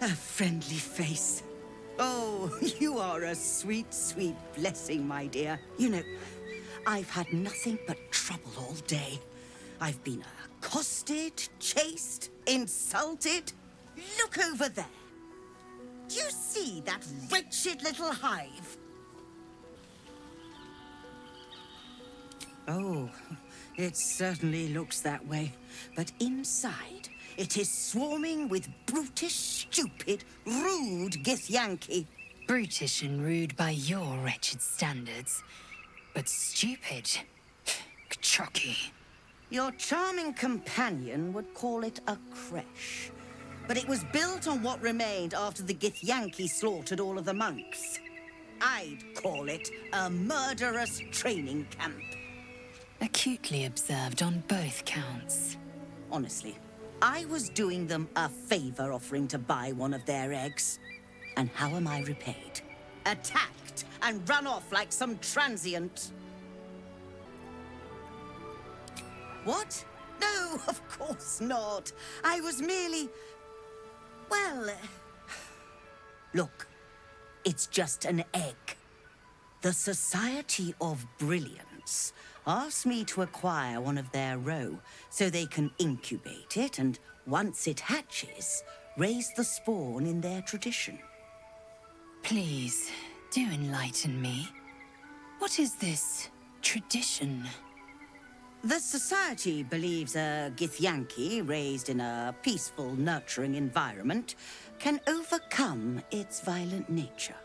A friendly face. Oh, you are a sweet, sweet blessing, my dear. You know, I've had nothing but trouble all day. I've been accosted, chased, insulted. Look over there. Do you see that wretched little hive? Oh, it certainly looks that way. But inside, it is swarming with brutish, stupid, rude githyanki. Brutish and rude by your wretched standards, but stupid. Chocky. Your charming companion would call it a crèche. But it was built on what remained after the githyanki slaughtered all of the monks. I'd call it a murderous training camp. Acutely observed on both counts. Honestly, I was doing them a favor offering to buy one of their eggs. And how am I repaid? Attacked and run off like some transient. What? No, of course not. I was merely... well... Look, it's just an egg. The Society of Brilliance asked me to acquire one of their roe so they can incubate it and, once it hatches, raise the spawn in their tradition. Please, do enlighten me. What is this tradition? The Society believes a githyanki raised in a peaceful, nurturing environment can overcome its violent nature.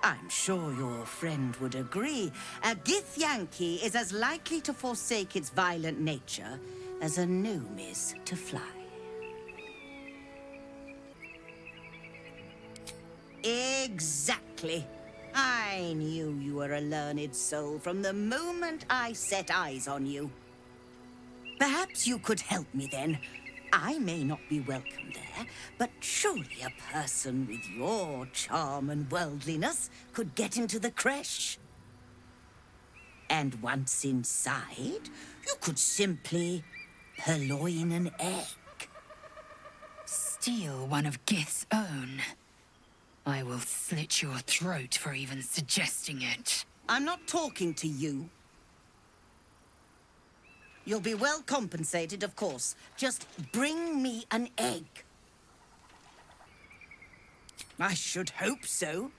I'm sure your friend would agree. A githyanki is as likely to forsake its violent nature as a gnome is to fly. Exactly. I knew you were a learned soul from the moment I set eyes on you. Perhaps you could help me then. I may not be welcome there, but surely a person with your charm and worldliness could get into the crèche. And once inside, you could simply purloin an egg. Steal one of Gith's own. I will slit your throat for even suggesting it. I'm not talking to you. You'll be well compensated, of course. Just bring me an egg. I should hope so.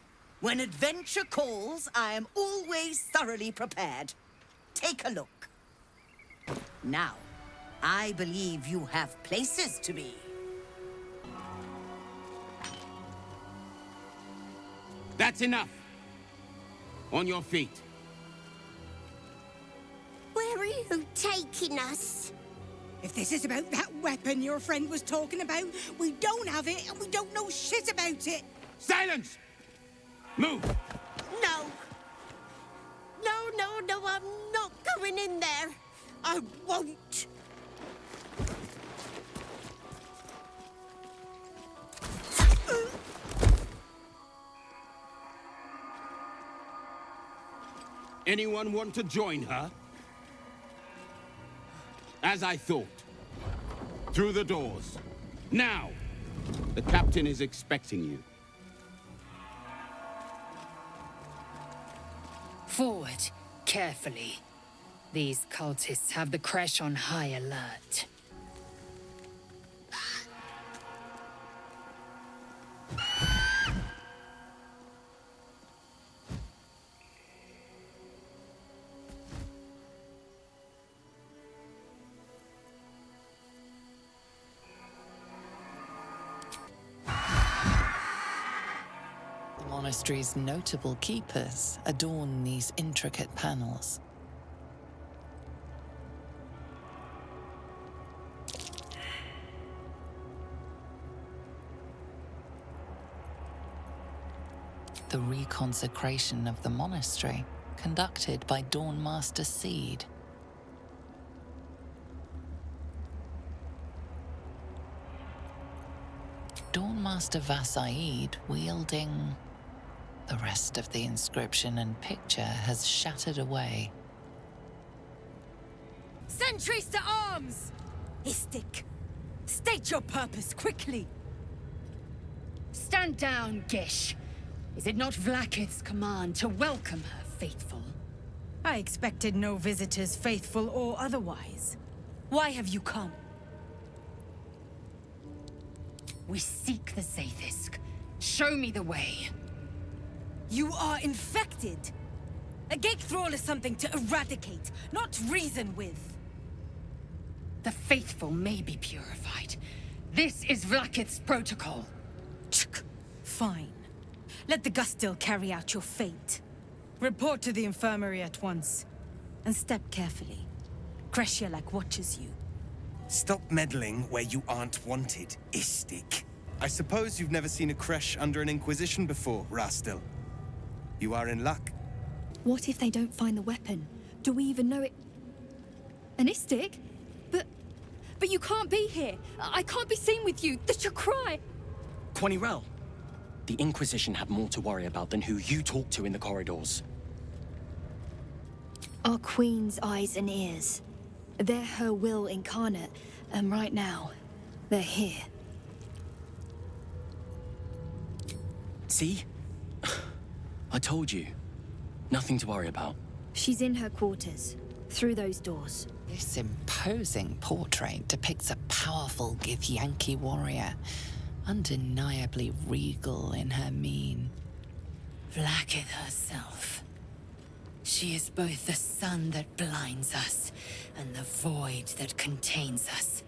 When adventure calls, I am always thoroughly prepared. Take a look. Now, I believe you have places to be. That's enough. On your feet. Where are you taking us? If this is about that weapon your friend was talking about, we don't have it and we don't know shit about it. Silence! Move! No. No, I'm not going in there. I won't. Anyone want to join her? As I thought. Through the doors. Now! The captain is expecting you. Forward, carefully. These cultists have the crèche on high alert. The monastery's notable keepers adorn these intricate panels. The reconsecration of the monastery, conducted by Dawnmaster Seed. Dawnmaster Vassaid wielding... The rest of the inscription and picture has shattered away. Sentries to arms! Istik, state your purpose quickly. Stand down, Gish. Is it not Vlaakith's command to welcome her faithful? I expected no visitors, faithful or otherwise. Why have you come? We seek the zaith'isk. Show me the way. You are infected! A gate thrall is something to eradicate, not reason with. The faithful may be purified. This is Vlaakith's protocol. Fine. Let the Gustil carry out your fate. Report to the infirmary at once. And step carefully. Crèche watches you. Stop meddling where you aren't wanted, Istik. I suppose you've never seen a crèche under an Inquisition before, Rastil. You are in luck. What if they don't find the weapon? Do we even know it? An Istik? But you can't be here. I can't be seen with you. That's your cry. Quanirel, the Inquisition have more to worry about than who you talk to in the corridors. Our Queen's eyes and ears. They're her will incarnate, and right now, they're here. See? I told you. Nothing to worry about. She's in her quarters, through those doors. This imposing portrait depicts a powerful githyanki warrior, undeniably regal in her mien. Vlaakith herself. She is both the sun that blinds us and the void that contains us.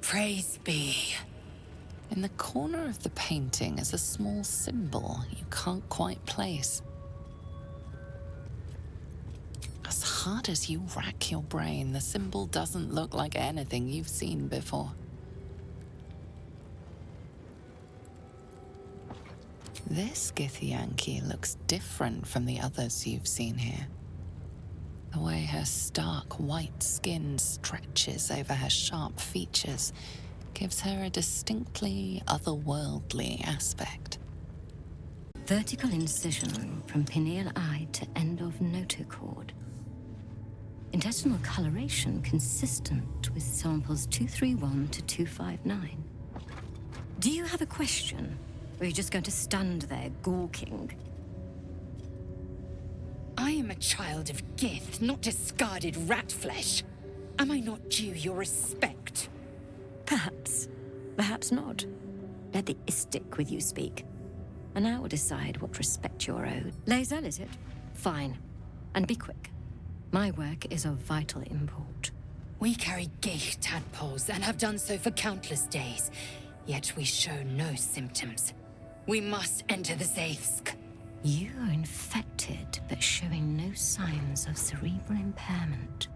Praise be. In the corner of the painting is a small symbol you can't quite place. As hard as you rack your brain, the symbol doesn't look like anything you've seen before. This githyanki looks different from the others you've seen here. The way her stark white skin stretches over her sharp features gives her a distinctly otherworldly aspect. Vertical incision from pineal eye to end of notochord. Intestinal coloration consistent with samples 231 to 259. Do you have a question? Or are you just going to stand there gawking? I am a child of Gith, not discarded rat flesh. Am I not due your respect? Perhaps. Perhaps not. Let the Istik with you speak. And I will decide what respect you're owed. Lae'zel, is it? Fine. And be quick. My work is of vital import. We carry Gale tadpoles and have done so for countless days, yet we show no symptoms. We must enter the zaith'isk. You are infected, but showing no signs of cerebral impairment.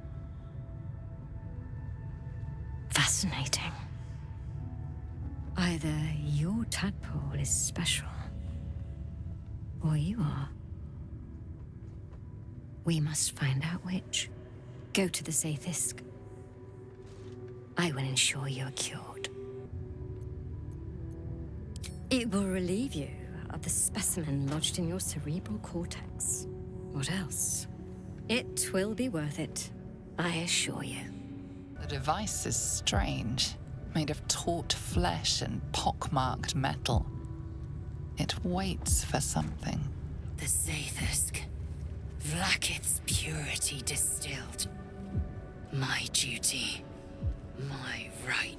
Fascinating. Either your tadpole is special, or you are. We must find out which. Go to the zaith'isk. I will ensure you are cured. It will relieve you of the specimen lodged in your cerebral cortex. What else? It will be worth it, I assure you. The device is strange, made of taut flesh and pockmarked metal. It waits for something. The zaith'isk. Vlaakith's purity distilled. My duty. My right.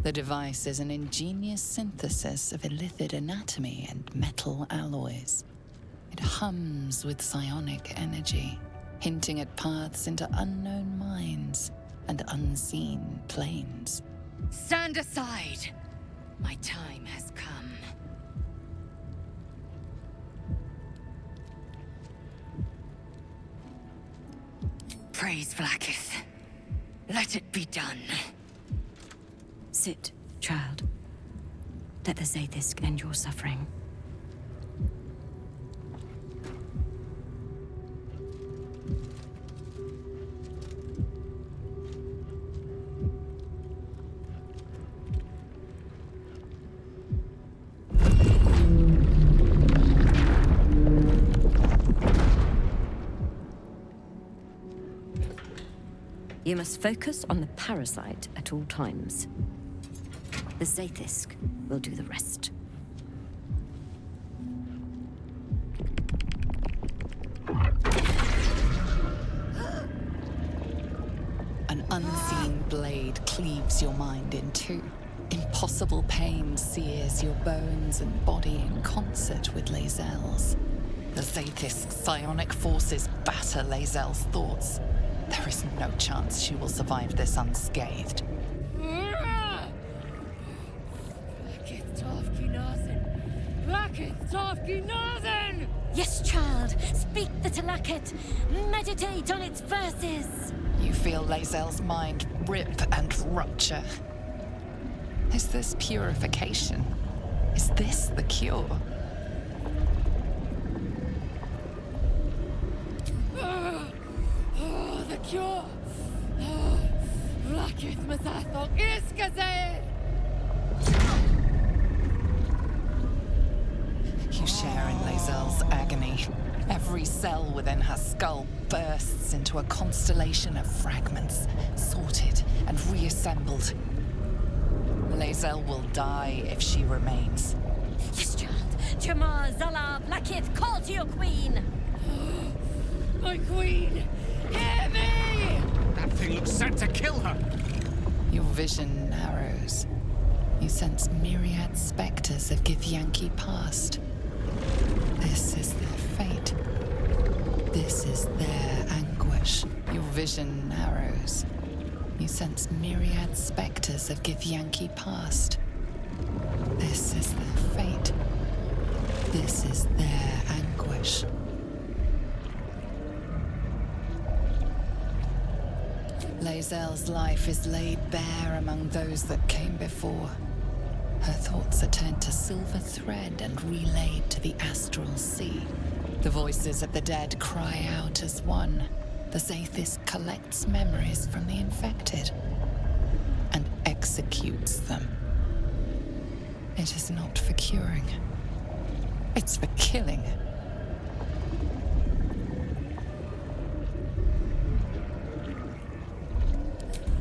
The device is an ingenious synthesis of illithid anatomy and metal alloys. It hums with psionic energy, hinting at paths into unknown minds and unseen planes. Stand aside! My time has come. Praise Vlaakith. Let it be done. Sit, child. Let the zaith'isk end your suffering. You must focus on the parasite at all times. The zaith'isk will do the rest. An unseen blade cleaves your mind in two. Impossible pain sears your bones and body in concert with Lae'zel's. The zaith'isk's psionic forces batter Lae'zel's thoughts. There is no chance she will survive this unscathed. Yes, child. Speak the Vlaakith. Meditate on its verses. You feel Lae'zel's mind rip and rupture. Is this purification? Is this the cure? The cure! Vlaakith zaith'isk. You share in Lae'zel's agony. Every cell within her skull bursts into a constellation of fragments, sorted and reassembled. Lae'zel will die if she remains. Yes, child. Jamar, Zala, Vlaakith, call to your queen. My queen! Hear me! That thing looks set to kill her! Your vision narrows. You sense myriad specters of githyanki past. This is their fate. This is their anguish. Your vision narrows. You sense myriad specters of githyanki past. This is their fate. This is their anguish. Lae'zel's life is laid bare among those that came before. Her thoughts are turned to silver thread and relayed to the astral sea. The voices of the dead cry out as one. The zaith'isk collects memories from the infected and executes them. It is not for curing. It's for killing.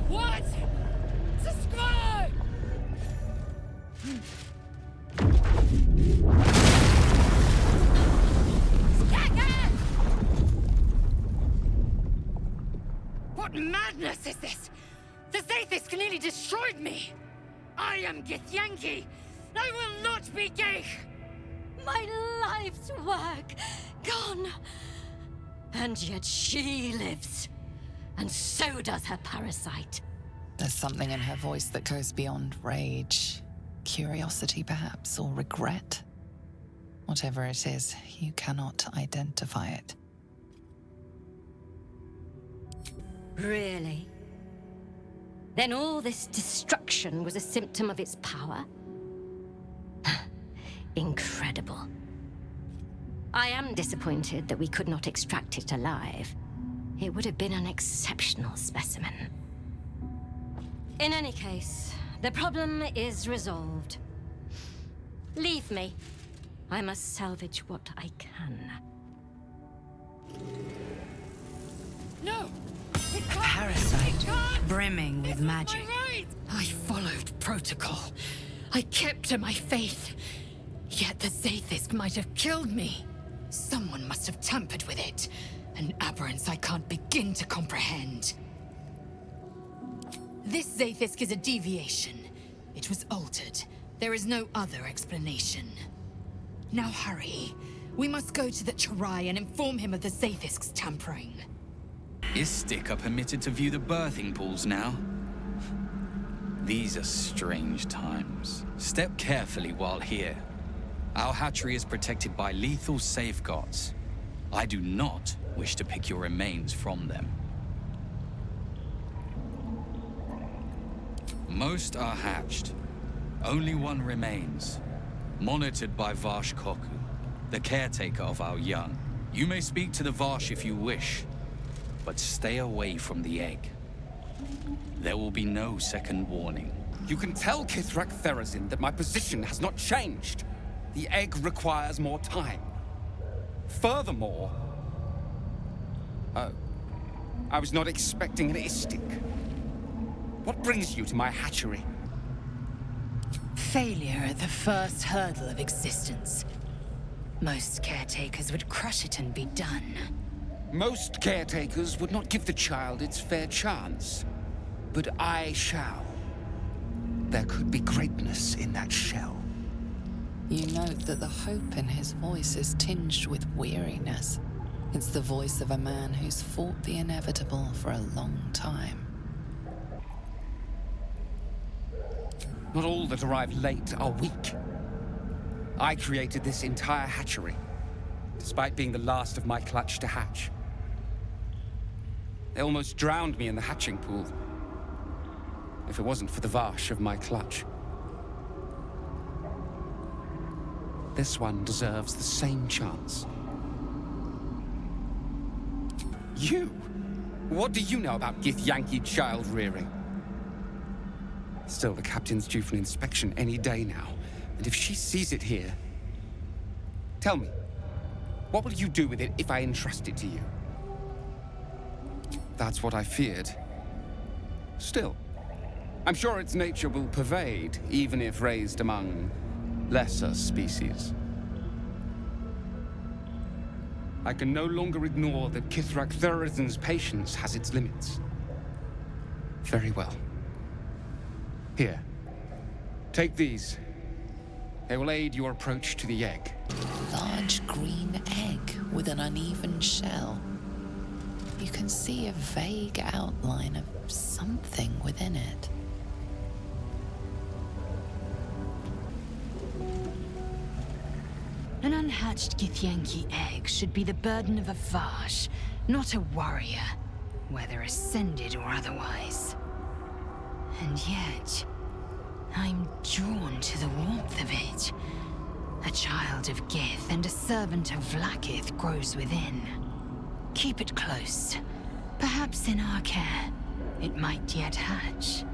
What? Subscribe! What madness is this? The zaith'isk nearly destroyed me! I am Githyanki! I will not be Gale! My life's work gone. And yet she lives. And so does her parasite. There's something in her voice that goes beyond rage. Curiosity, perhaps, or regret. Whatever it is, you cannot identify it. Really? Then all this destruction was a symptom of its power? Incredible. I am disappointed that we could not extract it alive. It would have been an exceptional specimen. In any case, the problem is resolved. Leave me. I must salvage what I can. No! A parasite, brimming with magic. I followed protocol. I kept to my faith. Yet the zaith'isk might have killed me. Someone must have tampered with it. An aberrance I can't begin to comprehend. This zaith'isk is a deviation. It was altered. There is no other explanation. Now hurry. We must go to the Charai and inform him of the zaith'isk's tampering. Istik are permitted to view the birthing pools now. These are strange times. Step carefully while here. Our hatchery is protected by lethal safeguards. I do not wish to pick your remains from them. Most are hatched. Only one remains. Monitored by Voss, the caretaker of our young. You may speak to the Voss if you wish, but stay away from the egg. There will be no second warning. You can tell Ketheric Therazin that my position has not changed. The egg requires more time. Furthermore... Oh. I was not expecting an Istik. What brings you to my hatchery? Failure at the first hurdle of existence. Most caretakers would crush it and be done. Most caretakers would not give the child its fair chance. But I shall. There could be greatness in that shell. You note that the hope in his voice is tinged with weariness. It's the voice of a man who's fought the inevitable for a long time. Not all that arrive late are weak. I created this entire hatchery, despite being the last of my clutch to hatch. They almost drowned me in the hatching pool, if it wasn't for the Voss of my clutch. This one deserves the same chance. You? What do you know about githyanki child rearing? Still, the captain's due for an inspection any day now. And if she sees it here... Tell me, what will you do with it if I entrust it to you? That's what I feared. Still, I'm sure its nature will pervade, even if raised among lesser species. I can no longer ignore that Ketheric Therizin's patience has its limits. Very well. Here, take these. They will aid your approach to the egg. Large green egg with an uneven shell. You can see a vague outline of something within it. An unhatched githyanki egg should be the burden of a Voss, not a warrior, whether ascended or otherwise. And yet, I'm drawn to the warmth of it. A child of Gith and a servant of Vlaakith grows within. Keep it close. Perhaps in our care, it might yet hatch.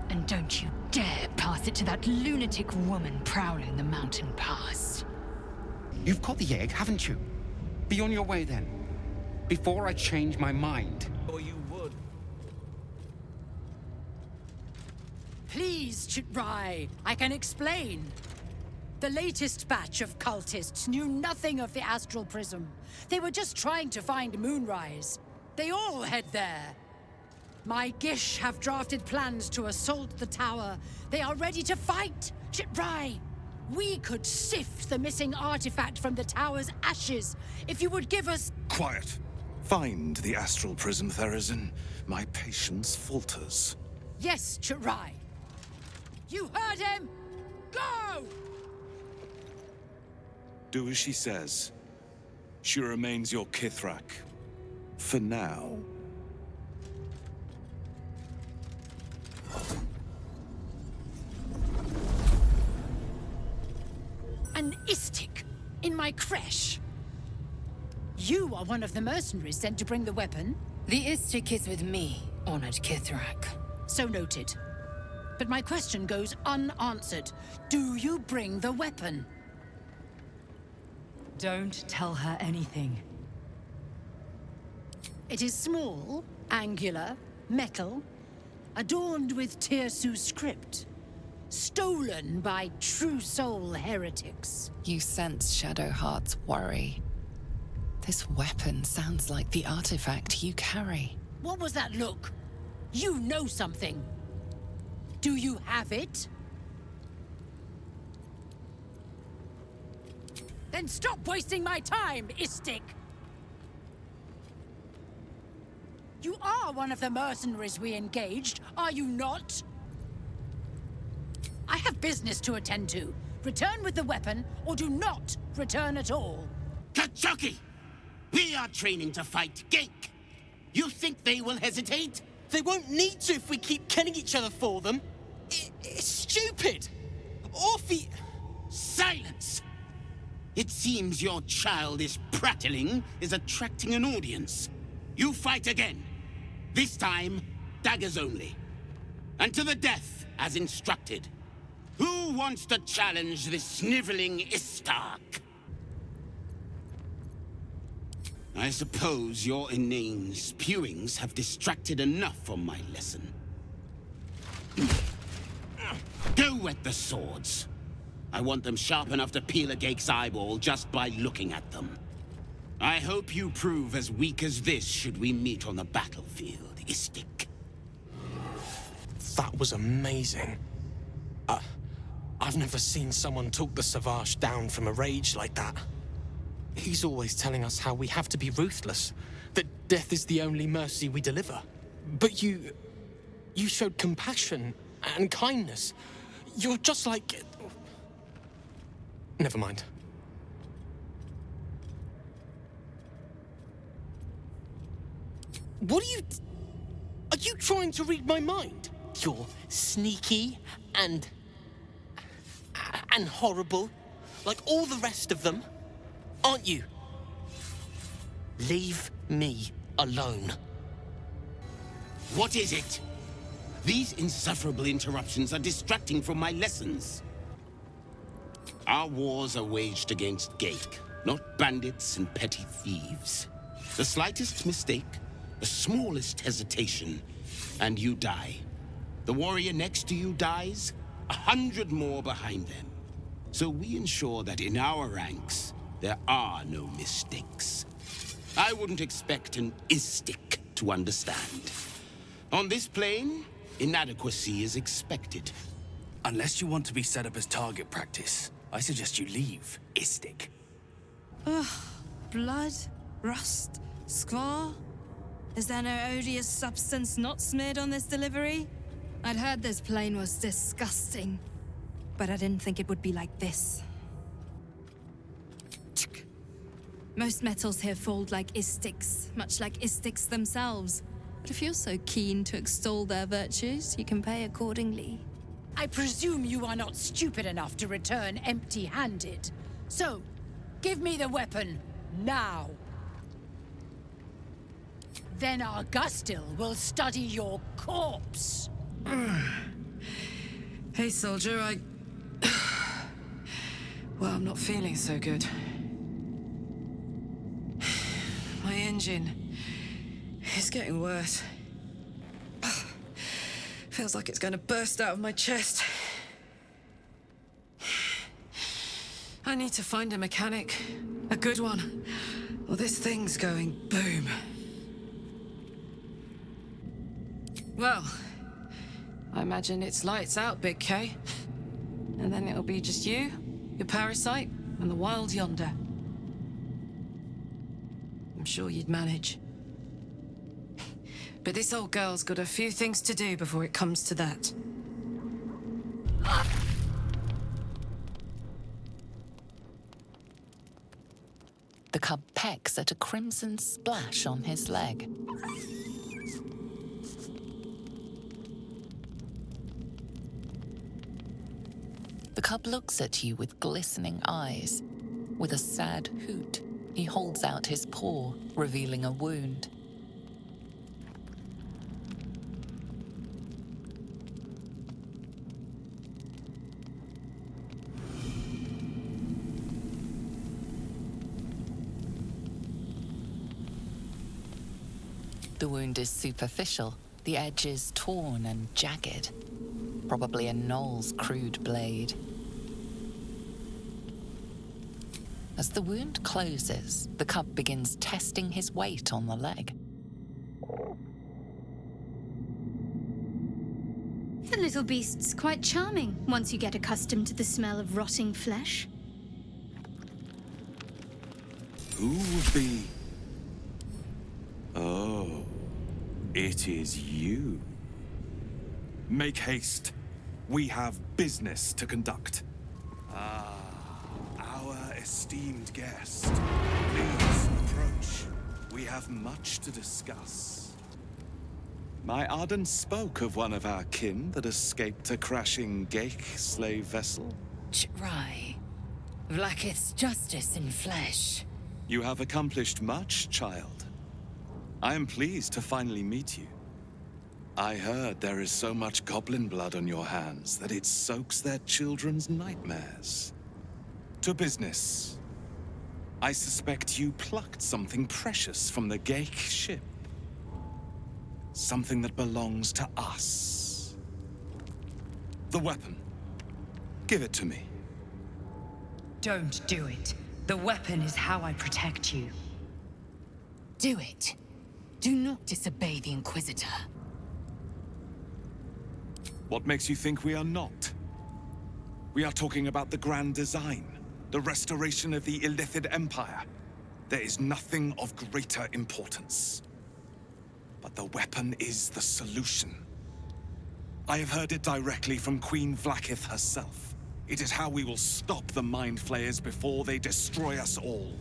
And don't you dare pass it to that lunatic woman prowling the mountain pass. You've got the egg, haven't you? Be on your way then. Before I change my mind. Or you would. Please, Chitrai, I can explain. The latest batch of cultists knew nothing of the astral prism. They were just trying to find Moonrise. They all head there. My Gish have drafted plans to assault the tower. They are ready to fight, Chitrai. We could sift the missing artifact from the tower's ashes if you would give us... Quiet. Find the astral prism, Therizin. My patience falters. Yes, Chitrai. You heard him! Go! Do as she says. She remains your Ketheric. For now. An istik in my crèche. You are one of the mercenaries sent to bring the weapon. The istik is with me, honored Ketheric. So noted. But my question goes unanswered. Do you bring the weapon? Don't tell her anything. It is small, angular, metal, adorned with Tirsu script. Stolen by true soul heretics. You sense Shadowheart's worry. This weapon sounds like the artifact you carry. What was that look? You know something. Do you have it? Then stop wasting my time, Istik! You are one of the mercenaries we engaged, are you not? I have business to attend to. Return with the weapon, or do not return at all. Kachuki! We are training to fight Gale. You think they will hesitate? They won't need to if we keep killing each other for them. It's stupid! Orphe... Silence! It seems your childish prattling is attracting an audience. You fight again. This time, daggers only. And to the death, as instructed. Who wants to challenge this sniveling Istark? I suppose your inane spewings have distracted enough from my lesson. Go! No wet the swords. I want them sharp enough to peel a Gake's eyeball just by looking at them. I hope you prove as weak as this should we meet on the battlefield, Istik. That was amazing. I've never seen someone talk the Savage down from a rage like that. He's always telling us how we have to be ruthless, that death is the only mercy we deliver. But you showed compassion and kindness. You're just like... Never mind. What are you trying to read my mind? You're sneaky and horrible, like all the rest of them, aren't you? Leave me alone. What is it? These insufferable interruptions are distracting from my lessons. Our wars are waged against Gale, not bandits and petty thieves. The slightest mistake, the smallest hesitation, and you die. The warrior next to you dies, 100 more behind them. So we ensure that in our ranks, there are no mistakes. I wouldn't expect an Istik to understand. On this plane, inadequacy is expected. Unless you want to be set up as target practice, I suggest you leave, Istik. Ugh, blood, rust, squall. Is there no odious substance not smeared on this delivery? I'd heard this plane was disgusting, but I didn't think it would be like this. Most metals here fold like Istiks, much like Istiks themselves. But if you're so keen to extol their virtues, you can pay accordingly. I presume you are not stupid enough to return empty-handed. So, give me the weapon, now. Then Augustil will study your corpse. Hey, soldier, well, I'm not feeling so good. My engine is getting worse. Feels like it's going to burst out of my chest. I need to find a mechanic. A good one. Or this thing's going boom. Well, I imagine it's lights out, Big K. And then it'll be just you, your parasite, and the wild yonder. I'm sure you'd manage. But this old girl's got a few things to do before it comes to that. The cub pecks at a crimson splash on his leg. The cub looks at you with glistening eyes. With a sad hoot, he holds out his paw, revealing a wound. The wound is superficial, the edge is torn and jagged. Probably a gnoll's crude blade. As the wound closes, the cub begins testing his weight on the leg. The little beast's quite charming once you get accustomed to the smell of rotting flesh. Who would be... Oh, it is you. Make haste. We have business to conduct. Our esteemed guest. Please approach. We have much to discuss. My Arden spoke of one of our kin that escaped a crashing Gake slave vessel. Right. Vlaakith's justice in flesh. You have accomplished much, child. I am pleased to finally meet you. I heard there is so much goblin blood on your hands that it soaks their children's nightmares. To business. I suspect you plucked something precious from the Gake ship. Something that belongs to us. The weapon. Give it to me. Don't do it. The weapon is how I protect you. Do it. Do not disobey the Inquisitor. What makes you think we are not? We are talking about the grand design, the restoration of the Illithid Empire. There is nothing of greater importance. But the weapon is the solution. I have heard it directly from Queen Vlaakith herself. It is how we will stop the Mind Flayers before they destroy us all.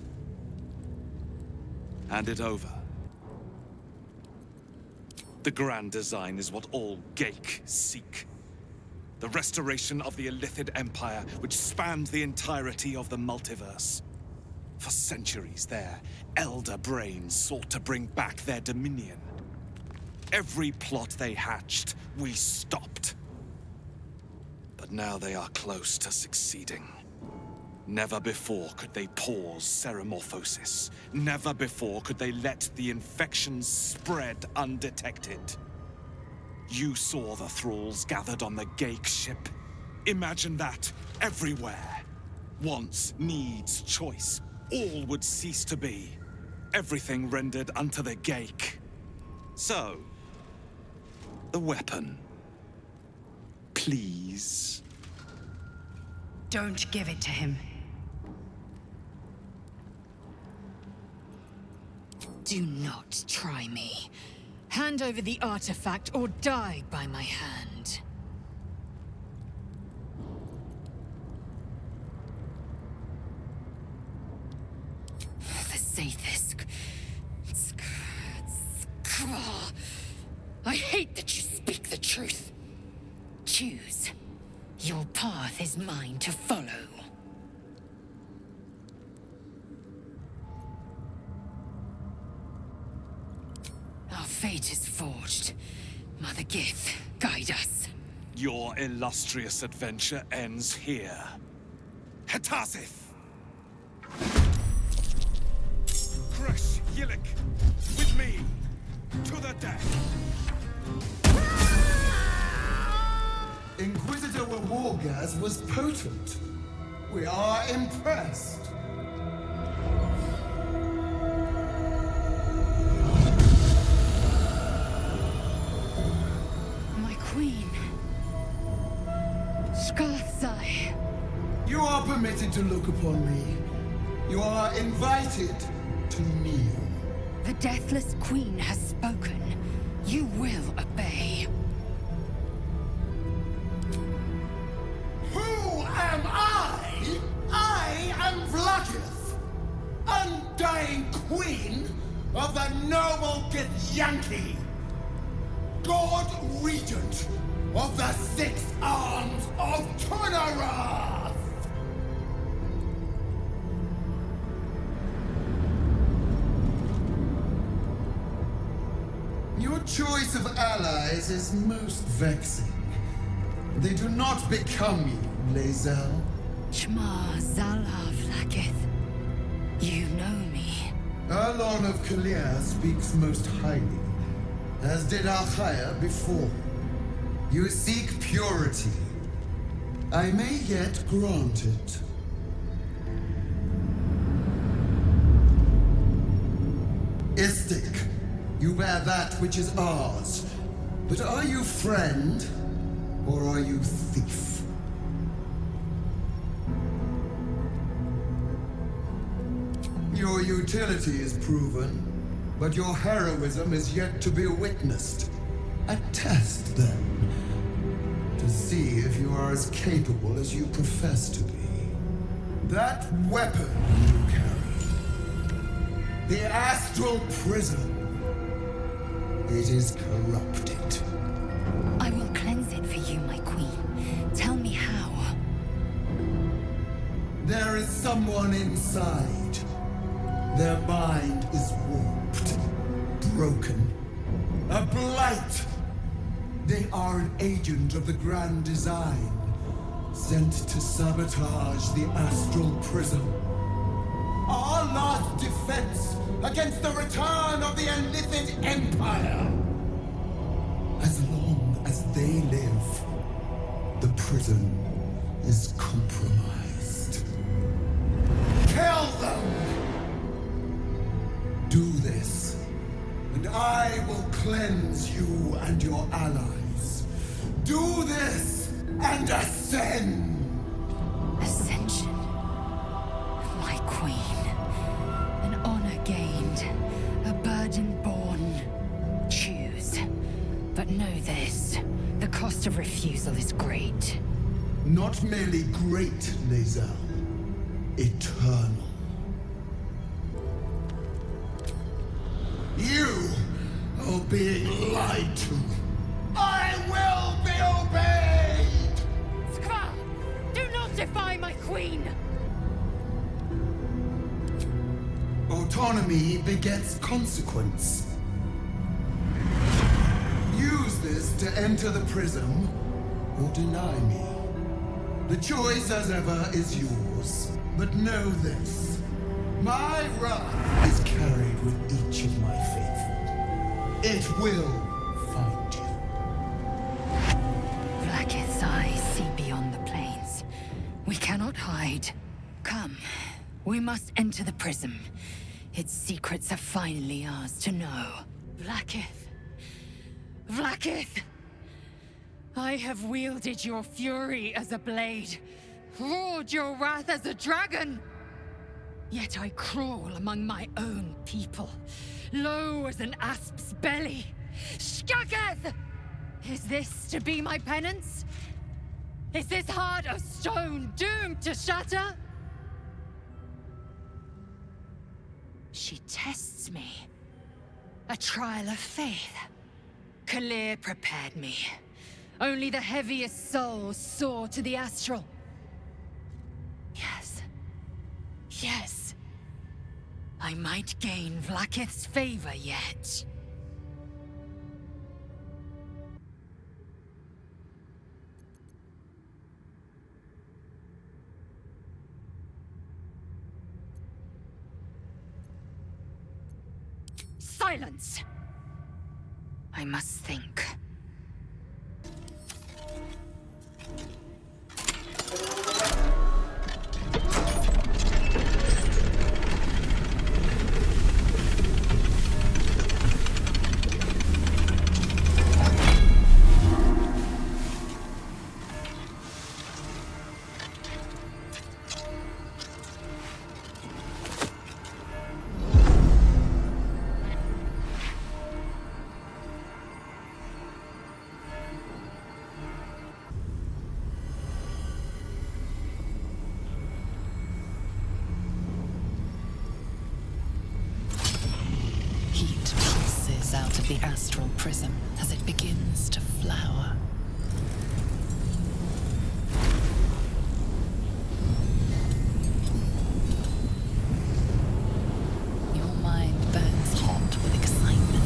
Hand it over. The grand design is what all Gake seek. The restoration of the Illithid Empire, which spanned the entirety of the multiverse. For centuries, their elder brains sought to bring back their dominion. Every plot they hatched, we stopped. But now they are close to succeeding. Never before could they pause ceremorphosis. Never before could they let the infections spread undetected. You saw the thralls gathered on the Gake ship. Imagine that, everywhere. Wants, needs, choice, all would cease to be. Everything rendered unto the Gake. So, the weapon. Please. Don't give it to him. Do not try me. Hand over the artifact or die by my hand. The zaith'isk. I hate that you speak the truth. Choose. Your path is mine to follow. Our fate is forged. Mother Gith, guide us. Your illustrious adventure ends here. Hetazith! Crèche, Yillik, with me, to the death! Inquisitor Wargas was potent. We are impressed. My queen. Skathzai. You are permitted to look upon me. You are invited to kneel. The deathless queen has spoken. You will obey. Who am I? I am Vlaakith, undying queen of the noble githyanki, God Regent of the Six Arms of Tunnarath! Your choice of allies is most vexing. They do not become you, Lae'zel. Shma Zala Vlaakith. You know me. Arlon of Kalir speaks most highly, as did Alchaya before. You seek purity. I may yet grant it. Istik, you bear that which is ours. But are you friend, or are you thief? Your utility is proven, but your heroism is yet to be witnessed. A test, then, to see if you are as capable as you profess to be. That weapon you carry, the astral prism, it is corrupted. I will cleanse it for you, my queen. Tell me how. There is someone inside. Their mind is warped, broken, a blight. They are an agent of the grand design, sent to sabotage the astral prism. Our last defense against the return of the Illithid Empire. As long as they live, the prism is compromised. Kill them! Do this, and I will cleanse you and your allies. Do this, and ascend! Ascension. My queen. An honor gained. A burden borne. Choose. But know this. The cost of refusal is great. Not merely great, Lae'zel. Eternal. You are being lied to. I will be obeyed! Skva! Do not defy my queen! Autonomy begets consequence. Use this to enter the prism, or deny me. The choice, as ever, is yours. But know this. My wrath is carried with each of my faithful. It will find you. Vlaakith's eyes see beyond the plains. We cannot hide. Come, we must enter the prism. Its secrets are finally ours to know. Vlaakith. Vlaakith! I have wielded your fury as a blade, roared your wrath as a dragon. Yet I crawl among my own people, low as an asp's belly. Shkaketh! Is this to be my penance? Is this heart of stone doomed to shatter? She tests me. A trial of faith. Kalir prepared me. Only the heaviest souls soar to the astral. Yes. Yes. I might gain Vlaakith's favor yet. Silence! I must think. Out of the astral prism as it begins to flower. Your mind burns hot with excitement.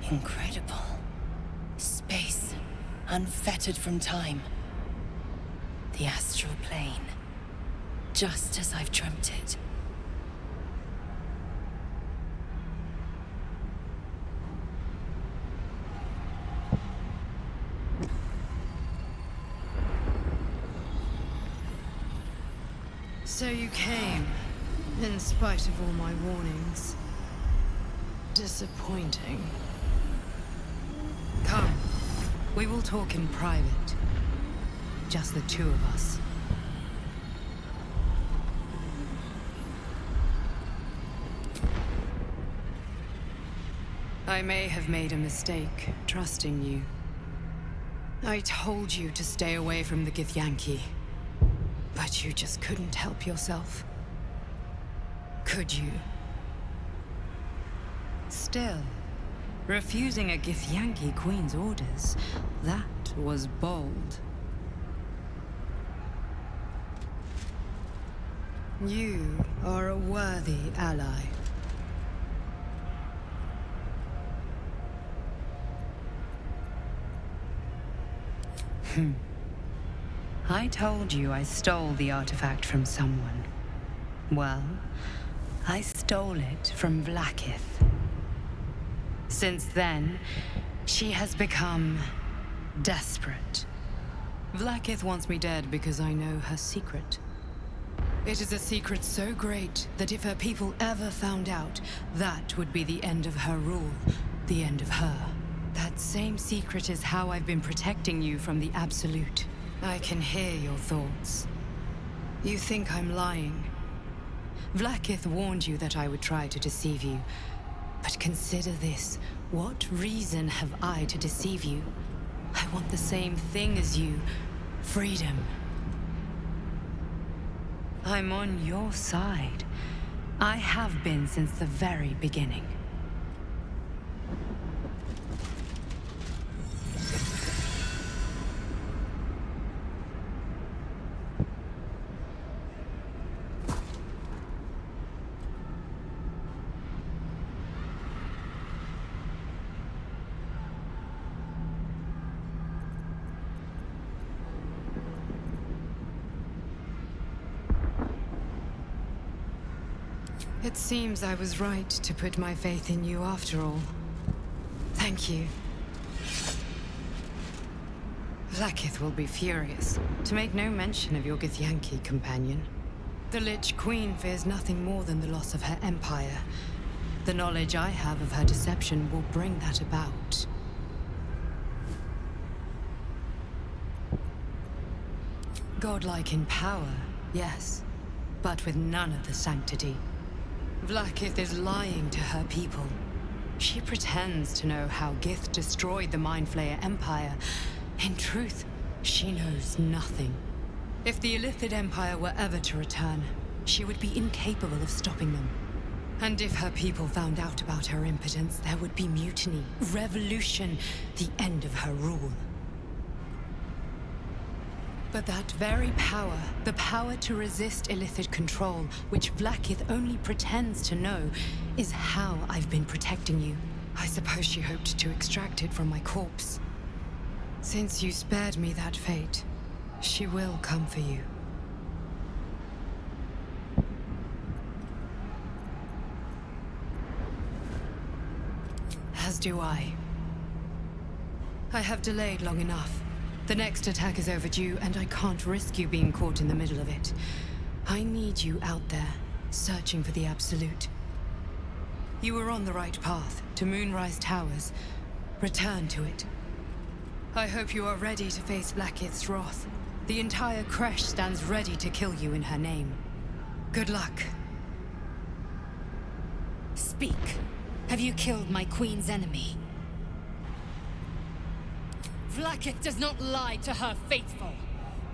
Incredible. Space, unfettered from time. The astral plane. Just as I've dreamt it. So you came, in spite of all my warnings. Disappointing. Come, we will talk in private. Just the two of us. I may have made a mistake, trusting you. I told you to stay away from the Githyanki. But you just couldn't help yourself. Could you? Still, refusing a Githyanki queen's orders, that was bold. You are a worthy ally. I told you I stole the artifact from someone. Well, I stole it from Vlaakith. Since then, she has become desperate. Vlaakith wants me dead because I know her secret. It is a secret so great that if her people ever found out, that would be the end of her rule, the end of her. That same secret is how I've been protecting you from the Absolute. I can hear your thoughts. You think I'm lying. Vlaakith warned you that I would try to deceive you. But consider this. What reason have I to deceive you? I want the same thing as you. Freedom. I'm on your side. I have been since the very beginning. It seems I was right to put my faith in you after all. Thank you. Vlaakith will be furious, to make no mention of your githyanki companion. The Lich Queen fears nothing more than the loss of her empire. The knowledge I have of her deception will bring that about. Godlike in power, yes, but with none of the sanctity. Vlaakith is lying to her people. She pretends to know how Gith destroyed the Mind Flayer Empire. In truth, she knows nothing. If the Illithid Empire were ever to return, she would be incapable of stopping them. And if her people found out about her impotence, there would be mutiny, revolution, the end of her rule. But that very power, the power to resist Illithid control, which Vlaakith only pretends to know, is how I've been protecting you. I suppose she hoped to extract it from my corpse. Since you spared me that fate, she will come for you. As do I. I have delayed long enough. The next attack is overdue, and I can't risk you being caught in the middle of it. I need you out there, searching for the Absolute. You were on the right path, to Moonrise Towers. Return to it. I hope you are ready to face Vlaakith's wrath. The entire crèche stands ready to kill you in her name. Good luck. Speak. Have you killed my queen's enemy? Vlaakith does not lie to her faithful.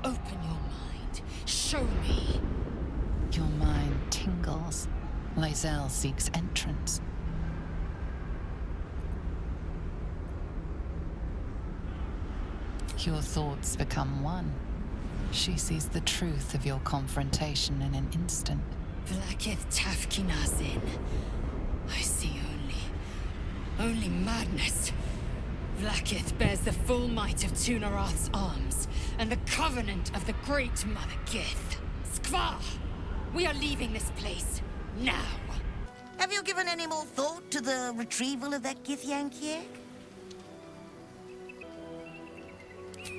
Open your mind. Show me. Your mind tingles. Lae'zel seeks entrance. Your thoughts become one. She sees the truth of your confrontation in an instant. Vlaakith Tafkinazin. I see only madness. Vlaakith bears the full might of Tunarath's arms, and the covenant of the Great Mother Gith. Skvar! We are leaving this place, now! Have you given any more thought to the retrieval of that githyanki egg?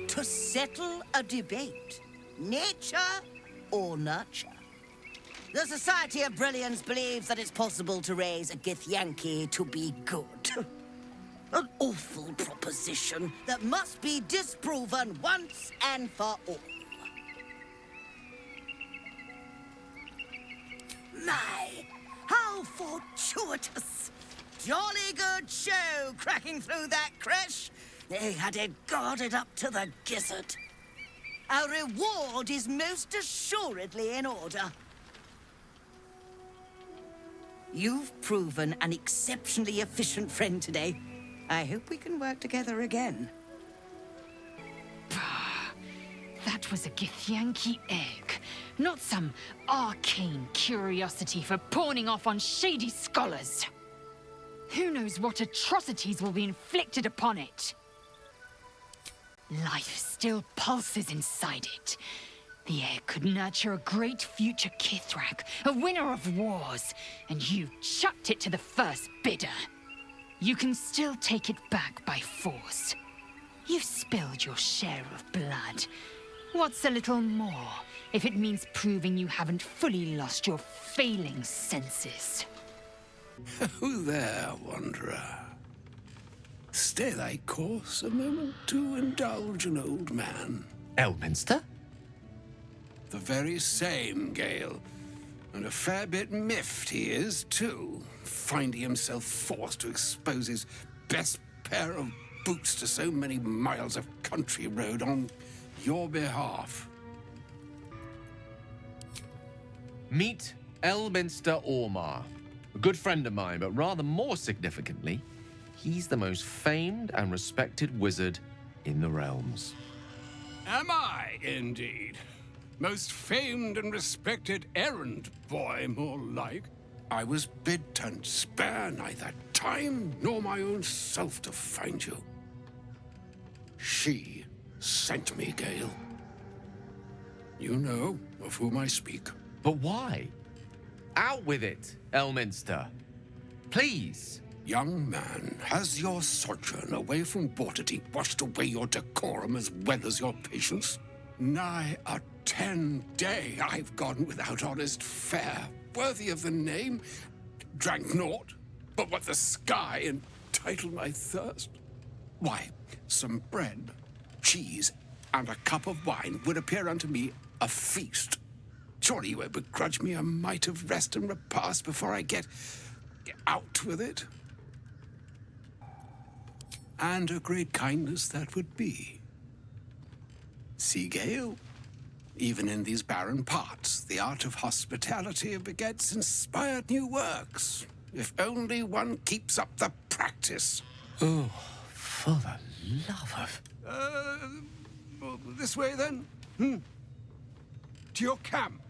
To settle a debate, nature or nurture? The Society of Brilliance believes that it's possible to raise a githyanki to be good. An awful proposition that must be disproven once and for all. My, how fortuitous! Jolly good show cracking through that crèche. They had it guarded up to the gizzard. Our reward is most assuredly in order. You've proven an exceptionally efficient friend today. I hope we can work together again. That was a githyanki egg. not some arcane curiosity for pawning off on shady scholars. Who knows what atrocities will be inflicted upon it? Life still pulses inside it. The air could nurture a great future Ketheric, a winner of wars, and you chucked it to the first bidder. You can still take it back by force. You've spilled your share of blood. What's a little more, if it means proving you haven't fully lost your failing senses? Who there, wanderer? Stay thy course a moment to indulge an old man. Elminster? The very same, Gale. And a fair bit miffed he is, too, finding himself forced to expose his best pair of boots to so many miles of country road on your behalf. Meet Elminster Ormar. A good friend of mine, but rather more significantly, he's the most famed and respected wizard in the realms. Am I, indeed? Most famed and respected errand boy, more like. I was bid and spare neither time nor my own self to find you. She sent me, Gale. You know of whom I speak. But why? Out with it, Elminster. Please. Young man, has your sojourn away from Waterdeep washed away your decorum as well as your patience? Nigh a 10-day I've gone without honest fare, worthy of the name. Drank naught, but what the sky entitled my thirst. Why, some bread, cheese, and a cup of wine would appear unto me a feast. Surely you would begrudge me a mite of rest and repast before I get out with it? And a great kindness that would be. See, Gale, even in these barren parts, the art of hospitality begets inspired new works, if only one keeps up the practice. Oh, for the love of... This way, then? To your camp.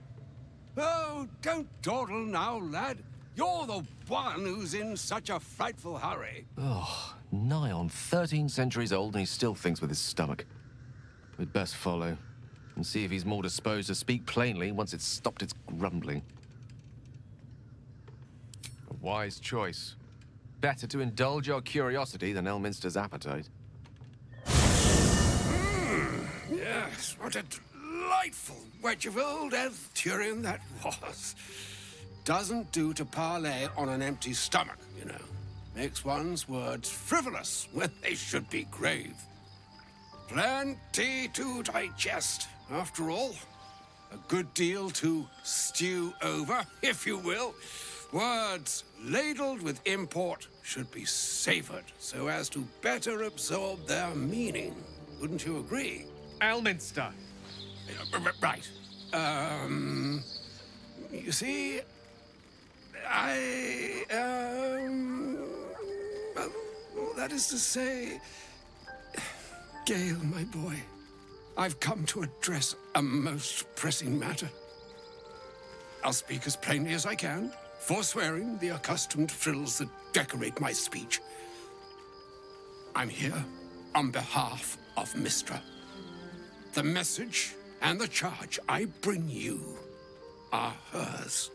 Oh, don't dawdle now, lad. You're the one who's in such a frightful hurry. Oh, nigh on 13 centuries old and he still thinks with his stomach. We'd best follow and see if he's more disposed to speak plainly once it's stopped its grumbling. A wise choice. Better to indulge your curiosity than Elminster's appetite. Yes, what a delightful wedge of old Arthurian that was. Doesn't do to parley on an empty stomach, you know. Makes one's words frivolous when they should be grave. Plenty to digest, after all. A good deal to stew over, if you will. Words ladled with import should be savored so as to better absorb their meaning. Wouldn't you agree? Elminster! Right. You see, well, that is to say, Gale, my boy, I've come to address a most pressing matter. I'll speak as plainly as I can, forswearing the accustomed frills that decorate my speech. I'm here on behalf of Mistra. The message and the charge I bring you are hers.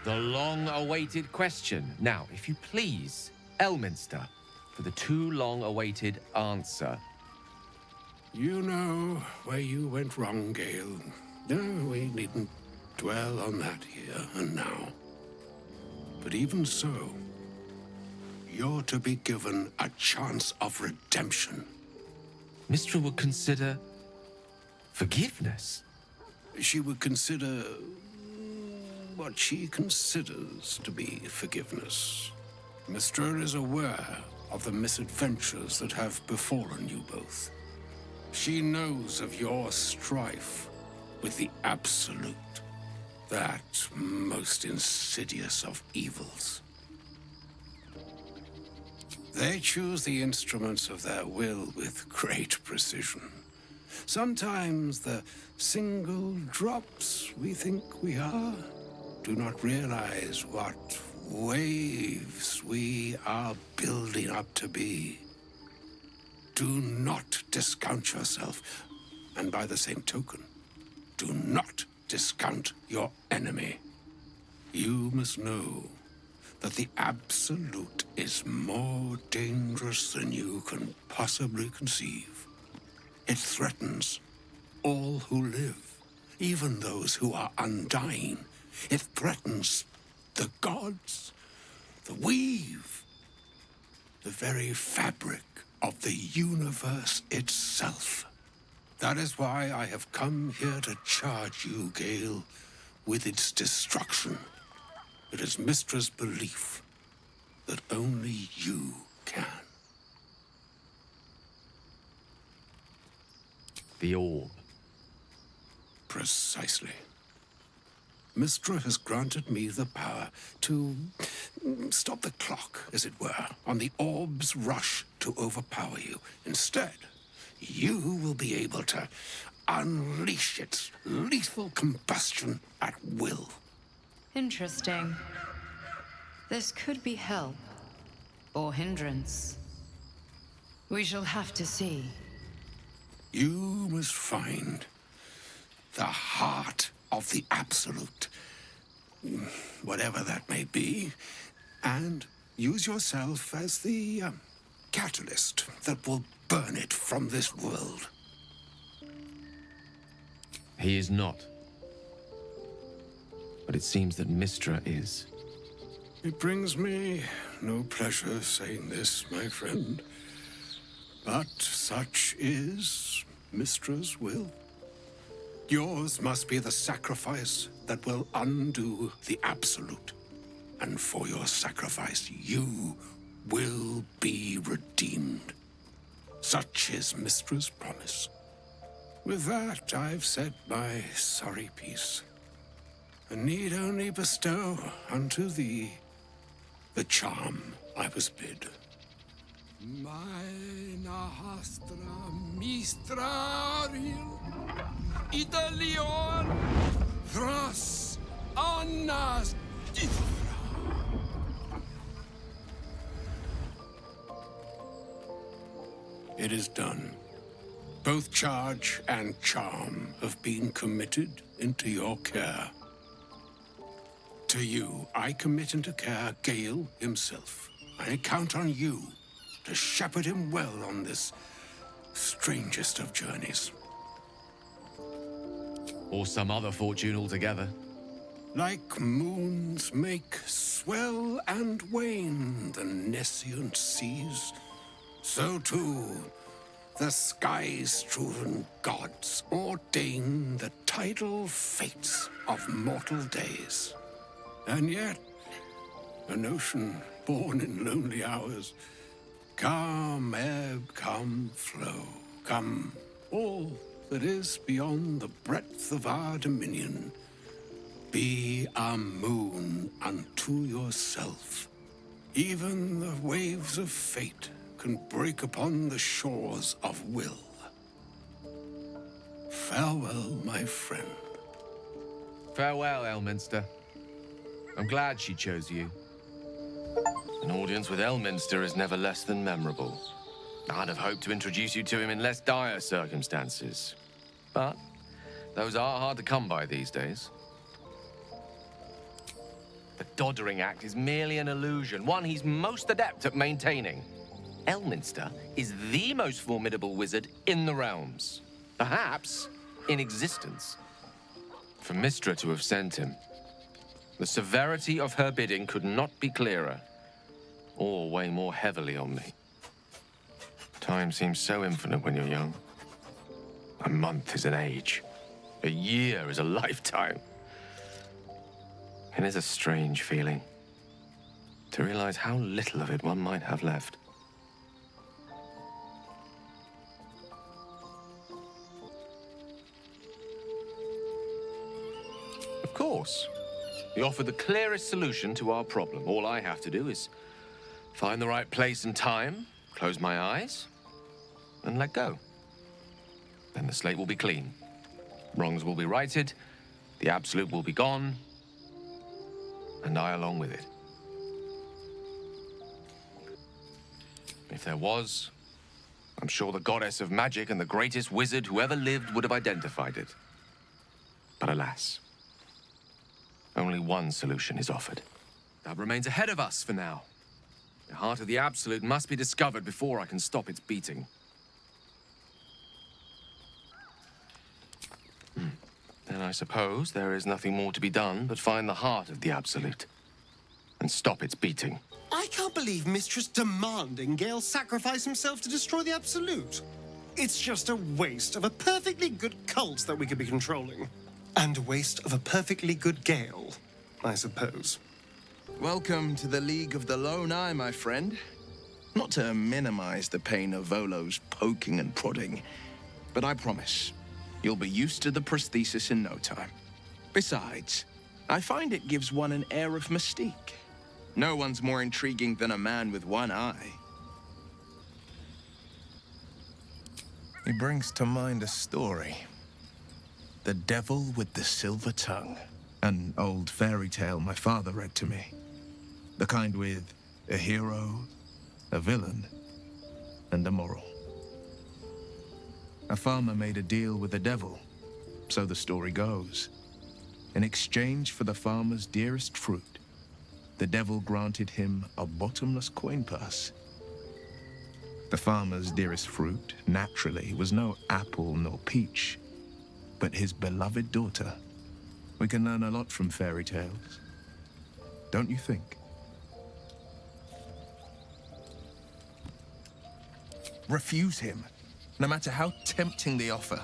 The long-awaited question. Now, if you please, Elminster, for the too long-awaited answer. You know where you went wrong, Gale. No, we needn't dwell on that here and now. But even so, you're to be given a chance of redemption. Mistra would consider forgiveness. She would consider what she considers to be forgiveness. Mistra is aware of the misadventures that have befallen you both. She knows of your strife with the Absolute, that most insidious of evils. They choose the instruments of their will with great precision. Sometimes the single drops we think we are do not realize what waves we are building up to be. Do not discount yourself, and by the same token, do not discount your enemy. You must know that the Absolute is more dangerous than you can possibly conceive. It threatens all who live, even those who are undying. It threatens the gods, the weave, the very fabric of the universe itself. That is why I have come here to charge you, Gale, with its destruction. It is Mystra's belief that only you can. The orb. Precisely. Mystra has granted me the power to stop the clock, as it were, on the orb's rush to overpower you. Instead, you will be able to unleash its lethal combustion at will. Interesting. This could be help, or hindrance. We shall have to see. You must find the heart of the Absolute, whatever that may be, and use yourself as the catalyst that will burn it from this world. He is not. But it seems that Mystra is. It brings me no pleasure saying this, my friend, but such is Mystra's will. Yours must be the sacrifice that will undo the Absolute. And for your sacrifice, you will be redeemed. Such is Mystra's promise. With that, I've said my sorry piece, and need only bestow unto thee the charm I was bid. Meine hastra mistraril Italion Thras Annas It is done. Both charge and charm have been committed into your care. To you, I commit into care Gale himself. I count on you to shepherd him well on this strangest of journeys. Or some other fortune altogether. Like moons make swell and wane the nescient seas, so too the sky-strewn gods ordain the tidal fates of mortal days. And yet, an ocean born in lonely hours, come ebb, come flow, come all that is beyond the breadth of our dominion. Be a moon unto yourself. Even the waves of fate can break upon the shores of will. Farewell, my friend. Farewell, Elminster. I'm glad she chose you. An audience with Elminster is never less than memorable. I'd have hoped to introduce you to him in less dire circumstances. But those are hard to come by these days. The Doddering Act is merely an illusion, one he's most adept at maintaining. Elminster is the most formidable wizard in the realms. Perhaps in existence. For Mystra to have sent him, the severity of her bidding could not be clearer, or weigh more heavily on me. Time seems so infinite when you're young. A month is an age. A year is a lifetime. It is a strange feeling to realize how little of it one might have left. Of course, we offer the clearest solution to our problem. All I have to do is find the right place and time, close my eyes, and let go. then the slate will be clean. Wrongs will be righted, the Absolute will be gone, and I along with it. If there was, I'm sure the goddess of magic and the greatest wizard who ever lived would have identified it. But alas, only one solution is offered. That remains ahead of us for now. The heart of the Absolute must be discovered before I can stop its beating. Then I suppose there is nothing more to be done but find the heart of the Absolute and stop its beating. I can't believe Mistress demanding Gale sacrifice himself to destroy the Absolute. It's just a waste of a perfectly good cult that we could be controlling. And a waste of a perfectly good Gale, I suppose. Welcome to the League of the Lone Eye, my friend. Not to minimize the pain of Volo's poking and prodding, but I promise, you'll be used to the prosthesis in no time. Besides, I find it gives one an air of mystique. No one's more intriguing than a man with one eye. He brings to mind a story. The Devil with the Silver Tongue. An old fairy tale my father read to me. The kind with a hero, a villain, and a moral. A farmer made a deal with the devil, so the story goes. In exchange for the farmer's dearest fruit, the devil granted him a bottomless coin purse. The farmer's dearest fruit, naturally, was no apple nor peach, but his beloved daughter. We can learn a lot from fairy tales, don't you think? Refuse him, no matter how tempting the offer,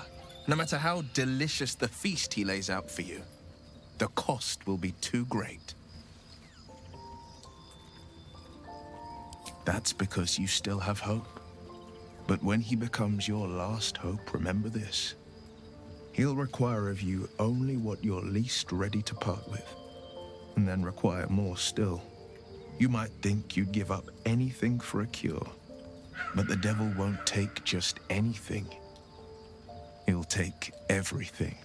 no matter how delicious the feast he lays out for you. The cost will be too great. That's because you still have hope. But when he becomes your last hope, remember this. He'll require of you only what you're least ready to part with, and then require more still. You might think you'd give up anything for a cure, but the devil won't take just anything. He'll take everything.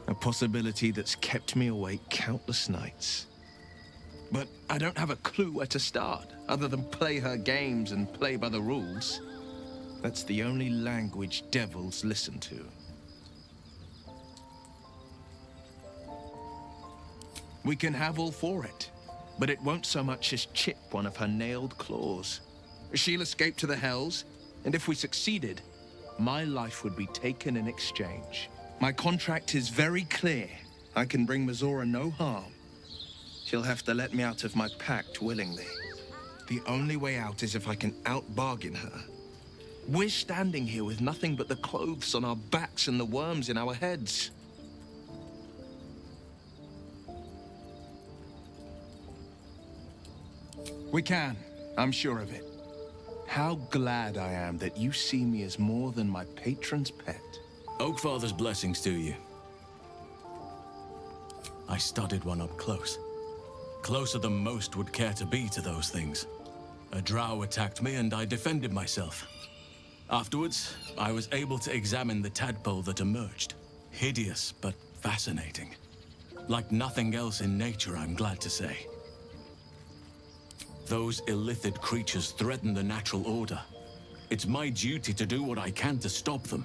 A possibility that's kept me awake countless nights. But I don't have a clue where to start, other than play her games and play by the rules. That's the only language devils listen to. We can have all for it, but it won't so much as chip one of her nailed claws. She'll escape to the Hells, and if we succeeded, my life would be taken in exchange. My contract is very clear. I can bring Mizora no harm. She'll have to let me out of my pact willingly. The only way out is if I can out-bargain her. We're standing here with nothing but the clothes on our backs and the worms in our heads. We can, I'm sure of it. How glad I am that you see me as more than my patron's pet. Oakfather's blessings to you. I studied one up close. Closer than most would care to be to those things. A drow attacked me and I defended myself. Afterwards, I was able to examine the tadpole that emerged. Hideous, but fascinating. Like nothing else in nature, I'm glad to say. Those illithid creatures threaten the natural order. It's my duty to do what I can to stop them.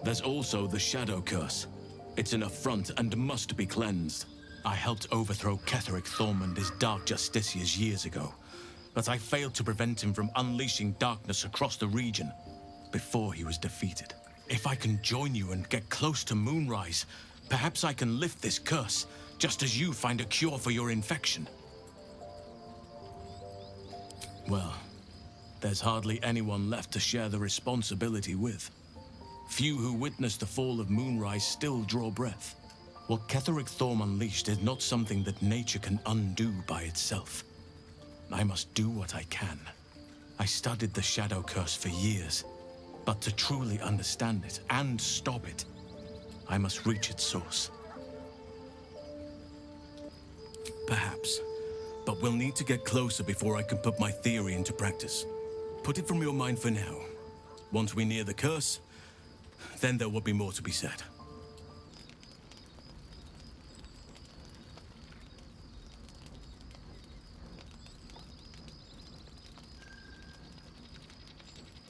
There's also the Shadow Curse. It's an affront and must be cleansed. I helped overthrow Ketheric, Thorm, and his Dark Justiciars years ago, but I failed to prevent him from unleashing darkness across the region before he was defeated. If I can join you and get close to Moonrise, perhaps I can lift this curse, just as you find a cure for your infection. Well, there's hardly anyone left to share the responsibility with. Few who witnessed the fall of Moonrise still draw breath. What Ketheric Thorm unleashed is not something that nature can undo by itself. I must do what I can. I studied the Shadow Curse for years, but to truly understand it and stop it, I must reach its source. Perhaps But we'll need to get closer before I can put my theory into practice. Put it from your mind for now. Once we near the curse, then there will be more to be said.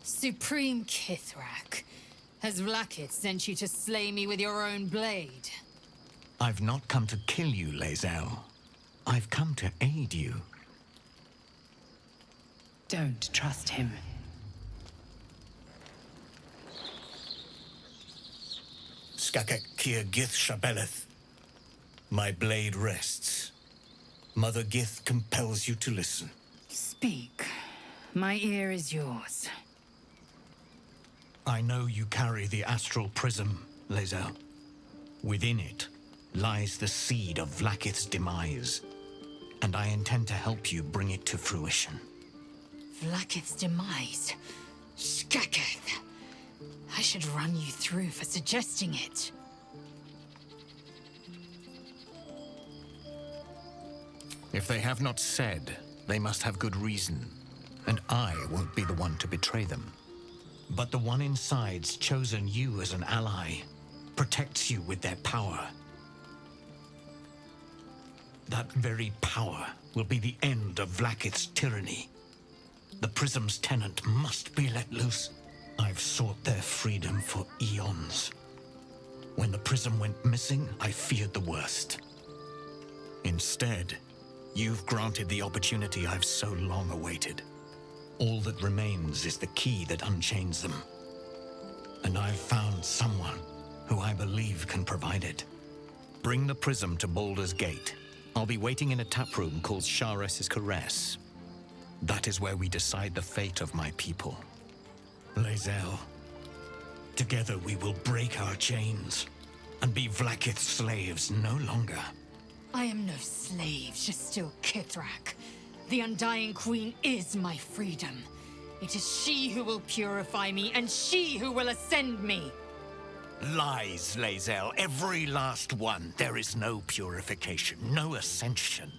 Supreme Ketheric, has Vlaakith sent you to slay me with your own blade? I've not come to kill you, Lae'zel. I've come to aid you. Don't trust him. Skakek Kier Gith Shabeleth. My blade rests. Mother Gith compels you to listen. Speak. My ear is yours. I know you carry the astral prism, Lae'zel. Within it lies the seed of Vlaakith's demise, and I intend to help you bring it to fruition. Vlaakith's demise? Skaketh! I should run you through for suggesting it. If they have not said, they must have good reason, and I won't be the one to betray them. But the one inside's chosen you as an ally, protects you with their power. That very power will be the end of Vlaakith's tyranny. The prism's tenant must be let loose. I've sought their freedom for eons. When the prism went missing, I feared the worst. Instead, you've granted the opportunity I've so long awaited. All that remains is the key that unchains them. And I've found someone who I believe can provide it. Bring the prism to Baldur's Gate. I'll be waiting in a taproom called Shares's Caress. That is where we decide the fate of my people. Lae'zel, together we will break our chains and be Vlaakith's slaves no longer. I am no slave, just still Ketheric. The Undying Queen is my freedom. It is she who will purify me, and she who will ascend me. Lies, Lae'zel, every last one. There is no purification, no ascension.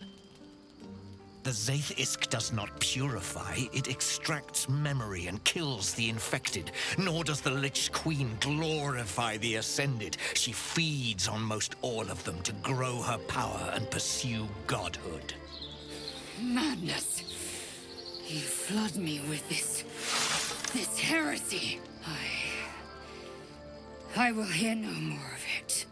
The zaith'isk does not purify, it extracts memory and kills the infected. Nor does the Lich Queen glorify the ascended. She feeds on most all of them to grow her power and pursue godhood. Madness! You flood me with this heresy. I will hear no more of it.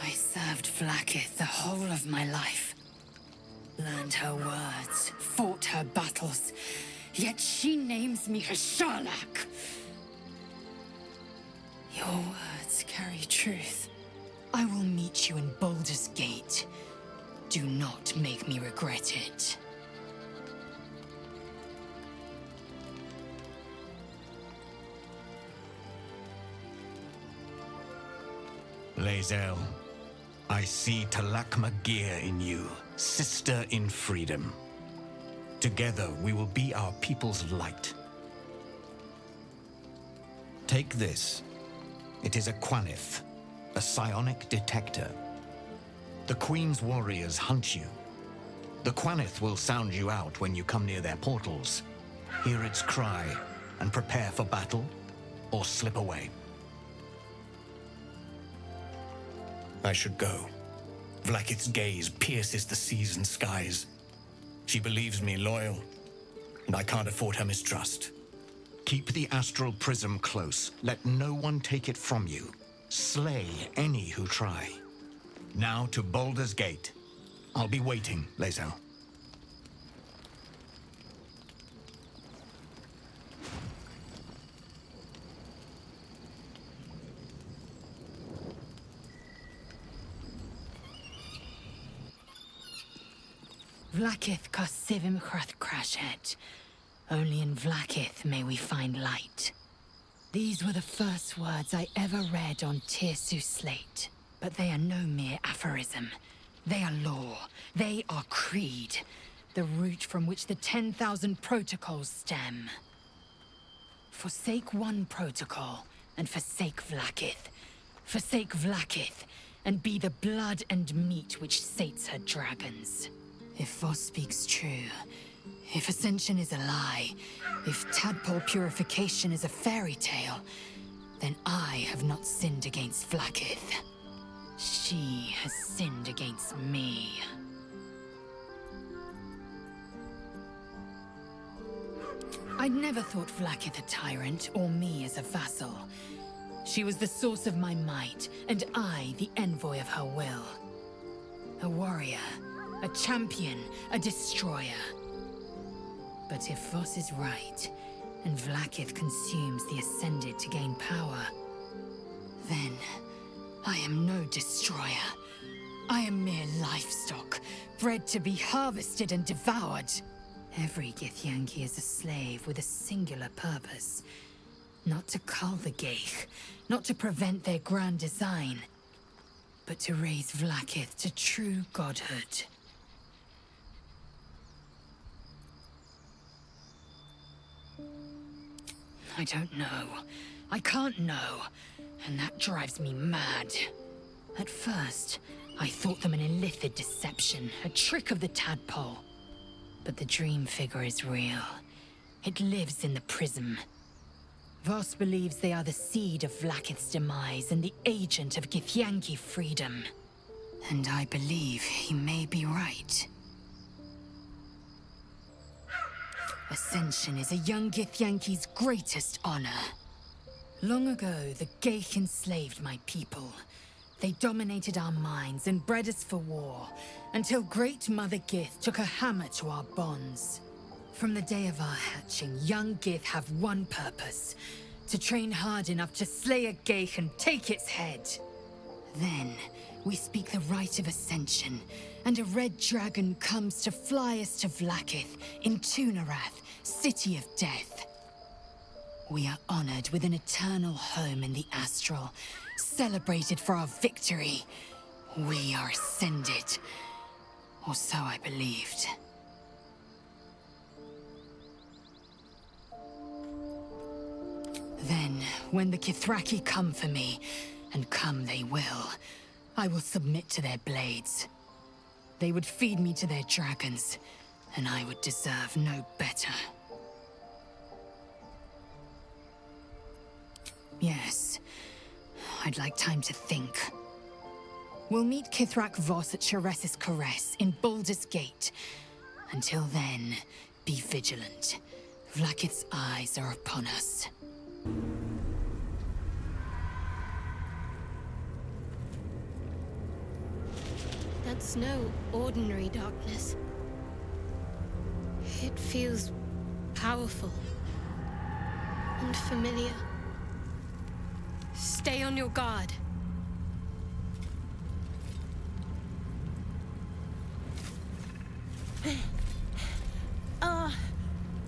I served Vlaakith the whole of my life. Learned her words, fought her battles, yet she names me her Karlach. Your words carry truth. I will meet you in Baldur's Gate. Do not make me regret it. Lae'zel, I see Talakma Gear in you, sister in freedom. Together we will be our people's light. Take this. It is a Quanith, a psionic detector. The Queen's warriors hunt you. The Quanith will sound you out when you come near their portals. Hear its cry and prepare for battle, or slip away. I should go. Vlaakith's gaze pierces the seas and skies. She believes me loyal, and I can't afford her mistrust. Keep the astral prism close. Let no one take it from you. Slay any who try. Now to Baldur's Gate. I'll be waiting, Lae'zel. Vlaakith Kosivim Chrath Crashet. Only in Vlaakith may we find light. These were the first words I ever read on Tirsu's slate. But they are no mere aphorism. They are law. They are creed. the root from which the 10,000 protocols stem. Forsake one protocol, and forsake Vlaakith. Forsake Vlaakith, and be the blood and meat which sates her dragons. If Voss speaks true, if Ascension is a lie, if tadpole purification is a fairy tale, then I have not sinned against Vlaakith. She has sinned against me. I'd never thought Vlaakith a tyrant, or me as a vassal. She was the source of my might, and I the envoy of her will. A warrior, a champion, a destroyer. But if Voss is right, and Vlaakith consumes the Ascended to gain power, then I am no destroyer. I am mere livestock, bred to be harvested and devoured. Every githyanki is a slave with a singular purpose. Not to cull the Gale, not to prevent their grand design, but to raise Vlaakith to true godhood. I don't know. I can't know. And that drives me mad. At first, I thought them an illithid deception, a trick of the tadpole. But the dream figure is real. It lives in the prism. Voss believes they are the seed of Vlaakith's demise and the agent of githyanki freedom. And I believe he may be right. Ascension is a young githyanki's greatest honor. Long ago, the Gale enslaved my people. They dominated our minds and bred us for war, until Great Mother Gith took a hammer to our bonds. From the day of our hatching, young Gith have one purpose: to train hard enough to slay a Gale and take its head. Then, we speak the rite of ascension, and a red dragon comes to fly us to Vlaakith in Tunarath, City of Death. We are honored with an eternal home in the astral, celebrated for our victory. We are ascended. Or so I believed. Then, when the Kethraki come for me, and come they will, I will submit to their blades. They would feed me to their dragons, and I would deserve no better. Yes, I'd like time to think. We'll meet Kithrak Voss at Sheres's Caress in Baldur's Gate. Until then, be vigilant. Vlaakith's eyes are upon us. That's no ordinary darkness. It feels powerful and familiar. Stay on your guard.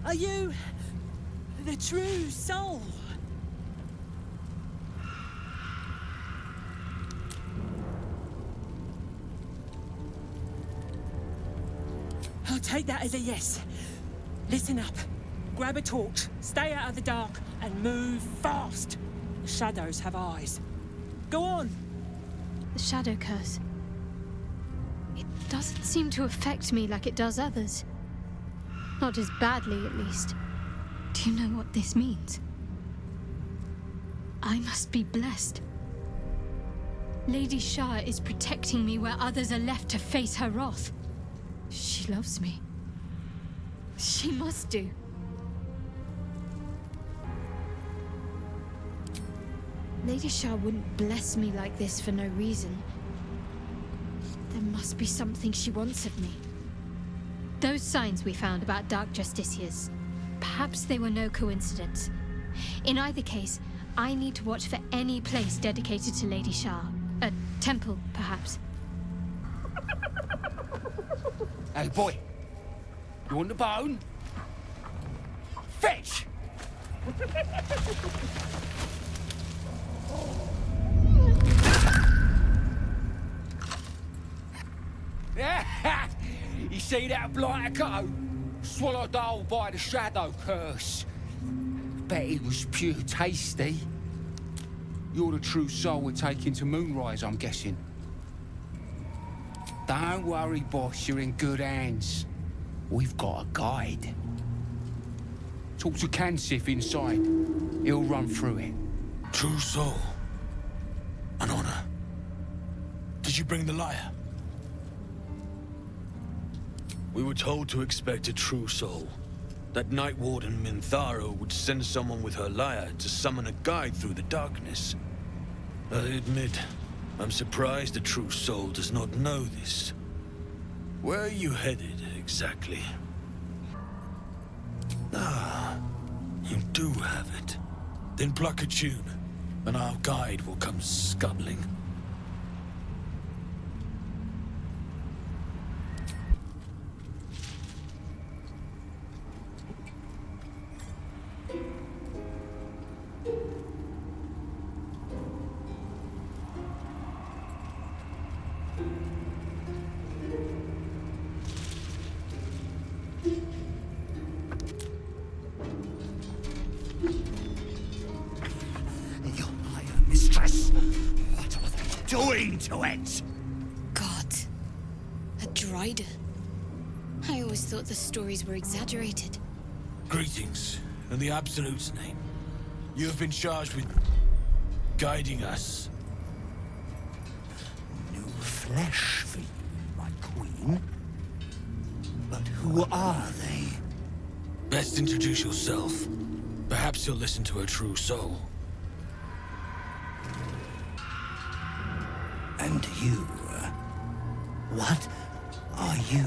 Are you the true soul? I'll take that as a yes. Listen up. Grab a torch, stay out of the dark, and move fast. The shadows have eyes. Go on! The shadow curse. It doesn't seem to affect me like it does others. Not as badly, at least. Do you know what this means? I must be blessed. Lady Shah is protecting me where others are left to face her wrath. She loves me. She must do. Lady Shah wouldn't bless me like this for no reason. There must be something she wants of me. Those signs we found about Dark Justiciars, perhaps they were no coincidence. In either case, I need to watch for any place dedicated to Lady Shah. A temple, perhaps. Hey, boy. You want the bone? Fetch! He said see that blighter go? Swallowed whole by the shadow curse. Bet it was pure tasty. You're the true soul we're taking to Moonrise, I'm guessing. Don't worry, boss, you're in good hands. We've got a guide. Talk to Kansif inside. He'll run through it. True soul. An honor. Did you bring the lyre? We were told to expect a true soul. That Night Warden Minthara would send someone with her lyre to summon a guide through the darkness. I admit, I'm surprised a true soul does not know this. Where are you headed, exactly? Ah, you do have it. Then pluck a tune, and our guide will come scuttling. To it! God. A Drider. I always thought the stories were exaggerated. Greetings, in the Absolute's name. You have been charged with guiding us. New flesh for you, my queen. But who are they? Best introduce yourself. Perhaps you'll listen to a true soul. And you... what are you?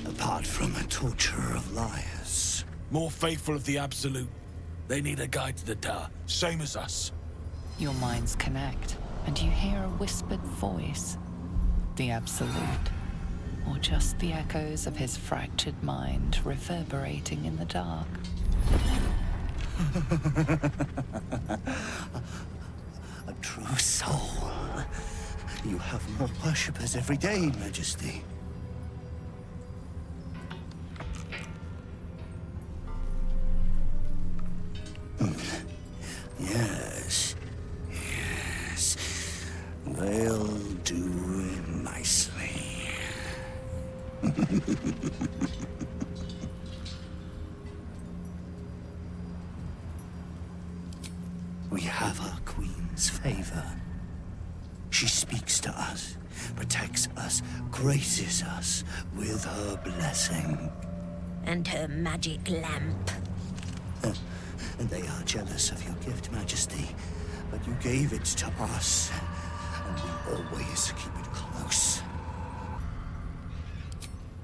Apart from a torturer of liars. More faithful of the Absolute. They need a guide to the tower, same as us. Your minds connect, and you hear a whispered voice. The Absolute. Or just the echoes of his fractured mind reverberating in the dark. A true soul. You have more worshippers every day, Majesty. Yes. Yes. They'll do nicely. We have our queen's favor. She speaks to us, protects us, graces us with her blessing. And her magic lamp. And they are jealous of your gift, Majesty. But you gave it to us, and we always keep it close.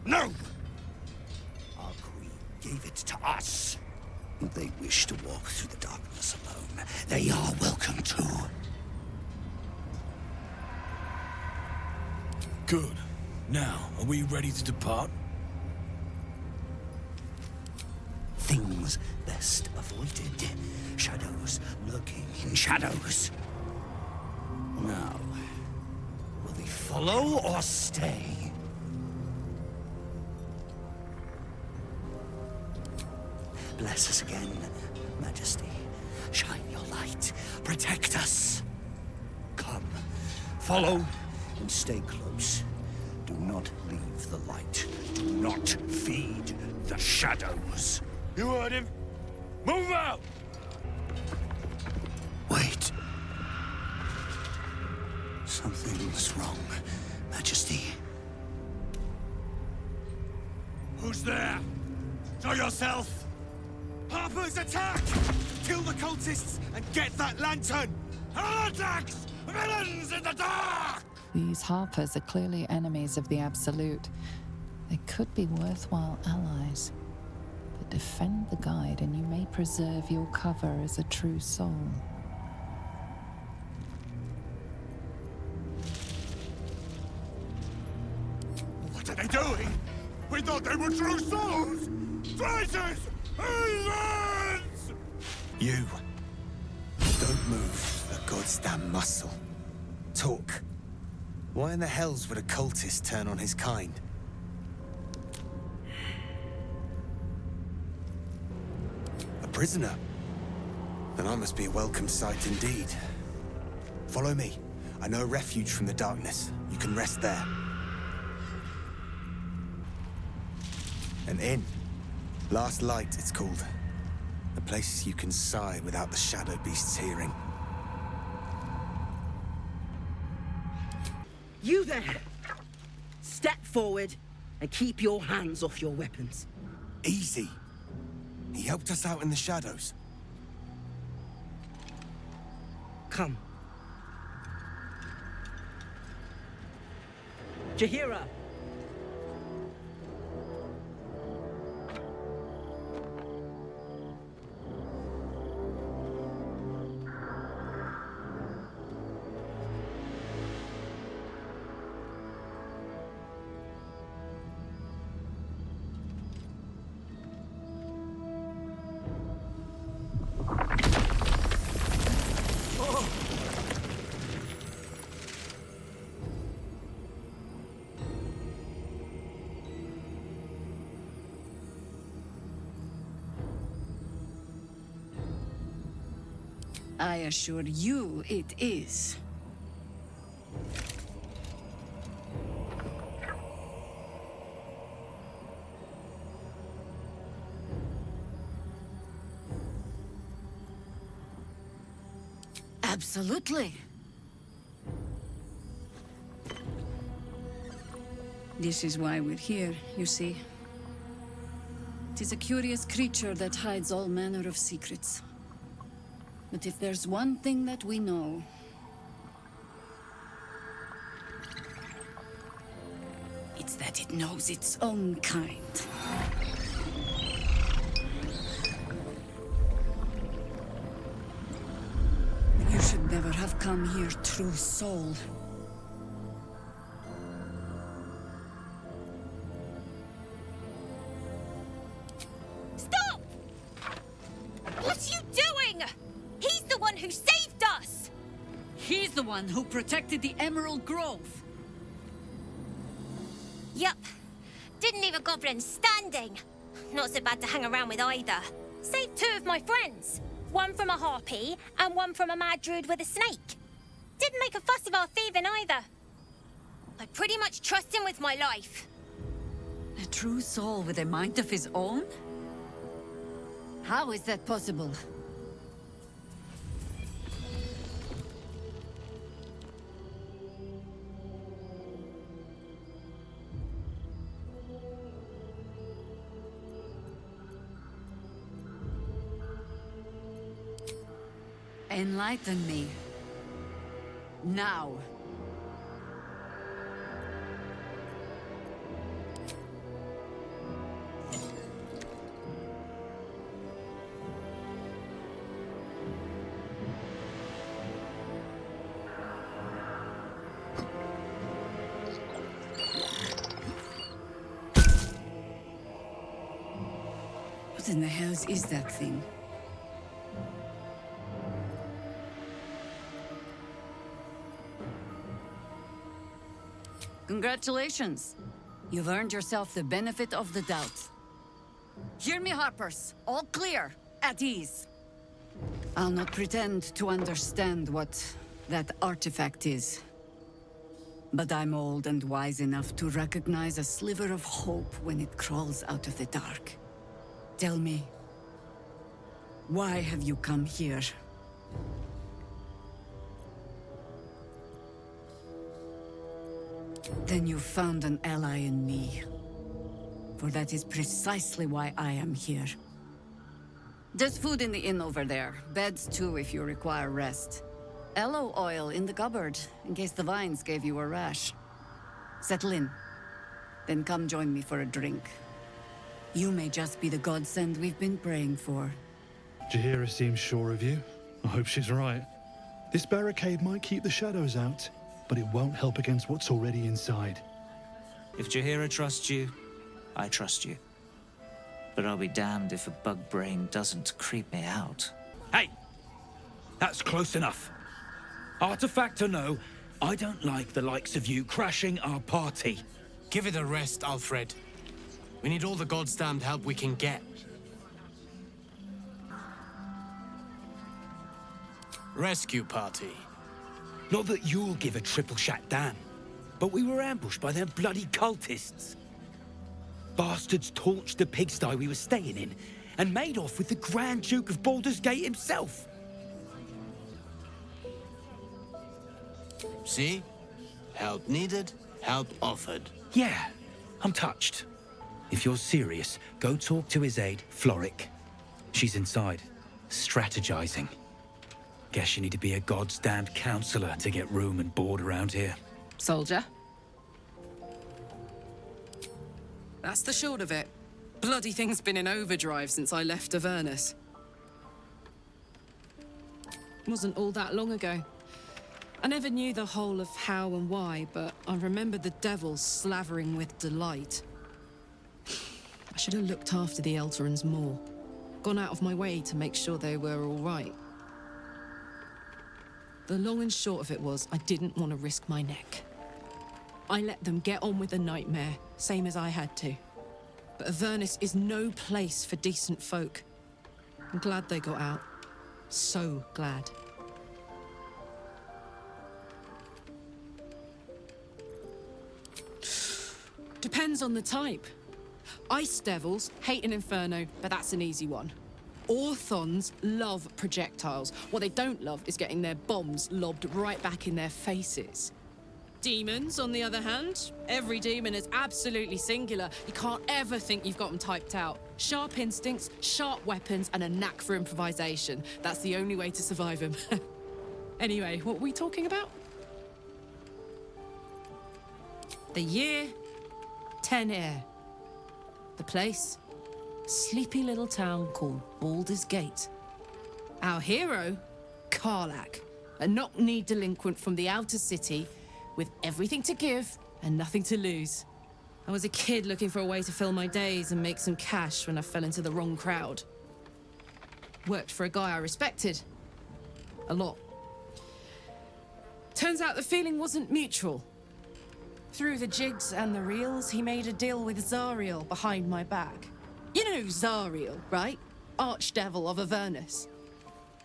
No! Our queen gave it to us. If they wish to walk through the darkness alone, they are welcome to. Good. Now, are we ready to depart? Things best avoided. Shadows lurking in shadows. Now, will they follow or stay? Bless us again, Majesty. Shine your light. Protect us. Come, follow, and stay close. Do not leave the light. Do not feed the shadows. You heard him. Move out! Wait. Something's wrong, Majesty. Who's there? Show yourself! Harpers, attack! Kill the cultists and get that lantern! Heretics! Villains in the dark! These Harpers are clearly enemies of the Absolute. They could be worthwhile allies. But defend the guide and you may preserve your cover as a true soul. What are they doing? We thought they were true souls! Traitors! Heathens! You. Don't move a goddamn muscle. Talk. Why in the hells would a cultist turn on his kind? prisoner? Then I must be a welcome sight indeed. Follow me. I know a refuge from the darkness. You can rest there. An inn. Last Light, it's called. A place you can sigh without the shadow beasts hearing. You there! Step forward and keep your hands off your weapons. Easy. He helped us out in the shadows. Come. Jaheira! I assure you it is. Absolutely. This is why we're here, you see. It is a curious creature that hides all manner of secrets. But if there's one thing that we know, it's that it knows its own kind. You should never have come here, true soul. Stop! What are you doing? He's the one who saved us! He's the one who protected the Emerald Grove. Yup. Didn't leave a goblin standing. Not so bad to hang around with either. Saved 2 of my friends. One from a harpy, and one from a mad druid with a snake. Didn't make a fuss of our thieving either. I pretty much trust him with my life. A true soul with a mind of his own? How is that possible? Enlighten me. Now. What in the hell is that thing? Congratulations. You've earned yourself the benefit of the doubt. Hear me, Harpers. All clear. At ease. I'll not pretend to understand what that artifact is. But I'm old and wise enough to recognize a sliver of hope when it crawls out of the dark. Tell me, why have you come here? Then you found an ally in me. For that is precisely why I am here. There's food in the inn over there. Beds too if you require rest. Aloe oil in the cupboard, in case the vines gave you a rash. Settle in. Then come join me for a drink. You may just be the godsend we've been praying for. Jaheira seems sure of you. I hope she's right. This barricade might keep the shadows out, but it won't help against what's already inside. If Jaheira trusts you, I trust you. But I'll be damned if a bug brain doesn't creep me out. Hey! That's close enough. Artifact or no, I don't like the likes of you crashing our party. Give it a rest, Alfred. We need all the goddamned help we can get. Rescue party. Not that you'll give a triple shot damn, but we were ambushed by them bloody cultists. Bastards torched the pigsty we were staying in and made off with the Grand Duke of Baldur's Gate himself. See? Help needed, help offered. Yeah, I'm touched. If you're serious, go talk to his aide, Floric. She's inside, strategizing. Guess you need to be a god's damned counselor to get room and board around here. Soldier? That's the short of it. Bloody thing's been in overdrive since I left Avernus. Wasn't all that long ago. I never knew the whole of how and why, but I remember the devils slavering with delight. I should have looked after the Elterans more. Gone out of my way to make sure they were all right. The long and short of it was, I didn't want to risk my neck. I let them get on with the nightmare, same as I had to. But Avernus is no place for decent folk. I'm glad they got out. So glad. Depends on the type. Ice devils hate an inferno, but that's an easy one. Orthons love projectiles. What they don't love is getting their bombs lobbed right back in their faces. Demons, on the other hand, every demon is absolutely singular. You can't ever think you've got them typed out. Sharp instincts, sharp weapons, and a knack for improvisation. That's the only way to survive them. Anyway, what were we talking about? The year, 10 Air. The place, sleepy little town called Baldur's Gate. Our hero, Karlach, a knock-kneed delinquent from the outer city with everything to give and nothing to lose. I was a kid looking for a way to fill my days and make some cash when I fell into the wrong crowd. Worked for a guy I respected. A lot. Turns out the feeling wasn't mutual. Through the jigs and the reels, he made a deal with Zariel behind my back. You know Zariel, right? Archdevil of Avernus.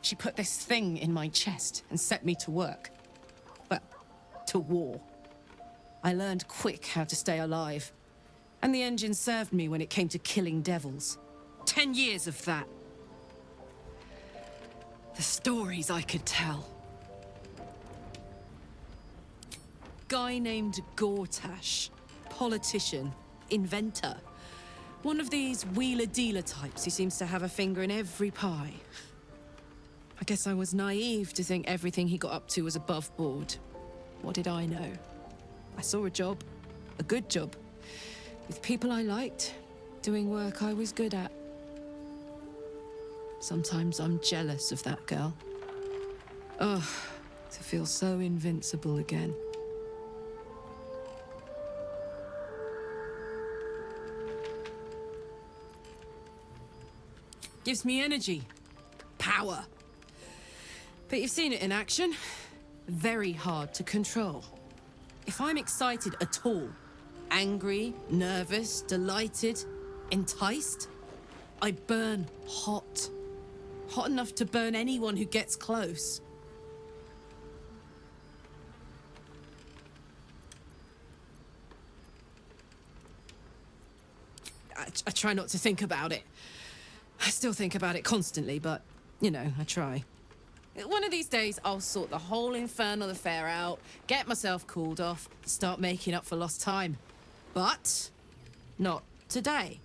She put this thing in my chest and set me to work. Well, to war. I learned quick how to stay alive. And the engine served me when it came to killing devils. 10 years of that. The stories I could tell. Guy named Gortash. Politician. Inventor. One of these wheeler-dealer types who seems to have a finger in every pie. I guess I was naive to think everything he got up to was above board. What did I know? I saw a job. A good job. With people I liked. Doing work I was good at. Sometimes I'm jealous of that girl. Ugh, to feel so invincible again. Gives me energy. Power. But you've seen it in action. Very hard to control. If I'm excited at all, angry, nervous, delighted, enticed, I burn hot. Hot enough to burn anyone who gets close. I try not to think about it. I still think about it constantly, but, you know, I try. One of these days, I'll sort the whole infernal affair out, get myself cooled off, start making up for lost time. But not today.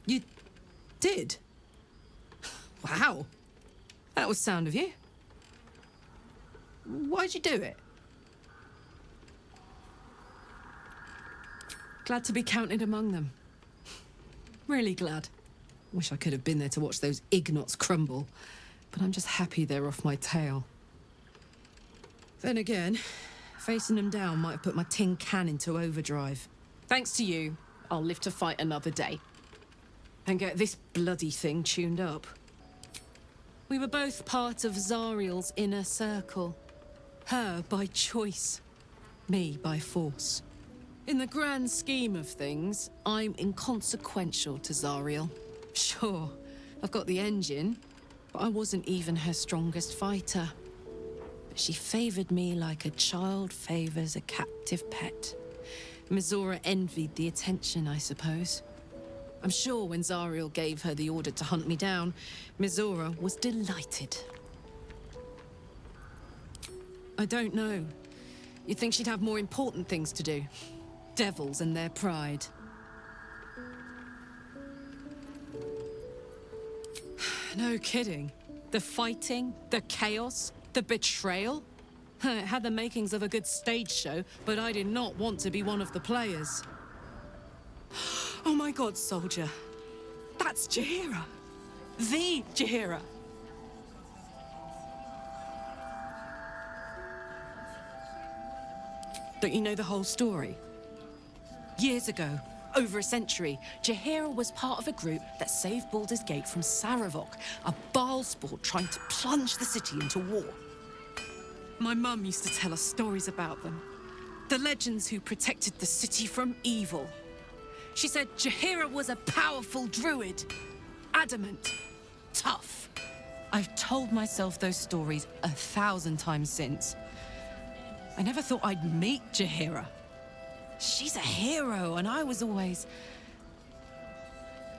You did? Wow. That was sound of you. Why'd you do it? Glad to be counted among them. Really glad. Wish I could have been there to watch those ignots crumble, but I'm just happy they're off my tail. Then again, facing them down might have put my tin can into overdrive. Thanks to you, I'll live to fight another day. And get this bloody thing tuned up. We were both part of Zariel's inner circle. Her by choice, me by force. In the grand scheme of things, I'm inconsequential to Zariel. Sure, I've got the engine, but I wasn't even her strongest fighter. But she favored me like a child favors a captive pet. Mizora envied the attention, I suppose. I'm sure when Zariel gave her the order to hunt me down, Mizora was delighted. I don't know. You'd think she'd have more important things to do. Devils and their pride. No kidding. The fighting, the chaos, the betrayal. It had the makings of a good stage show, but I did not want to be one of the players. Oh my god, soldier. That's Jaheira. The Jaheira. Don't you know the whole story? Years ago, over a century, Jaheira was part of a group that saved Baldur's Gate from Saravok, a Baal sport trying to plunge the city into war. My mum used to tell us stories about them. The legends who protected the city from evil. She said Jaheira was a powerful druid. Adamant. Tough. I've told myself those stories 1,000 times since. I never thought I'd meet Jaheira. She's a hero, and I was always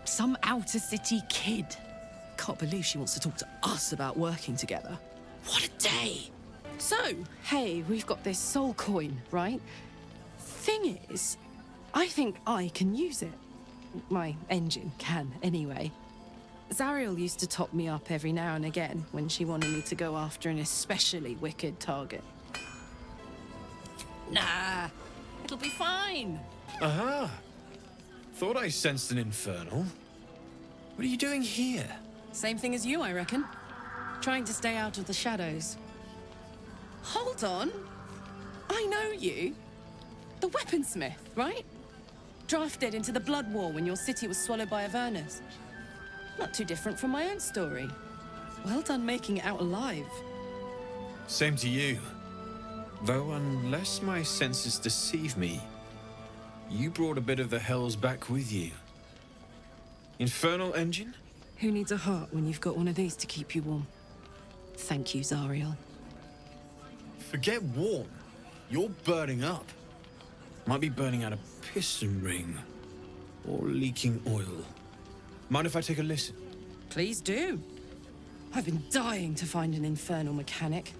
some outer city kid. Can't believe she wants to talk to us about working together. What a day! So, hey, we've got this soul coin, right? Thing is, I think I can use it. My engine can, anyway. Zariel used to top me up every now and again when she wanted me to go after an especially wicked target. Nah, it'll be fine. Aha! Thought I sensed an infernal. What are you doing here? Same thing as you, I reckon. Trying to stay out of the shadows. Hold on. I know you. The weaponsmith, right? Drafted into the Blood War when your city was swallowed by Avernus. Not too different from my own story. Well done making it out alive. Same to you. Though unless my senses deceive me, you brought a bit of the hells back with you. Infernal engine? Who needs a heart when you've got one of these to keep you warm? Thank you, Zariel. Forget warm. You're burning up. Might be burning out a piston ring. Or leaking oil. Mind if I take a listen? Please do. I've been dying to find an infernal mechanic.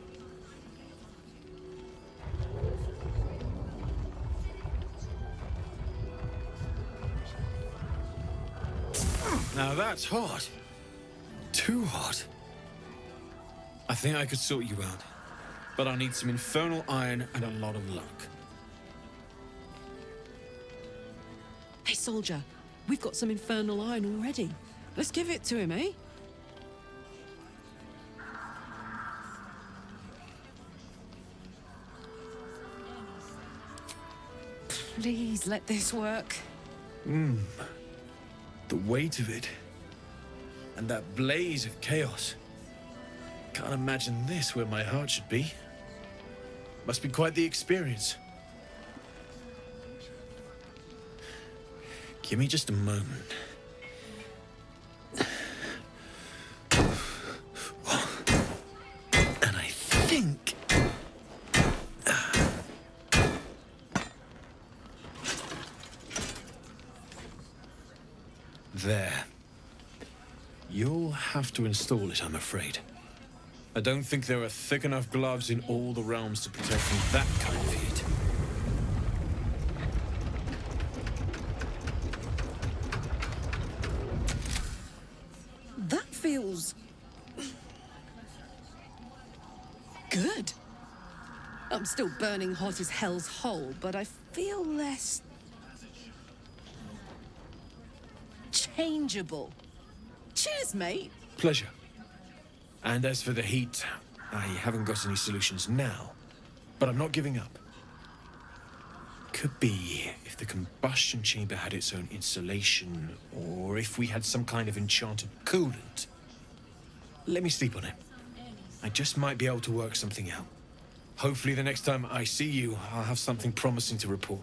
Now that's hot. Too hot. I think I could sort you out. But I need some infernal iron and a lot of luck. Hey, soldier. We've got some infernal iron already. Let's give it to him, eh? Please let this work. The weight of it. And that blaze of chaos. Can't imagine this where my heart should be. Must be quite the experience. Give me just a moment. And I think... There. You'll have to install it, I'm afraid. I don't think there are thick enough gloves in all the realms to protect from that kind of heat. That feels... good. I'm still burning hot as hell's hole, but I feel less... changeable. Cheers, mate. Pleasure. And as for the heat, I haven't got any solutions now, but I'm not giving up. Could be if the combustion chamber had its own insulation, or if we had some kind of enchanted coolant. Let me sleep on it. I just might be able to work something out. Hopefully the next time I see you, I'll have something promising to report.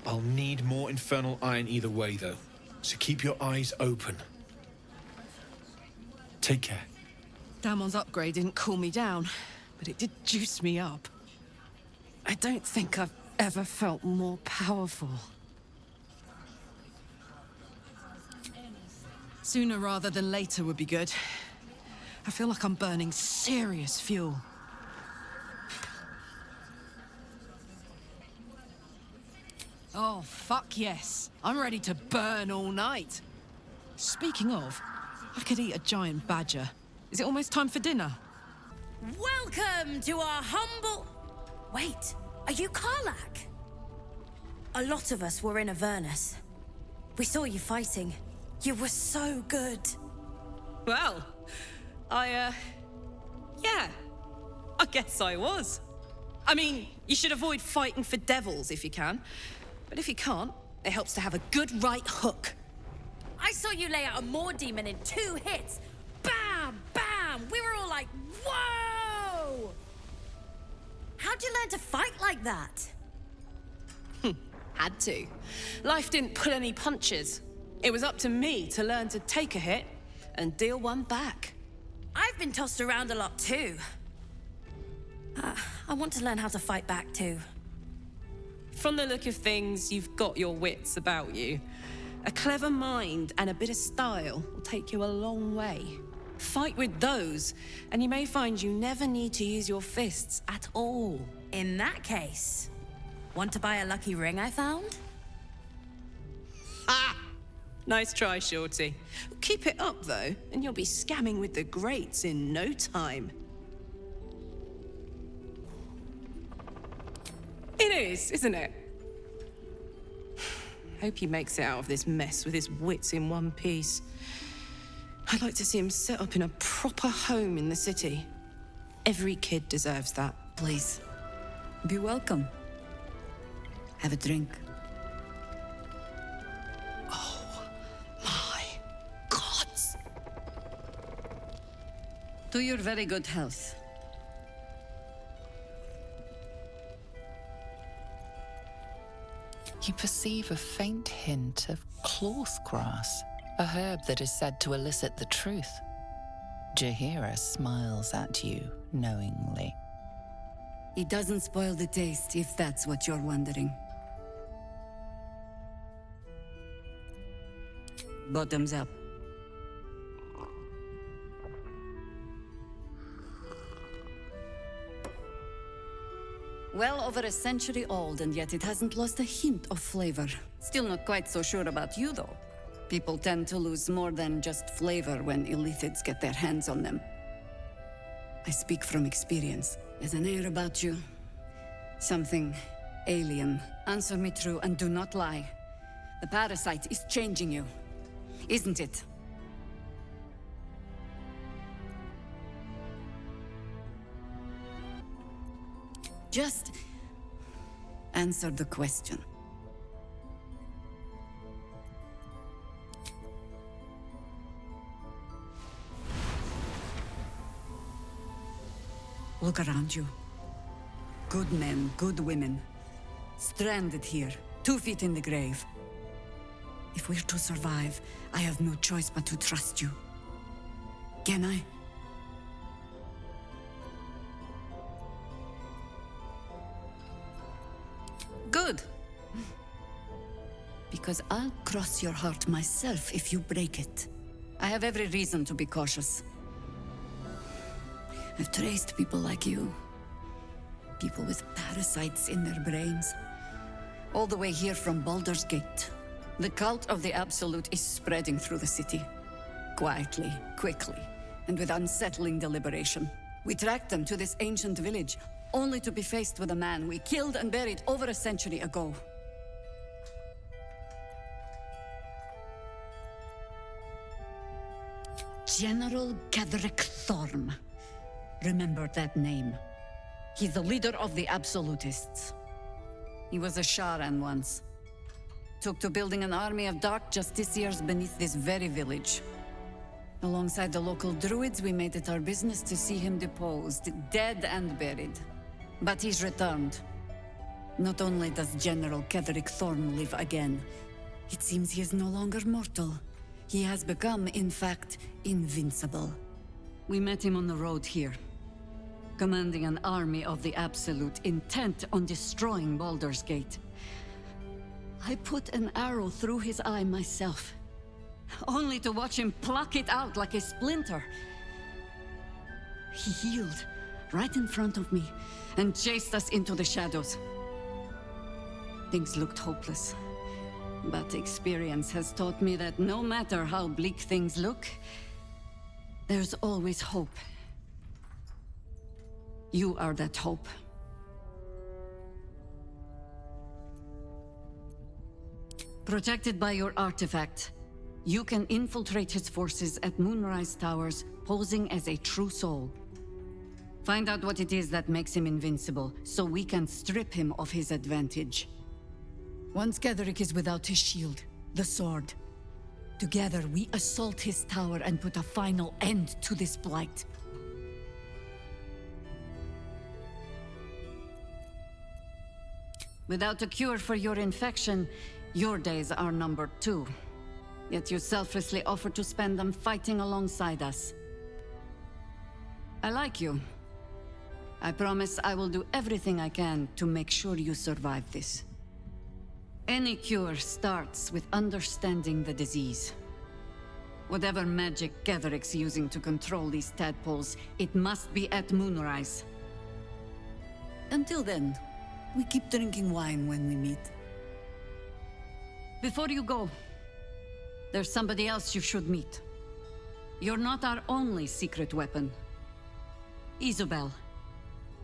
I'll need more infernal iron either way, though, so keep your eyes open. Take care. Damon's upgrade didn't cool me down, but it did juice me up. I don't think I've ever felt more powerful. Sooner rather than later would be good. I feel like I'm burning serious fuel. Oh, fuck yes. I'm ready to burn all night. Speaking of, I could eat a giant badger. Is it almost time for dinner? Welcome to our humble... Wait, are you Karlach? A lot of us were in Avernus. We saw you fighting. You were so good. Well, yeah, I guess I was. I mean, you should avoid fighting for devils if you can. But if you can't, it helps to have a good right hook. I saw you lay out a Moor demon in 2 hits. Bam! Bam! We were all like, whoa! How'd you learn to fight like that? Had to. Life didn't pull any punches. It was up to me to learn to take a hit and deal one back. I've been tossed around a lot too. I want to learn how to fight back too. From the look of things, you've got your wits about you. A clever mind and a bit of style will take you a long way. Fight with those, and you may find you never need to use your fists at all. In that case, want to buy a lucky ring I found? Ah! Nice try, Shorty. Keep it up, though, and you'll be scamming with the greats in no time. It is, isn't it? Hope he makes it out of this mess with his wits in one piece. I'd like to see him set up in a proper home in the city. Every kid deserves that. Please, be welcome. Have a drink. Oh, my gods! To your very good health. You perceive a faint hint of cloth grass, a herb that is said to elicit the truth. Jaheira smiles at you knowingly. It doesn't spoil the taste, if that's what you're wondering. Bottoms up. Well over a century old, and yet it hasn't lost a hint of flavor. Still not quite so sure about you, though. People tend to lose more than just flavor when illithids get their hands on them. I speak from experience. There's an air about you. Something alien. Answer me true and do not lie. The parasite is changing you, isn't it? Just answer the question. Look around you. Good men, good women. Stranded here, 2 feet in the grave. If we're to survive, I have no choice but to trust you. Can I? Good. Because I'll cross your heart myself if you break it. I have every reason to be cautious. I've traced people like you. People with parasites in their brains. All the way here from Baldur's Gate. The cult of the Absolute is spreading through the city. Quietly, quickly, and with unsettling deliberation. We tracked them to this ancient village, only to be faced with a man we killed and buried over a century ago. General Ketheric Thorm. Remember that name. He's the leader of the Absolutists. He was a Sharan once. Took to building an army of dark justiciars beneath this very village. Alongside the local druids, we made it our business to see him deposed, dead and buried. But he's returned. Not only does General Ketheric Thorm live again, it seems he is no longer mortal. He has become, in fact, invincible. We met him on the road here, commanding an army of the Absolute, intent on destroying Baldur's Gate. I put an arrow through his eye myself, only to watch him pluck it out like a splinter. He healed right in front of me and chased us into the shadows. Things looked hopeless, but experience has taught me that no matter how bleak things look, there's always hope. You are that hope. Protected by your artifact, you can infiltrate his forces at Moonrise Towers, posing as a true soul. Find out what it is that makes him invincible, so we can strip him of his advantage. Once Ketheric is without his shield, the sword, together we assault his tower and put a final end to this blight. Without a cure for your infection, your days are numbered too. Yet you selflessly offer to spend them fighting alongside us. I like you. I promise I will do everything I can to make sure you survive this. Any cure starts with understanding the disease. Whatever magic Ketheric's using to control these tadpoles, it must be at Moonrise. Until then, we keep drinking wine when we meet. Before you go, there's somebody else you should meet. You're not our only secret weapon. Isobel,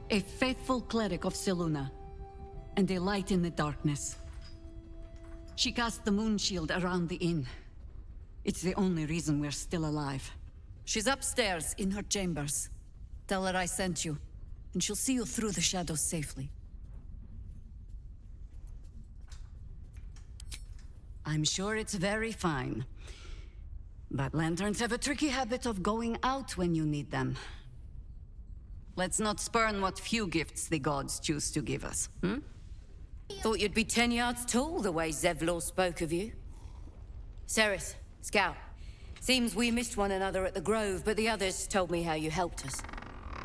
a faithful cleric of Selûne, and a light in the darkness. She cast the moon shield around the inn. It's the only reason we're still alive. She's upstairs in her chambers. Tell her I sent you, and she'll see you through the shadows safely. I'm sure it's very fine. But lanterns have a tricky habit of going out when you need them. Let's not spurn what few gifts the gods choose to give us, hmm? Thought you'd be 10 yards tall the way Zevlor spoke of you. Cerys, Scout. Seems we missed one another at the Grove, but the others told me how you helped us.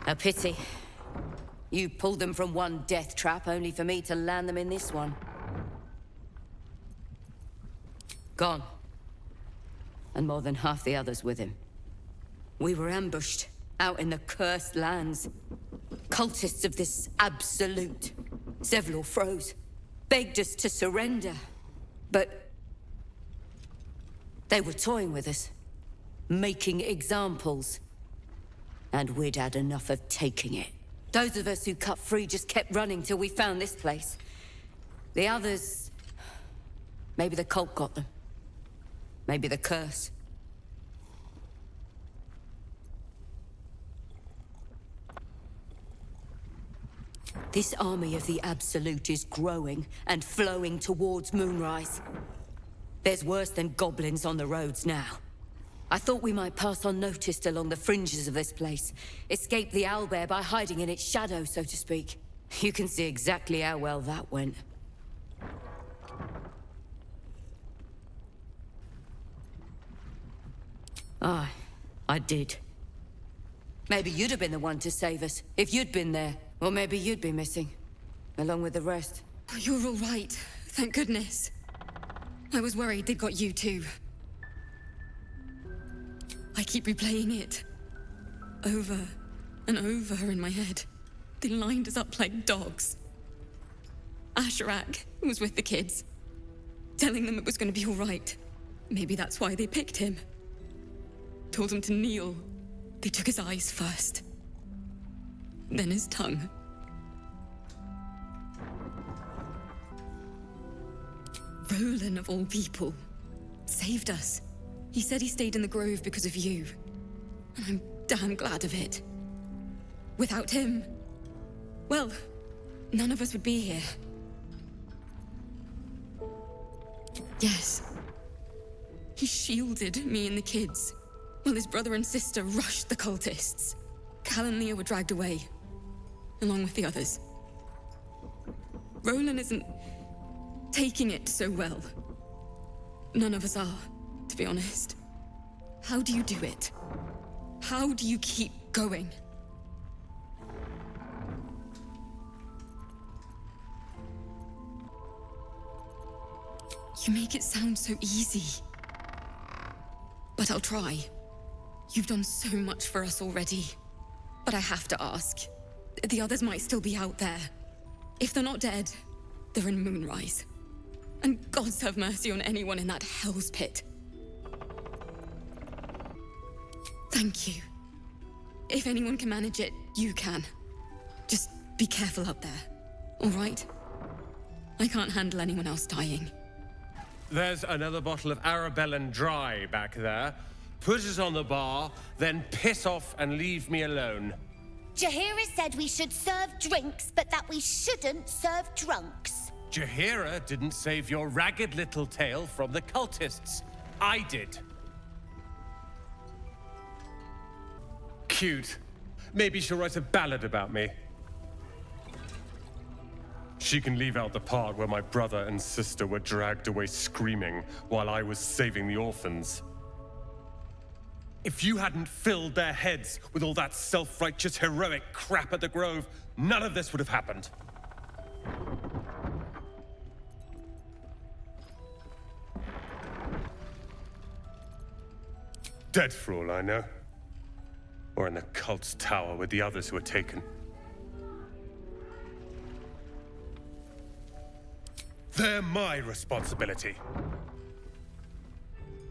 A pity. You pulled them from one death trap, only for me to land them in this one. Gone. And more than half the others with him. We were ambushed, out in the cursed lands. Cultists of this Absolute. Zevlor froze. Begged us to surrender. But they were toying with us. Making examples. And we'd had enough of taking it. Those of us who cut free just kept running till we found this place. The others... maybe the cult got them. Maybe the curse. This army of the Absolute is growing and flowing towards Moonrise. There's worse than goblins on the roads now. I thought we might pass unnoticed along the fringes of this place. Escape the owlbear by hiding in its shadow, so to speak. You can see exactly how well that went. Aye, I did. Maybe you'd have been the one to save us, if you'd been there. Or maybe you'd be missing, along with the rest. You're all right, thank goodness. I was worried they'd got you too. I keep replaying it. Over and over in my head. They lined us up like dogs. Asherak was with the kids, telling them it was going to be all right. Maybe that's why they picked him. Told him to kneel. They took his eyes first. Then his tongue. Roland, of all people, saved us. He said he stayed in the Grove because of you. And I'm damn glad of it. Without him, well, none of us would be here. Yes. He shielded me and the kids, while his brother and sister rushed the cultists. Cal and Leah were dragged away, along with the others. Roland isn't taking it so well. None of us are, to be honest. How do you do it? How do you keep going? You make it sound so easy. But I'll try. You've done so much for us already. But I have to ask. The others might still be out there. If they're not dead, they're in Moonrise. And gods have mercy on anyone in that hell's pit. Thank you. If anyone can manage it, you can. Just be careful up there, all right? I can't handle anyone else dying. There's another bottle of Arabellan Dry back there. Put it on the bar, then piss off and leave me alone. Jaheira said we should serve drinks, but that we shouldn't serve drunks. Jaheira didn't save your ragged little tail from the cultists. I did. Cute. Maybe she'll write a ballad about me. She can leave out the part where my brother and sister were dragged away screaming while I was saving the orphans. If you hadn't filled their heads with all that self-righteous heroic crap at the Grove, none of this would have happened. Dead for all I know. Or in the cult's tower with the others who were taken. They're my responsibility.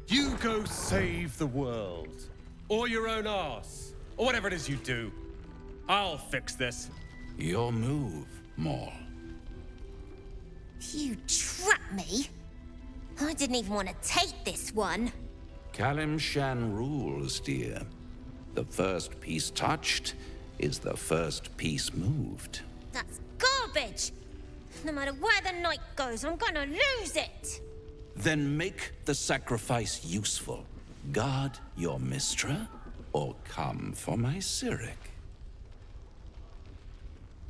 You go save the world. Or your own arse. Or whatever it is you do. I'll fix this. Your move, Maul. You trapped me? I didn't even want to take this one. Kalimshan rules, dear. The first piece touched is the first piece moved. That's garbage! No matter where the night goes, I'm gonna lose it! Then make the sacrifice useful. Guard your Mistra, or come for my Cyric.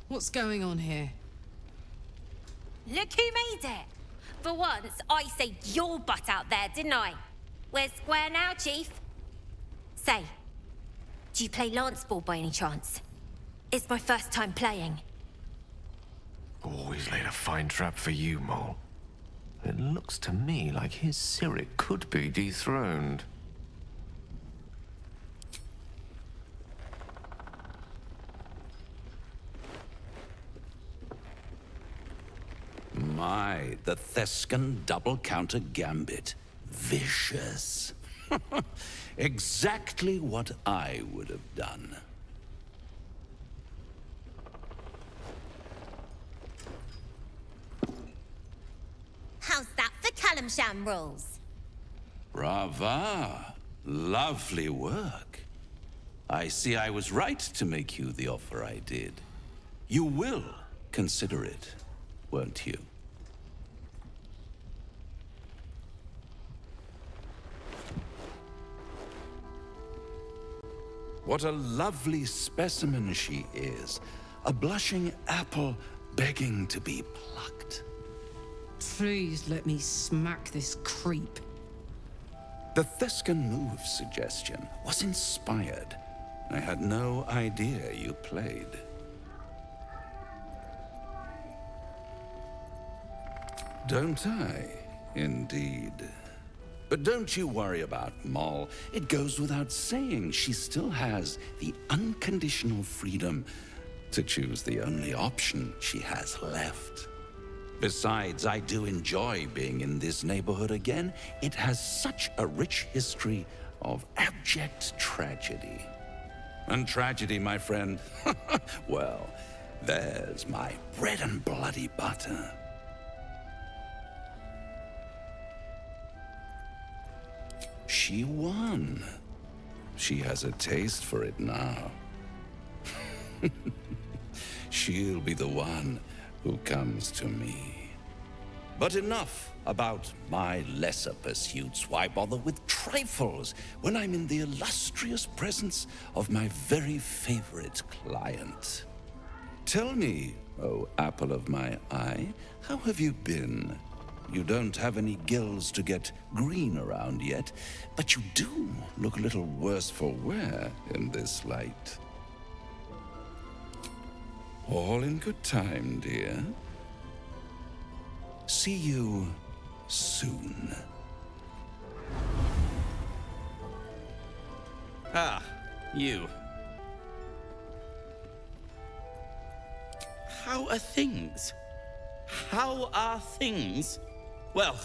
What's going on here? Look who made it! For once, I saved your butt out there, didn't I? We're square now, Chief. Say, do you play lance ball by any chance? It's my first time playing. Always laid a fine trap for you, Mole. It looks to me like his Cyric could be dethroned. My, the Thescan double counter gambit. Vicious. Exactly what I would have done. How's that for Kalimshan rules? Brava. Lovely work. I see I was right to make you the offer I did. You will consider it, won't you? What a lovely specimen she is. A blushing apple begging to be plucked. Please let me smack this creep. The Thescan move suggestion was inspired. I had no idea you played. Don't I? Indeed. But don't you worry about Moll. It goes without saying she still has the unconditional freedom to choose the only option she has left. Besides, I do enjoy being in this neighborhood again. It has such a rich history of abject tragedy. And tragedy, my friend, well, there's my bread and bloody butter. She won. She has a taste for it now. She'll be the one who comes to me. But enough about my lesser pursuits. Why bother with trifles when I'm in the illustrious presence of my very favorite client? Tell me, oh apple of my eye, how have you been? You don't have any gills to get green around yet, but you do look a little worse for wear in this light. All in good time, dear. See you soon. Ah, you. How are things? How are things? Well,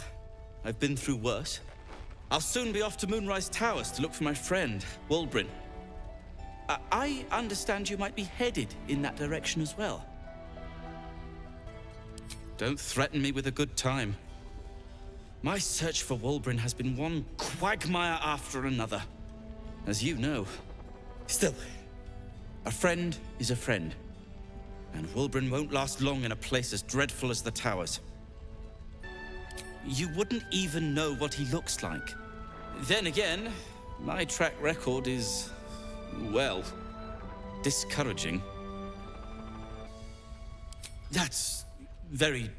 I've been through worse. I'll soon be off to Moonrise Towers to look for my friend, Wulbrin. I understand you might be headed in that direction as well. Don't threaten me with a good time. My search for Wulbrin has been one quagmire after another, as you know. Still, a friend is a friend, and Wulbrin won't last long in a place as dreadful as the Towers. You wouldn't even know what he looks like. Then again, my track record is, well, discouraging. That's very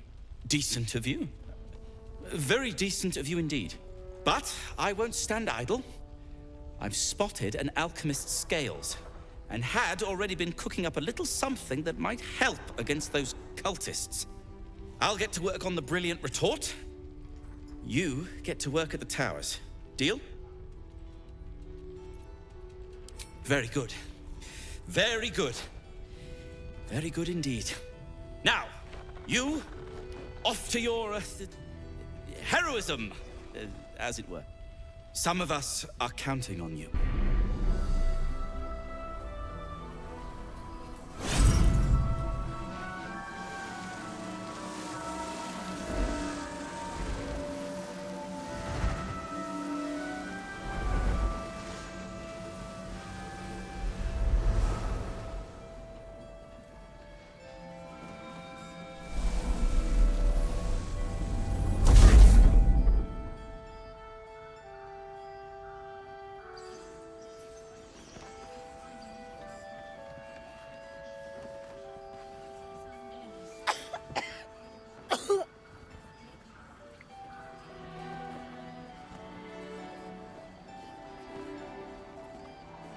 decent of you. Very decent of you indeed. But I won't stand idle. I've spotted an alchemist's scales, and had already been cooking up a little something that might help against those cultists. I'll get to work on the brilliant retort. You get to work at the towers. Deal? Very good. Very good. Very good indeed. Now, you, off to your heroism, as it were. Some of us are counting on you.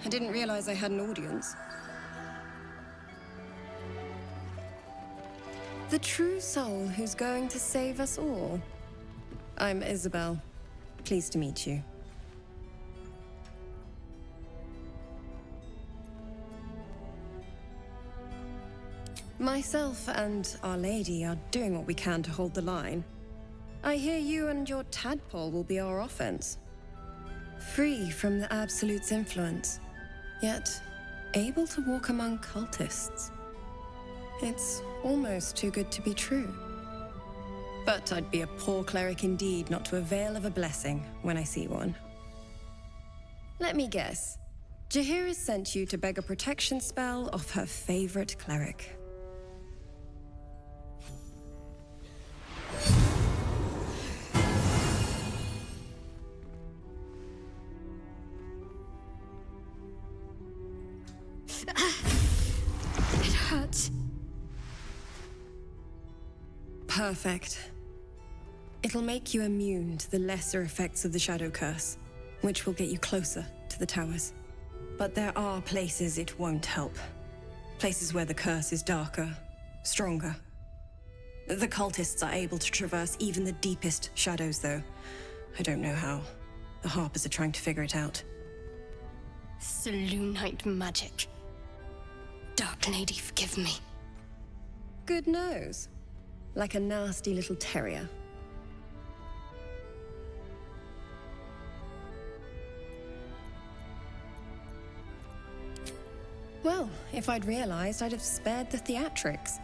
I didn't realize I had an audience. The true soul who's going to save us all. I'm Isabel. Pleased to meet you. Myself and Our Lady are doing what we can to hold the line. I hear you and your tadpole will be our offense. Free from the Absolute's influence, yet able to walk among cultists. It's almost too good to be true. But I'd be a poor cleric indeed not to avail of a blessing when I see one. Let me guess. Jaheira sent you to beg a protection spell off her favorite cleric. It hurts. Perfect. It'll make you immune to the lesser effects of the Shadow Curse, which will get you closer to the towers. But there are places it won't help. Places where the curse is darker, stronger. The cultists are able to traverse even the deepest shadows, though. I don't know how. The Harpers are trying to figure it out. Selûnite magic. Dark Lady, forgive me. Good nose. Like a nasty little terrier. Well, if I'd realized, I'd have spared the theatrics.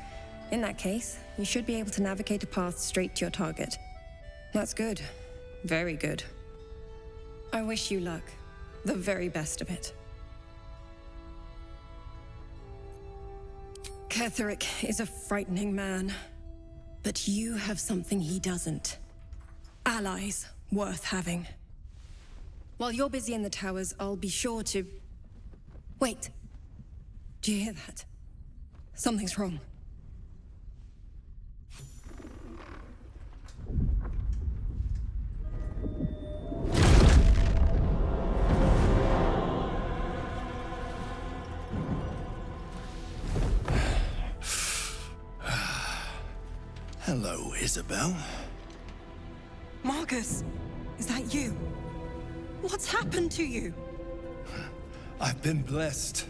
In that case, you should be able to navigate a path straight to your target. That's good. Very good. I wish you luck. The very best of it. Ketheric is a frightening man. But you have something he doesn't. Allies worth having. While you're busy in the towers, I'll be sure to... Wait. Do you hear that? Something's wrong. Hello, Isabel. Marcus, is that you? What's happened to you? I've been blessed.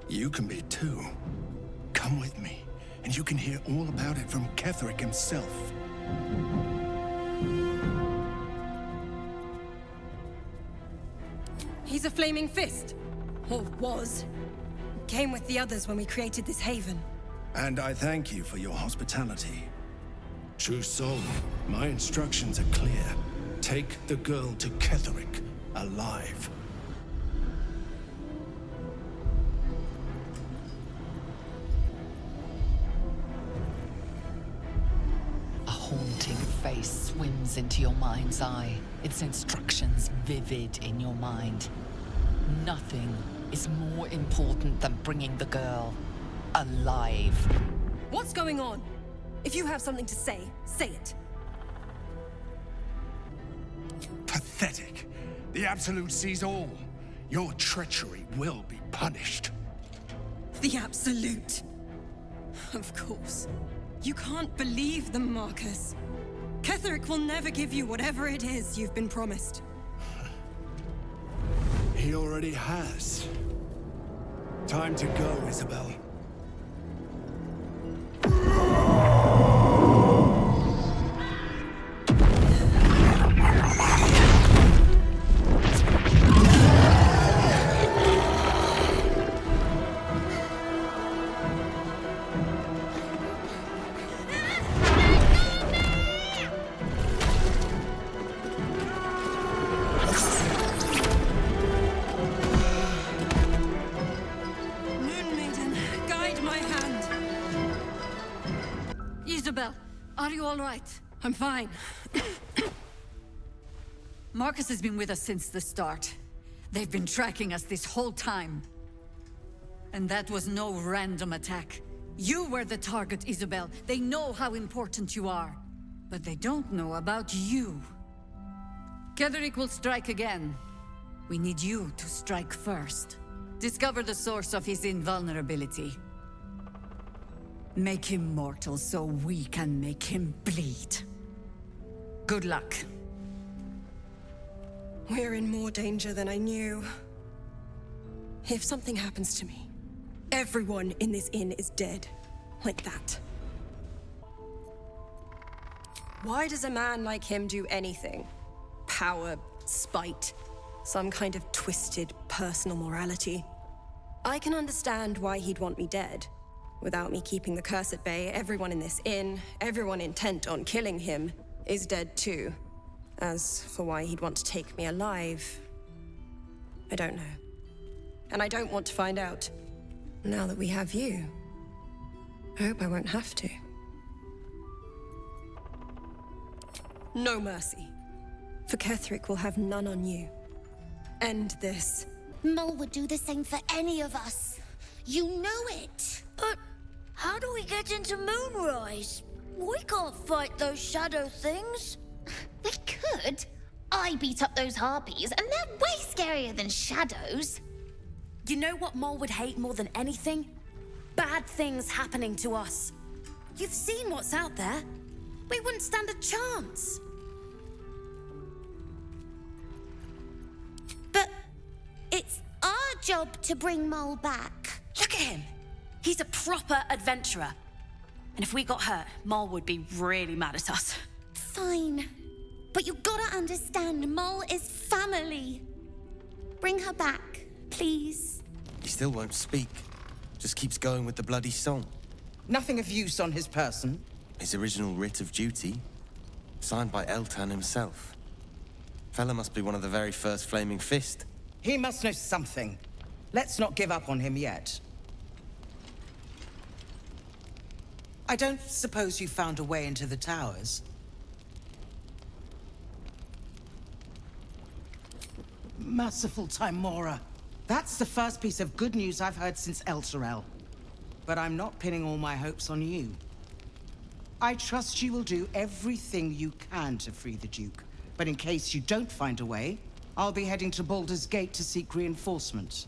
You can be too. Come with me, and you can hear all about it from Ketheric himself. He's a flaming fist. Or was. Came with the others when we created this haven. And I thank you for your hospitality. True soul, my instructions are clear. Take the girl to Ketheric, alive. A haunting face swims into your mind's eye, its instructions vivid in your mind. Nothing is more important than bringing the girl alive. What's going on? If you have something to say, say it. Pathetic. The Absolute sees all. Your treachery will be punished. The Absolute. Of course. You can't believe them, Marcus. Ketheric will never give you whatever it is you've been promised. He already has. Time to go, Isabel. Are you all right? I'm fine. Marcus has been with us since the start. They've been tracking us this whole time. And that was no random attack. You were the target, Isabel. They know how important you are. But they don't know about you. Ketheric will strike again. We need you to strike first. Discover the source of his invulnerability. Make him mortal so we can make him bleed. Good luck. We're in more danger than I knew. If something happens to me, everyone in this inn is dead. Like that. Why does a man like him do anything? Power, spite, some kind of twisted personal morality. I can understand why he'd want me dead. Without me keeping the curse at bay, everyone in this inn, everyone intent on killing him, is dead too. As for why he'd want to take me alive, I don't know. And I don't want to find out. Now that we have you, I hope I won't have to. No mercy. For Ketheric will have none on you. End this. Mole would do the same for any of us. You know it. But how do we get into Moonrise? We can't fight those shadow things. We could. I beat up those harpies, and they're way scarier than shadows. You know what Mole would hate more than anything? Bad things happening to us. You've seen what's out there. We wouldn't stand a chance. But it's our job to bring Mole back. Look at him. He's a proper adventurer. And if we got hurt, Mole would be really mad at us. Fine. But you gotta understand, Mole is family. Bring her back, please. He still won't speak. Just keeps going with the bloody song. Nothing of use on his person? His original writ of duty. Signed by Eltan himself. Fella must be one of the very first Flaming Fist. He must know something. Let's not give up on him yet. I don't suppose you found a way into the towers? Merciful Timora. That's the first piece of good news I've heard since Elturel. But I'm not pinning all my hopes on you. I trust you will do everything you can to free the Duke. But in case you don't find a way, I'll be heading to Baldur's Gate to seek reinforcements.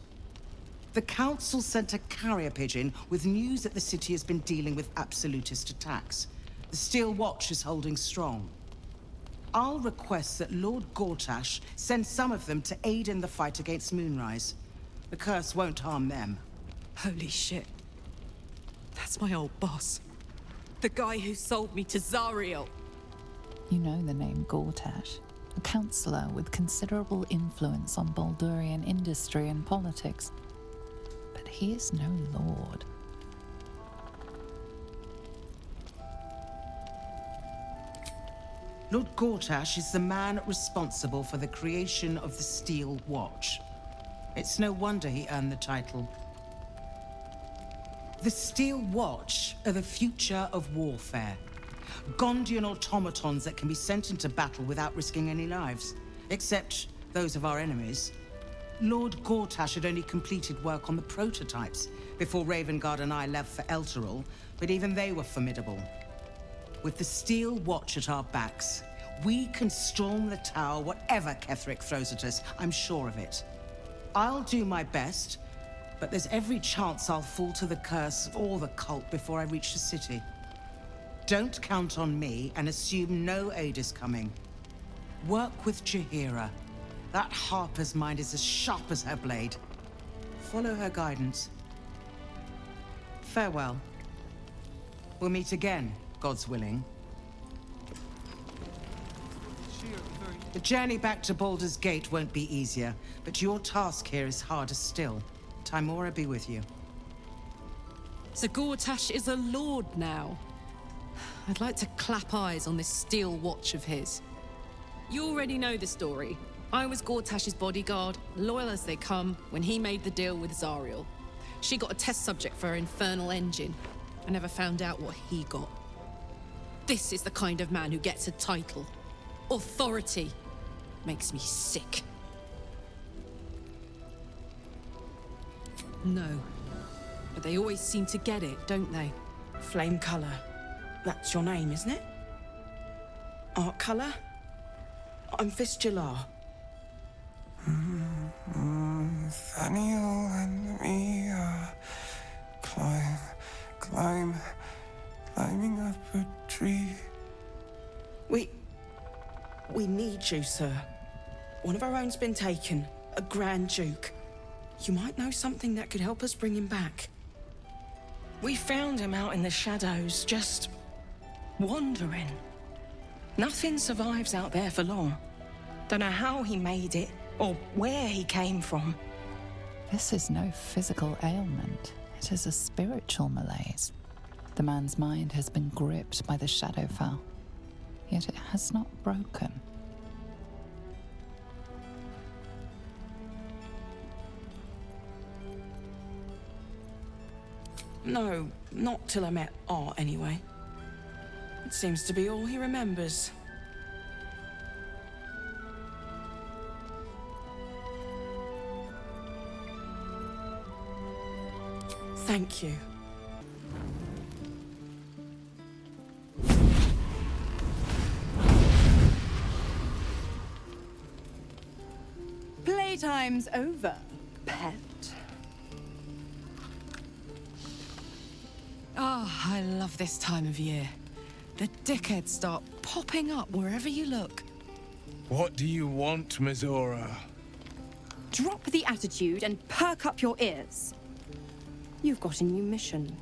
The Council sent a carrier pigeon with news that the city has been dealing with absolutist attacks. The Steel Watch is holding strong. I'll request that Lord Gortash send some of them to aid in the fight against Moonrise. The curse won't harm them. Holy shit. That's my old boss. The guy who sold me to Zariel. You know the name Gortash, a councillor with considerable influence on Baldurian industry and politics. But he is no lord. Lord Gortash is the man responsible for the creation of the Steel Watch. It's no wonder he earned the title. The Steel Watch are the future of warfare. Gondian automatons that can be sent into battle without risking any lives, except those of our enemies. Lord Gortash had only completed work on the prototypes before Ravengard and I left for Elturel, but even they were formidable. With the Steel Watch at our backs, we can storm the tower whatever Ketheric throws at us, I'm sure of it. I'll do my best, but there's every chance I'll fall to the curse or the cult before I reach the city. Don't count on me and assume no aid is coming. Work with Jaheira. That Harper's mind is as sharp as her blade. Follow her guidance. Farewell. We'll meet again, God's willing. The journey back to Baldur's Gate won't be easier, but your task here is harder still. Tymora be with you. So Gortash is a lord now. I'd like to clap eyes on this Steel Watch of his. You already know the story. I was Gortash's bodyguard, loyal as they come, when he made the deal with Zariel. She got a test subject for her infernal engine. I never found out what he got. This is the kind of man who gets a title. Authority. Makes me sick. No. But they always seem to get it, don't they? Flame colour. That's your name, isn't it? Art colour? I'm Fistular. Thaniel and me are climbing up a tree. We need you, sir. One of our own's been taken, a Grand Duke. You might know something that could help us bring him back. We found him out in the shadows, just wandering. Nothing survives out there for long. Don't know how he made it, or where he came from. This is no physical ailment. It is a spiritual malaise. The man's mind has been gripped by the shadowfell, yet it has not broken. No, not till I met Art, anyway. It seems to be all he remembers. Thank you. Playtime's over, pet. Ah, I love this time of year. The dickheads start popping up wherever you look. What do you want, Mizora? Drop the attitude and perk up your ears. You've got a new mission.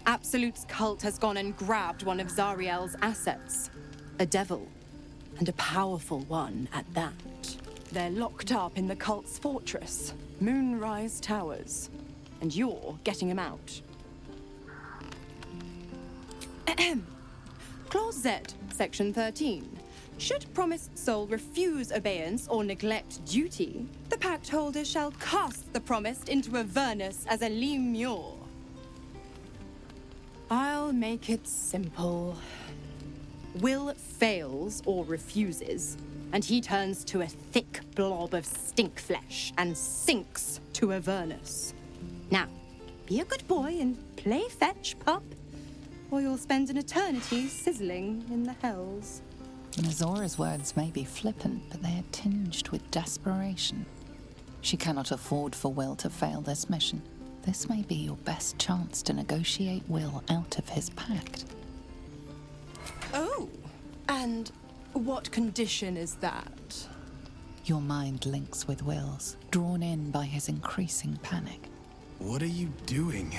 Absolute's cult has gone and grabbed one of Zariel's assets. A devil. And a powerful one at that. They're locked up in the cult's fortress, Moonrise Towers. And you're getting them out. Clause Z, Section 13. Should promised soul refuse obeyance or neglect duty, the pact holder shall cast the promised into Avernus as a lemure. I'll make it simple. Will fails or refuses, and he turns to a thick blob of stink flesh and sinks to Avernus. Now, be a good boy and play fetch, pup, or you'll spend an eternity sizzling in the hells. Mizora's words may be flippant, but they are tinged with desperation. She cannot afford for Will to fail this mission. This may be your best chance to negotiate Will out of his pact. Oh, and what condition is that? Your mind links with Will's, drawn in by his increasing panic. What are you doing?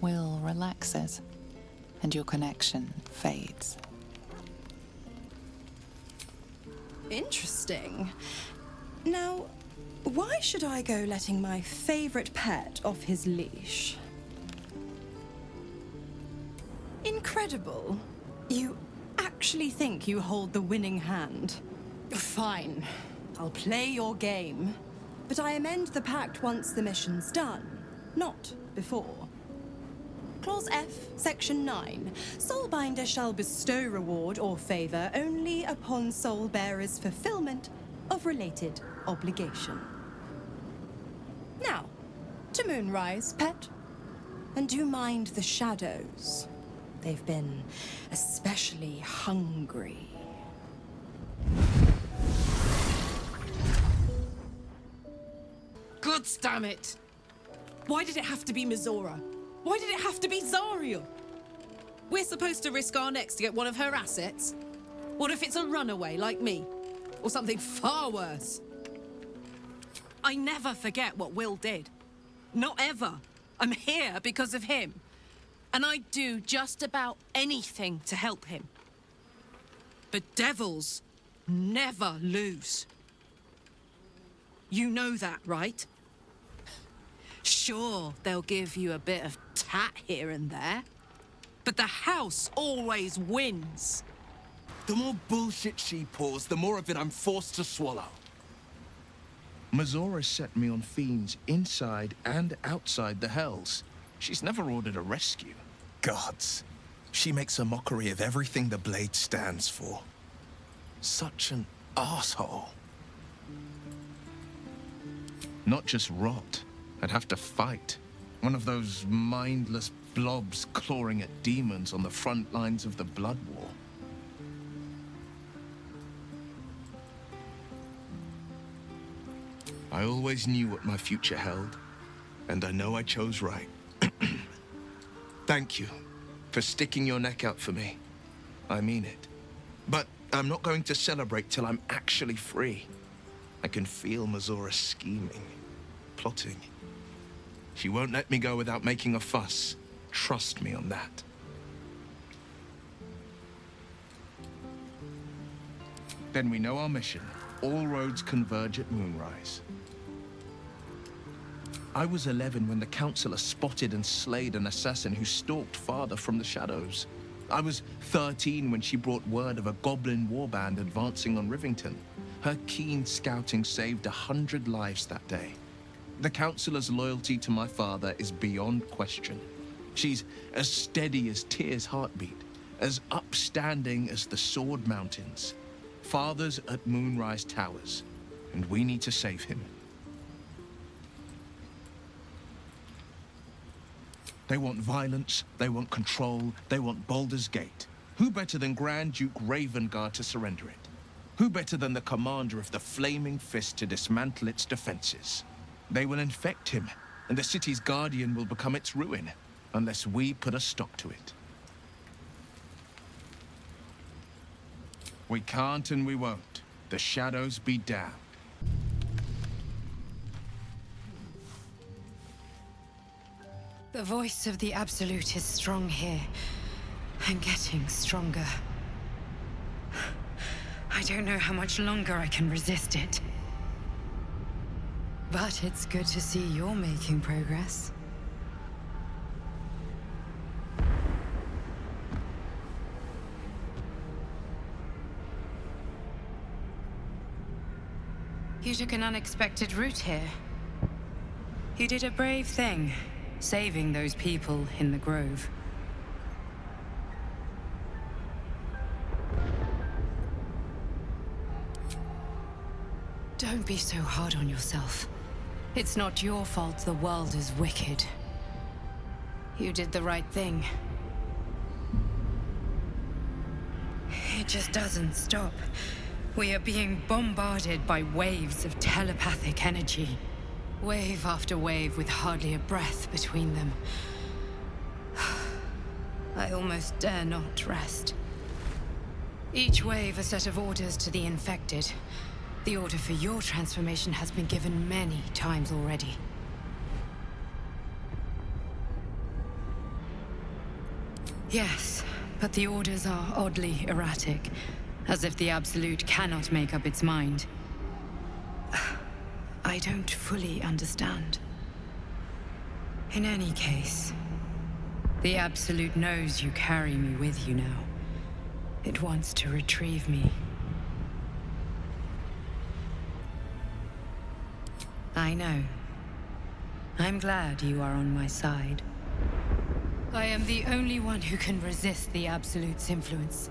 Will relaxes, and your connection fades. Interesting. Now, why should I go letting my favorite pet off his leash? Incredible. You actually think you hold the winning hand? Fine. I'll play your game. But I amend the pact once the mission's done, not before. Clause F, Section 9. Soulbinder shall bestow reward or favor only upon soul bearer's fulfillment of related obligation. Now, to Moonrise, pet. And do mind the shadows. They've been especially hungry. God damn it! Why did it have to be Mizora? Why did it have to be Zariel? We're supposed to risk our necks to get one of her assets? What if it's a runaway like me? Or something far worse? I never forget what Will did. Not ever. I'm here because of him. And I'd do just about anything to help him. But devils never lose. You know that, right? Sure, they'll give you a bit of tat here and there, but the house always wins. The more bullshit she pours, the more of it I'm forced to swallow. Mizora set me on fiends inside and outside the Hells. She's never ordered a rescue. Gods. She makes a mockery of everything the Blade stands for. Such an asshole. Not just rot. I'd have to fight. One of those mindless blobs clawing at demons on the front lines of the Blood War. I always knew what my future held, and I know I chose right. Thank you for sticking your neck out for me. I mean it. But I'm not going to celebrate till I'm actually free. I can feel Mizora scheming, plotting. She won't let me go without making a fuss. Trust me on that. Then we know our mission. All roads converge at Moonrise. I was 11 when the Councillor spotted and slayed an assassin who stalked Father from the shadows. I was 13 when she brought word of a goblin warband advancing on Rivington. Her keen scouting saved 100 lives that day. The Councillor's loyalty to my father is beyond question. She's as steady as Tyr's heartbeat, as upstanding as the Sword Mountains. Father's at Moonrise Towers, and we need to save him. They want violence, they want control, they want Baldur's Gate. Who better than Grand Duke Ravengard to surrender it? Who better than the commander of the Flaming Fist to dismantle its defenses? They will infect him, and the city's guardian will become its ruin, unless we put a stop to it. We can't and we won't. The shadows be damned. The voice of the Absolute is strong here, and getting stronger. I don't know how much longer I can resist it. But it's good to see you're making progress. You took an unexpected route here. You did a brave thing, saving those people in the Grove. Don't be so hard on yourself. It's not your fault the world is wicked. You did the right thing. It just doesn't stop. We are being bombarded by waves of telepathic energy. Wave after wave with hardly a breath between them. I almost dare not rest. Each wave a set of orders to the infected. The order for your transformation has been given many times already. Yes, but the orders are oddly erratic, as if the Absolute cannot make up its mind. I don't fully understand. In any case, the Absolute knows you carry me with you now. It wants to retrieve me. I know. I'm glad you are on my side. I am the only one who can resist the Absolute's influence.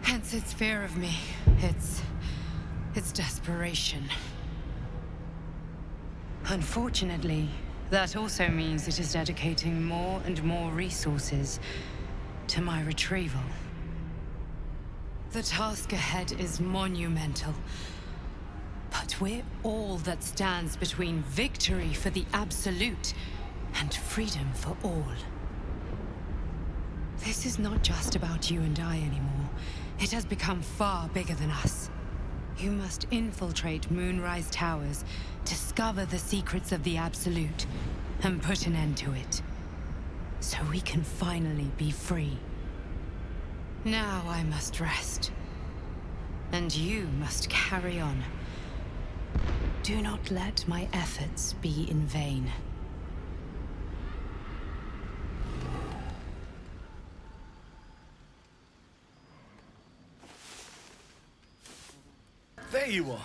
Hence its fear of me, its desperation. Unfortunately, that also means it is dedicating more and more resources to my retrieval. The task ahead is monumental. But we're all that stands between victory for the Absolute and freedom for all. This is not just about you and I anymore. It has become far bigger than us. You must infiltrate Moonrise Towers, discover the secrets of the Absolute, and put an end to it. So we can finally be free. Now I must rest. And you must carry on. Do not let my efforts be in vain. There you are.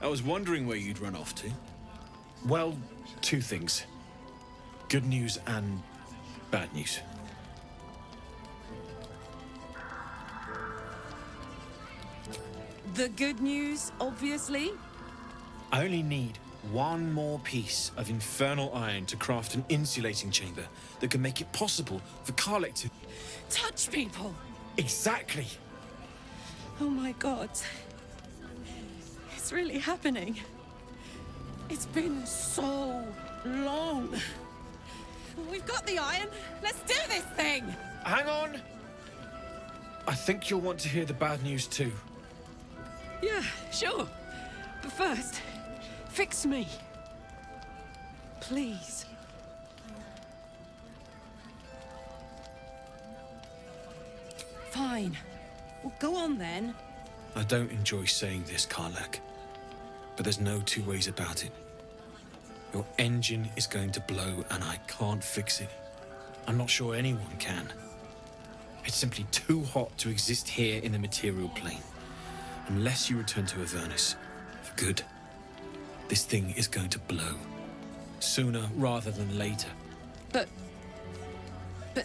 I was wondering where you'd run off to. Well, two things. Good news and bad news. The good news, obviously. I only need one more piece of infernal iron to craft an insulating chamber that can make it possible for Karlach to... Touch people! Exactly! Oh my god. It's really happening. It's been so long. We've got the iron. Let's do this thing! Hang on! I think you'll want to hear the bad news too. Yeah, sure. But first, fix me. Please. Fine. Well, go on then. I don't enjoy saying this, Karlach, but there's no two ways about it. Your engine is going to blow and I can't fix it. I'm not sure anyone can. It's simply too hot to exist here in the material plane. Unless you return to Avernus for good, this thing is going to blow. Sooner rather than later. But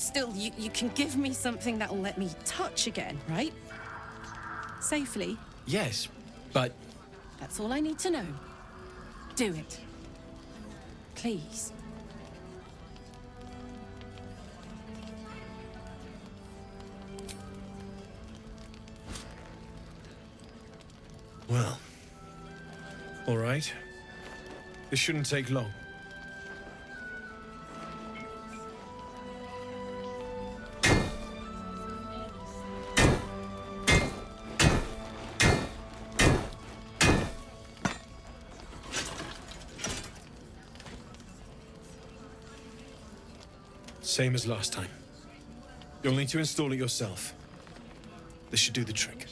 still, you can give me something that'll let me touch again, right? Safely. Yes, but... That's all I need to know. Do it. Please. Well, all right. This shouldn't take long. Same as last time. You'll need to install it yourself. This should do the trick.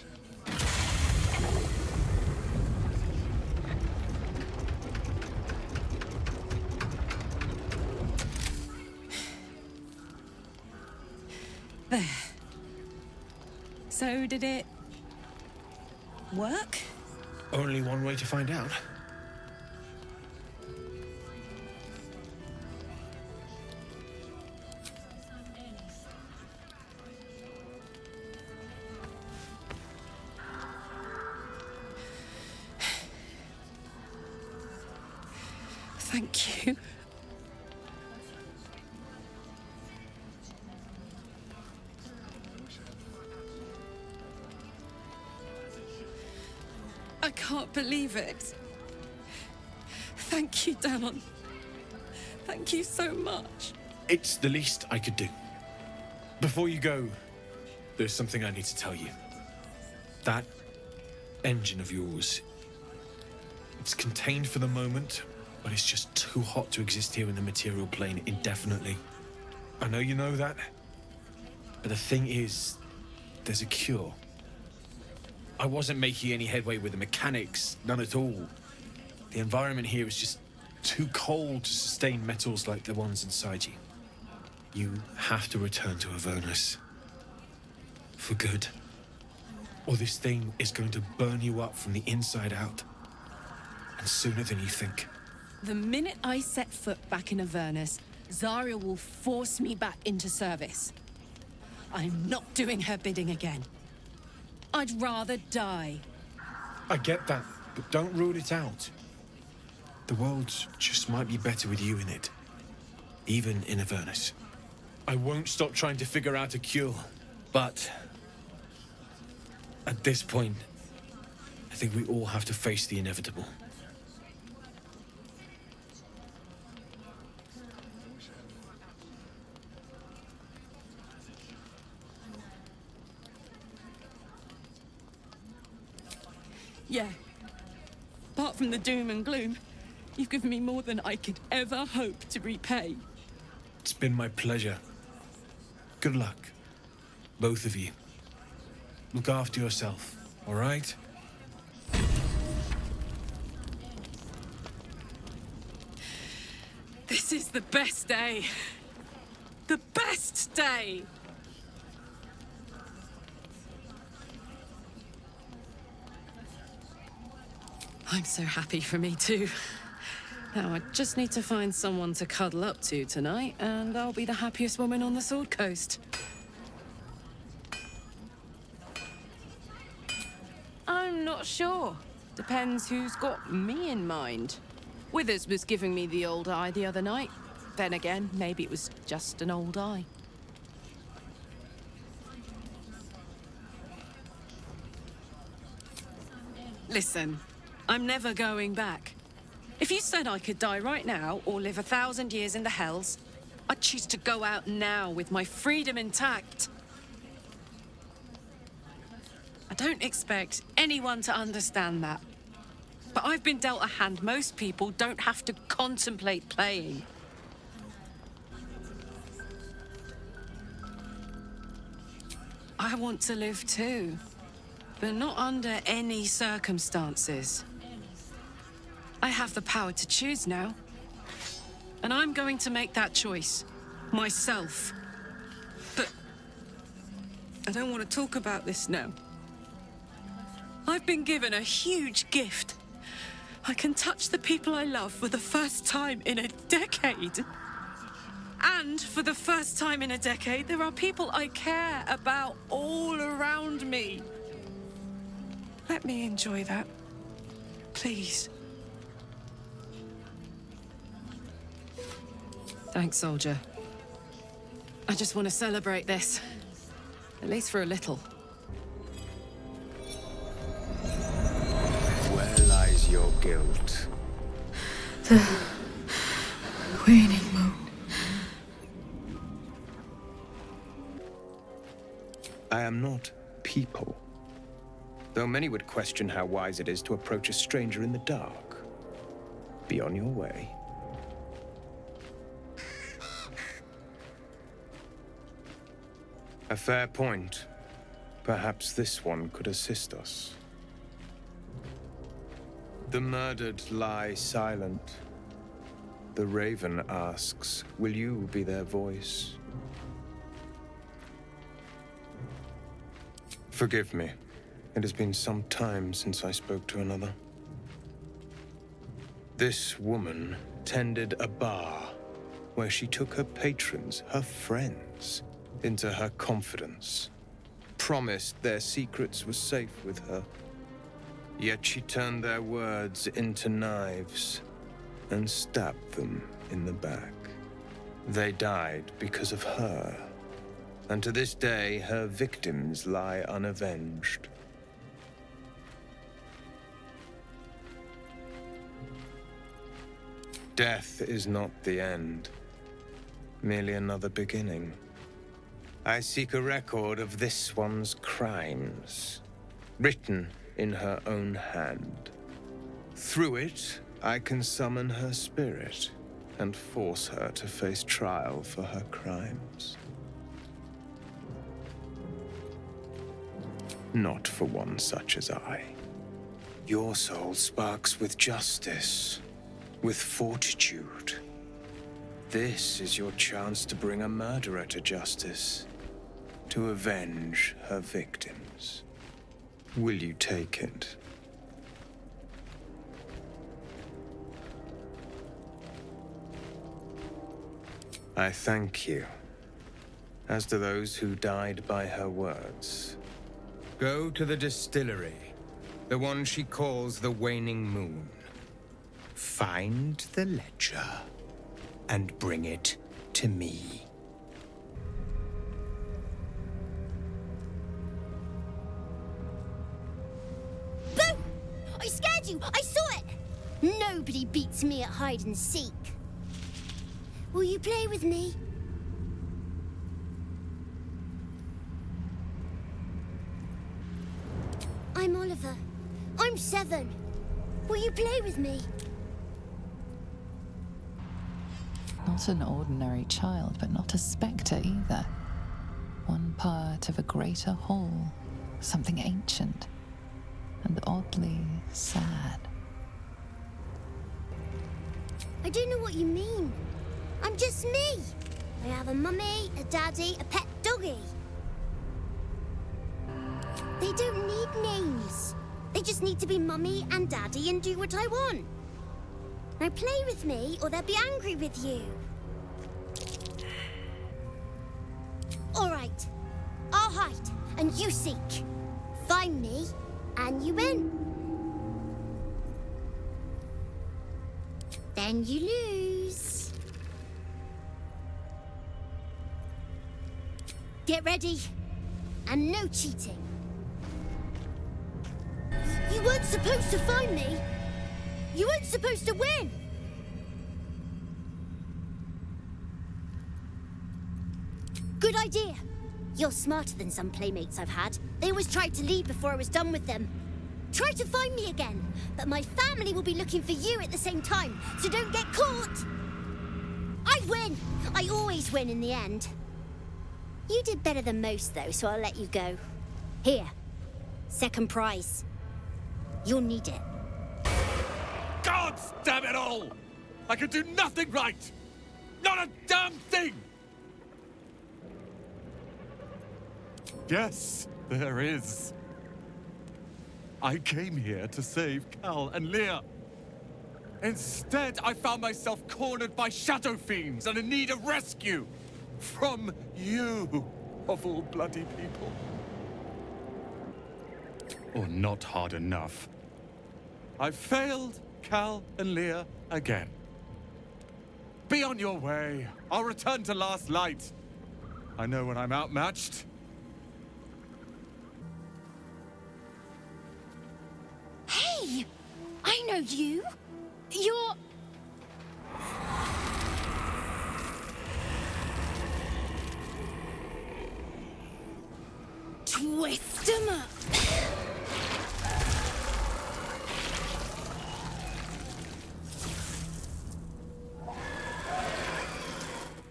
There. So, did it work? Only one way to find out. Thank you. I can't believe it. Thank you, Danon. Thank you so much. It's the least I could do. Before you go, there's something I need to tell you. That engine of yours, it's contained for the moment, but it's just too hot to exist here in the material plane indefinitely. I know you know that, but the thing is, there's a cure. I wasn't making any headway with the mechanics, none at all. The environment here is just too cold to sustain metals like the ones inside you. You have to return to Avernus. For good. Or this thing is going to burn you up from the inside out. And sooner than you think. The minute I set foot back in Avernus, Zarya will force me back into service. I'm not doing her bidding again. I'd rather die. I get that, but don't rule it out. The world just might be better with you in it. Even in Avernus. I won't stop trying to figure out a cure, but at this point, I think we all have to face the inevitable. Yeah. Apart from the doom and gloom, you've given me more than I could ever hope to repay. It's been my pleasure. Good luck, both of you. Look after yourself, all right? This is the best day. The best day! I'm so happy for me too. Now I just need to find someone to cuddle up to tonight, and I'll be the happiest woman on the Sword Coast. I'm not sure. Depends who's got me in mind. Withers was giving me the old eye the other night. Then again, maybe it was just an old eye. Listen, I'm never going back. If you said I could die right now, or live 1,000 years in the Hells, I'd choose to go out now with my freedom intact. I don't expect anyone to understand that. But I've been dealt a hand most people don't have to contemplate playing. I want to live too, but not under any circumstances. I have the power to choose now. And I'm going to make that choice. Myself. But I don't want to talk about this now. I've been given a huge gift. I can touch the people I love for the first time in a decade. And for the first time in a decade, there are people I care about all around me. Let me enjoy that. Please. Thanks, soldier. I just want to celebrate this. At least for a little. Where lies your guilt? The Waning Moon. I am not people. Though many would question how wise it is to approach a stranger in the dark. Be on your way. A fair point. Perhaps this one could assist us. The murdered lie silent. The raven asks, will you be their voice? Forgive me. It has been some time since I spoke to another. This woman tended a bar where she took her patrons, her friends, into her confidence, promised their secrets were safe with her. Yet she turned their words into knives and stabbed them in the back. They died because of her, and to this day her victims lie unavenged. Death is not the end. merely another beginning. I seek a record of this one's crimes, written in her own hand. Through it, I can summon her spirit and force her to face trial for her crimes. Not for one such as I. Your soul sparks with justice, with fortitude. This is your chance to bring a murderer to justice, to avenge her victims. Will you take it? I thank you, as do those who died by her words. Go to the distillery, the one she calls the Waning Moon. Find the ledger and bring it to me. Boom! I scared you! I saw it! Nobody beats me at hide and seek. Will you play with me? I'm Oliver. I'm 7. Will you play with me? Not an ordinary child, but not a spectre either. One part of a greater whole, something ancient and oddly sad. I don't know what you mean. I'm just me. I have a mummy, a daddy, a pet doggy. They don't need names. They just need to be mummy and daddy and do what I want. Now play with me or they'll be angry with you. All right. I'll hide and you seek. Find me and you win. Then you lose. Get ready. And no cheating. You weren't supposed to find me. You weren't supposed to win. Good idea. You're smarter than some playmates I've had. They always tried to leave before I was done with them. Try to find me again, but my family will be looking for you at the same time, so don't get caught. I win. I always win in the end. You did better than most, though, so I'll let you go. Here. Second prize. You'll need it. God damn it all! I can do nothing right! Not a damn thing! Yes, there is. I came here to save Cal and Leah. Instead, I found myself cornered by shadow fiends and in need of rescue. From you, of all bloody people. Or not hard enough. I failed Cal and Leah again. Be on your way. I'll return to Last Light. I know when I'm outmatched. Hey! I know you. You're... Twist 'em up.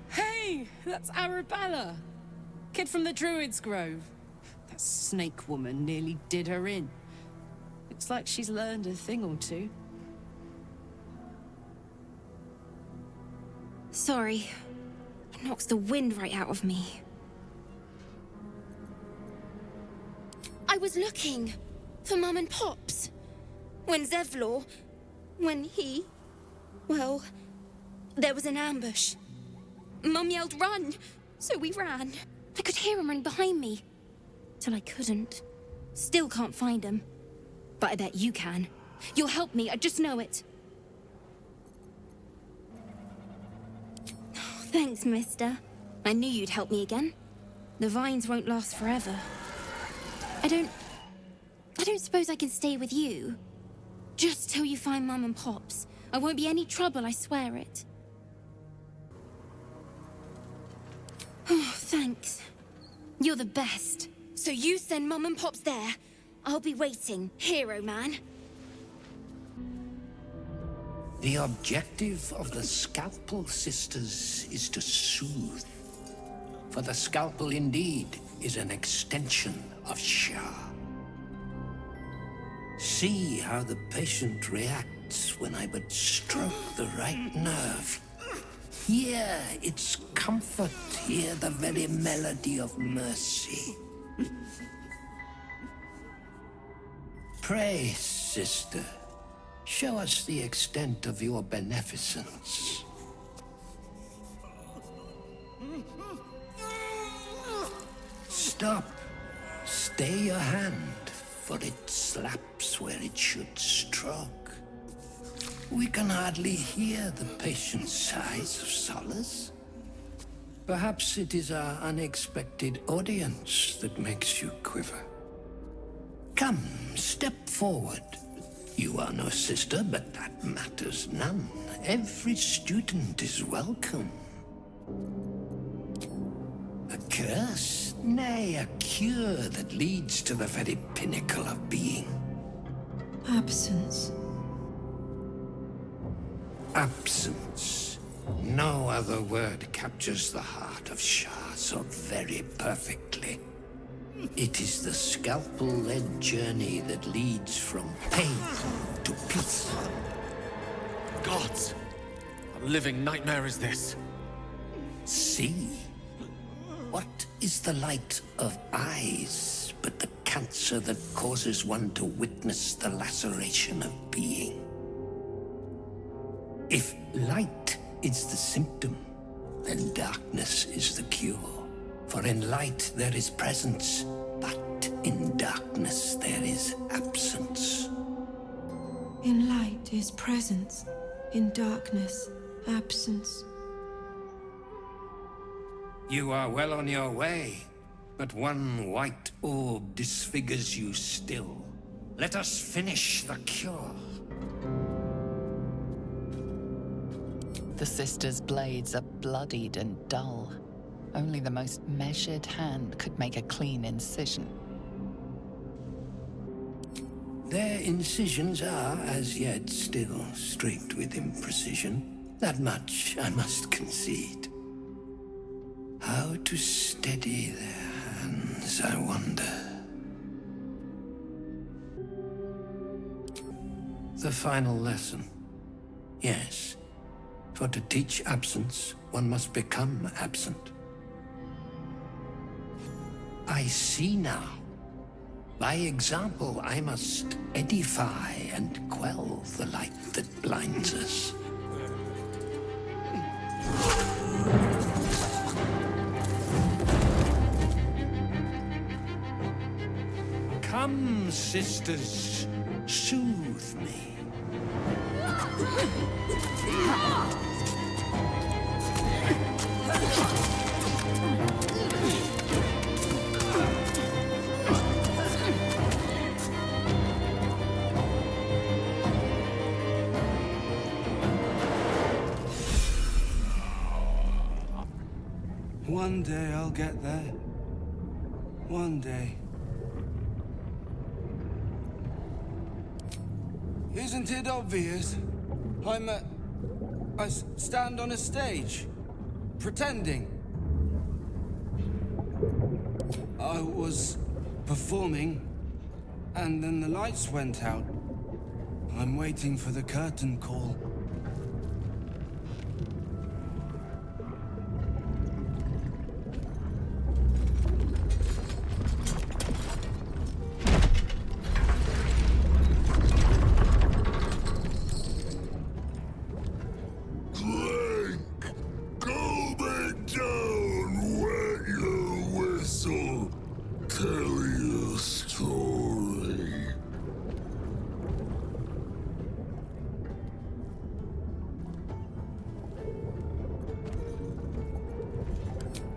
Hey, that's Arabella. Kid from the Druid's Grove. That snake woman nearly did her in. Looks like she's learned a thing or two. Sorry. It knocks the wind right out of me. I was looking for Mum and Pops. When Zevlor... Well, there was an ambush. Mum yelled, "Run!" So we ran. I could hear him run behind me. Till I couldn't. Still can't find him. But I bet you can. You'll help me, I just know it. Oh, thanks, mister. I knew you'd help me again. The vines won't last forever. I don't suppose I can stay with you. Just till you find Mum and Pops. I won't be any trouble, I swear it. Oh, thanks. You're the best. So you send Mum and Pops there. I'll be waiting, hero man. The objective of the Scalpel Sisters is to soothe. For the scalpel indeed is an extension of Shah. See how the patient reacts when I but stroke the right nerve. Hear its comfort, hear the very melody of mercy. Pray, sister, show us the extent of your beneficence. Stop. Stay your hand, for it slaps where it should stroke. We can hardly hear the patient's sighs of solace. Perhaps it is our unexpected audience that makes you quiver. Come, step forward. You are no sister, but that matters none. Every student is welcome. A curse? Nay, a cure that leads to the very pinnacle of being. Absence. Absence. No other word captures the heart of Shah so very perfectly. It is the scalpel-led journey that leads from pain to peace. Gods! A living nightmare is this. See? What is the light of eyes but the cancer that causes one to witness the laceration of being? If light is the symptom, then darkness is the cure. For in light there is presence, but in darkness there is absence. In light is presence, in darkness, absence. You are well on your way, but one white orb disfigures you still. Let us finish the cure. The sisters' blades are bloodied and dull. Only the most measured hand could make a clean incision. Their incisions are, as yet, still streaked with imprecision. That much I must concede. How to steady their hands, I wonder. The final lesson. Yes, for to teach absence, one must become absent. I see now. By example, I must edify and quell the light that blinds us. Come, sisters, soothe me. One day I'll get there. One day. Isn't it obvious? I stand on a stage, pretending. I was performing, and then the lights went out. I'm waiting for the curtain call.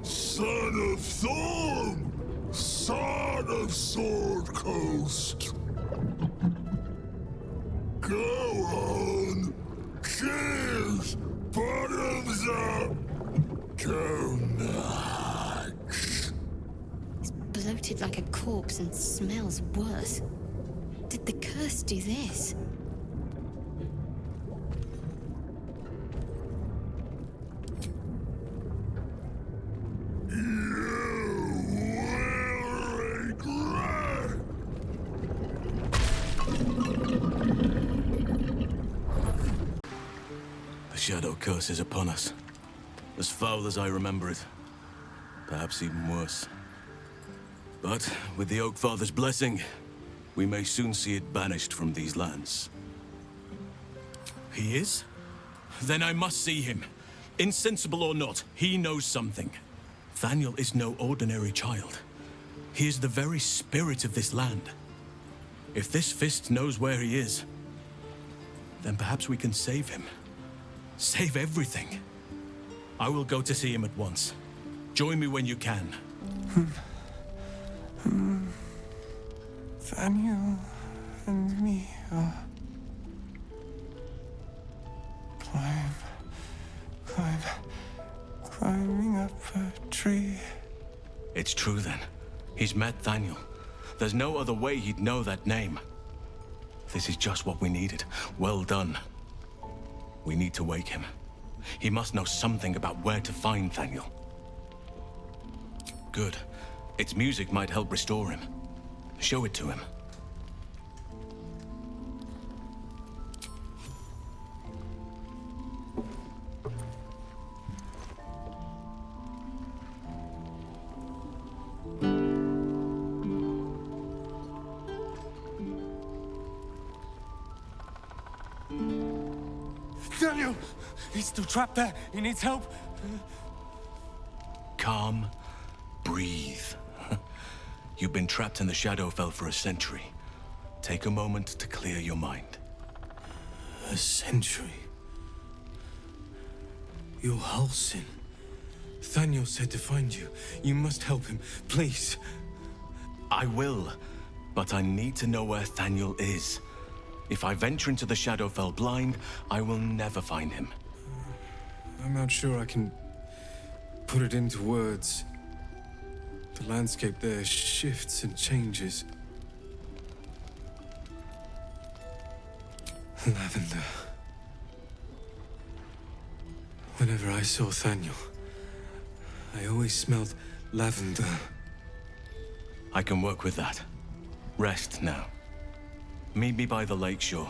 Son of Thorm! Son of Sword Coast! Go on! Cheers! Bottoms up! Go now! rotted like a corpse and smells worse. Did the curse do this? The shadow curse is upon us. As foul as I remember it. Perhaps even worse. But with the Oak Father's blessing, we may soon see it banished from these lands. He is? Then I must see him. Insensible or not, he knows something. Thaniel is no ordinary child. He is the very spirit of this land. If this fist knows where he is, then perhaps we can save him. Save everything. I will go to see him at once. Join me when you can. Thaniel and me are... climbing up a tree. It's true then. He's met Thaniel. There's no other way he'd know that name. This is just what we needed. Well done. We need to wake him. He must know something about where to find Thaniel. Good. Its music might help restore him. Show it to him. Thaniel! He's still trapped there. He needs help. Calm. Breathe. You've been trapped in the Shadowfell for a century. Take a moment to clear your mind. A century? You're Halsin. Thaniel said to find you. You must help him, please. I will, but I need to know where Thaniel is. If I venture into the Shadowfell blind, I will never find him. I'm not sure I can put it into words. The landscape there shifts and changes. Lavender. Whenever I saw Thaniel, I always smelled lavender. I can work with that. Rest now. Meet me by the lakeshore.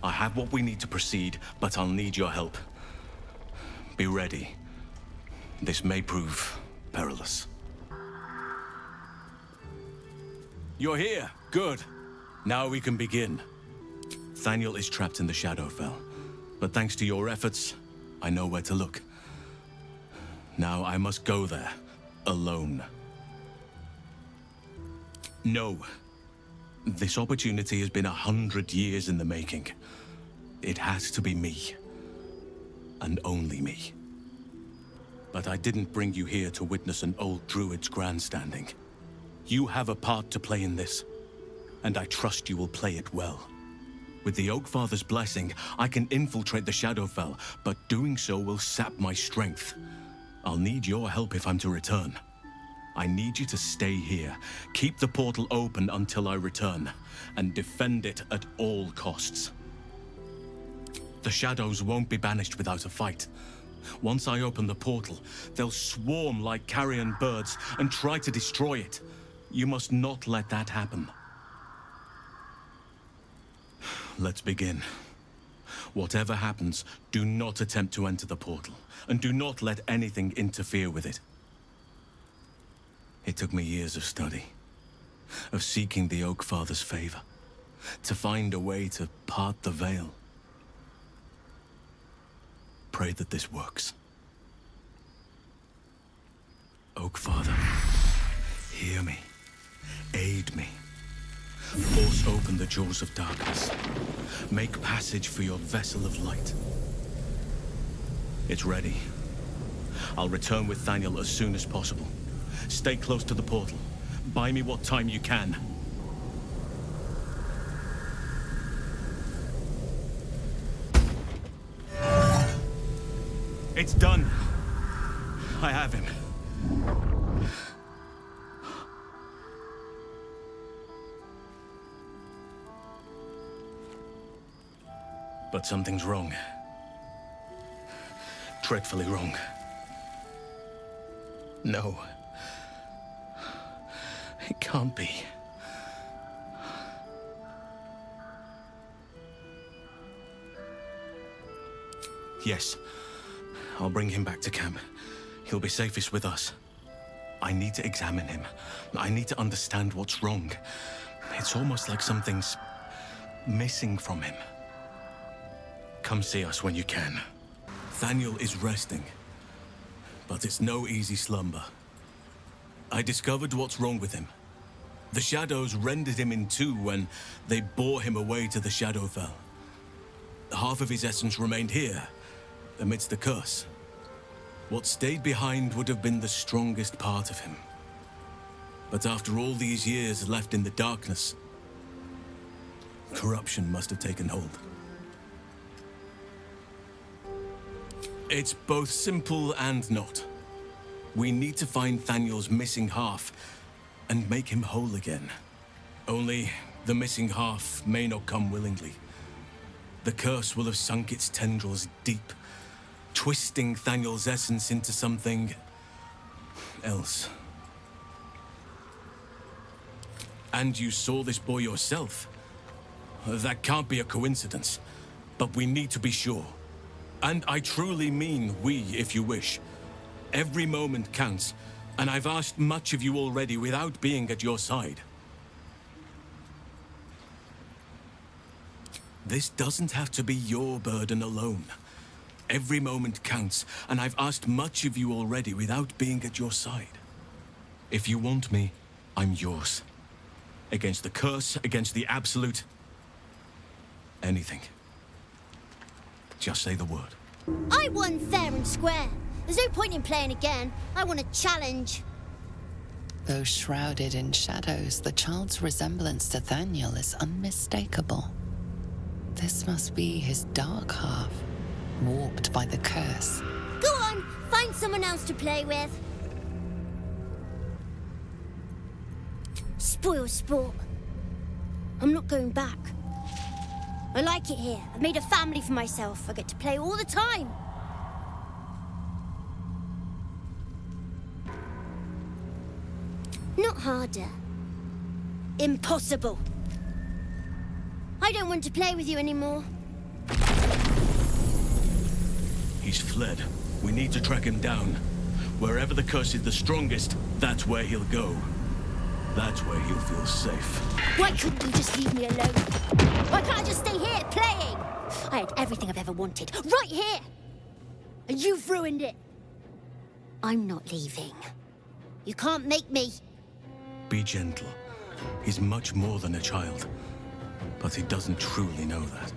I have what we need to proceed, but I'll need your help. Be ready. This may prove perilous. You're here. Good. Now we can begin. Thaniel is trapped in the Shadowfell, but thanks to your efforts, I know where to look. Now I must go there, alone. No. This opportunity has been 100 years in the making. It has to be me. And only me. But I didn't bring you here to witness an old druid's grandstanding. You have a part to play in this, and I trust you will play it well. With the Oak Father's blessing, I can infiltrate the Shadowfell, but doing so will sap my strength. I'll need your help if I'm to return. I need you to stay here, keep the portal open until I return, and defend it at all costs. The shadows won't be banished without a fight. Once I open the portal, they'll swarm like carrion birds and try to destroy it. You must not let that happen. Let's begin. Whatever happens, do not attempt to enter the portal, and do not let anything interfere with it. It took me years of study, of seeking the Oak Father's favor, to find a way to part the veil. Pray that this works. Oak Father, hear me, aid me. Force open the jaws of darkness. Make passage for your vessel of light. It's ready. I'll return with Thaniel as soon as possible. Stay close to the portal. Buy me what time you can. It's done. I have him. But something's wrong. Dreadfully wrong. No. It can't be. Yes. I'll bring him back to camp. He'll be safest with us. I need to examine him. I need to understand what's wrong. It's almost like something's missing from him. Come see us when you can. Thaniel is resting, but it's no easy slumber. I discovered what's wrong with him. The shadows rendered him in two when they bore him away to the shadowfell. Half of his essence remained here, amidst the curse. What stayed behind would have been the strongest part of him. But after all these years left in the darkness, corruption must have taken hold. It's both simple and not. We need to find Thaniel's missing half and make him whole again. Only the missing half may not come willingly. The curse will have sunk its tendrils deep, twisting Thaniel's essence into something else. And you saw this boy yourself. That can't be a coincidence, but we need to be sure. And I truly mean we, if you wish. Every moment counts, and I've asked much of you already without being at your side. This doesn't have to be your burden alone. Every moment counts, and I've asked much of you already without being at your side. If you want me, I'm yours. Against the curse, against the absolute... anything. Just say the word. I won fair and square. There's no point in playing again. I want a challenge. Though shrouded in shadows, the child's resemblance to Thaniel is unmistakable. This must be his dark half, warped by the curse. Go on, find someone else to play with. Spoil sport. I'm not going back. I like it here. I've made a family for myself. I get to play all the time. Not harder. Impossible. I don't want to play with you anymore. He's fled. We need to track him down. Wherever the curse is the strongest, that's where he'll go. That's where he'll feel safe. Why couldn't you just leave me alone? Why can't I just stay here, playing? I had everything I've ever wanted, right here! And you've ruined it. I'm not leaving. You can't make me. Be gentle. He's much more than a child. But he doesn't truly know that.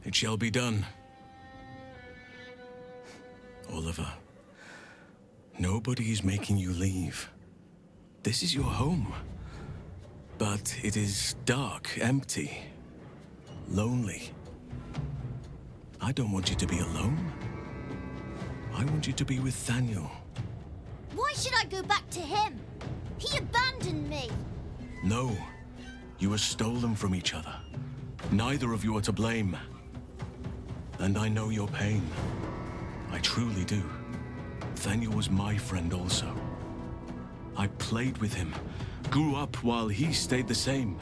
It shall be done. Oliver, nobody is making you leave. This is your home. But it is dark, empty, lonely. I don't want you to be alone. I want you to be with Thaniel. Why should I go back to him? He abandoned me. No, you were stolen from each other. Neither of you are to blame. And I know your pain. I truly do. Thaniel was my friend also. I played with him, grew up while he stayed the same.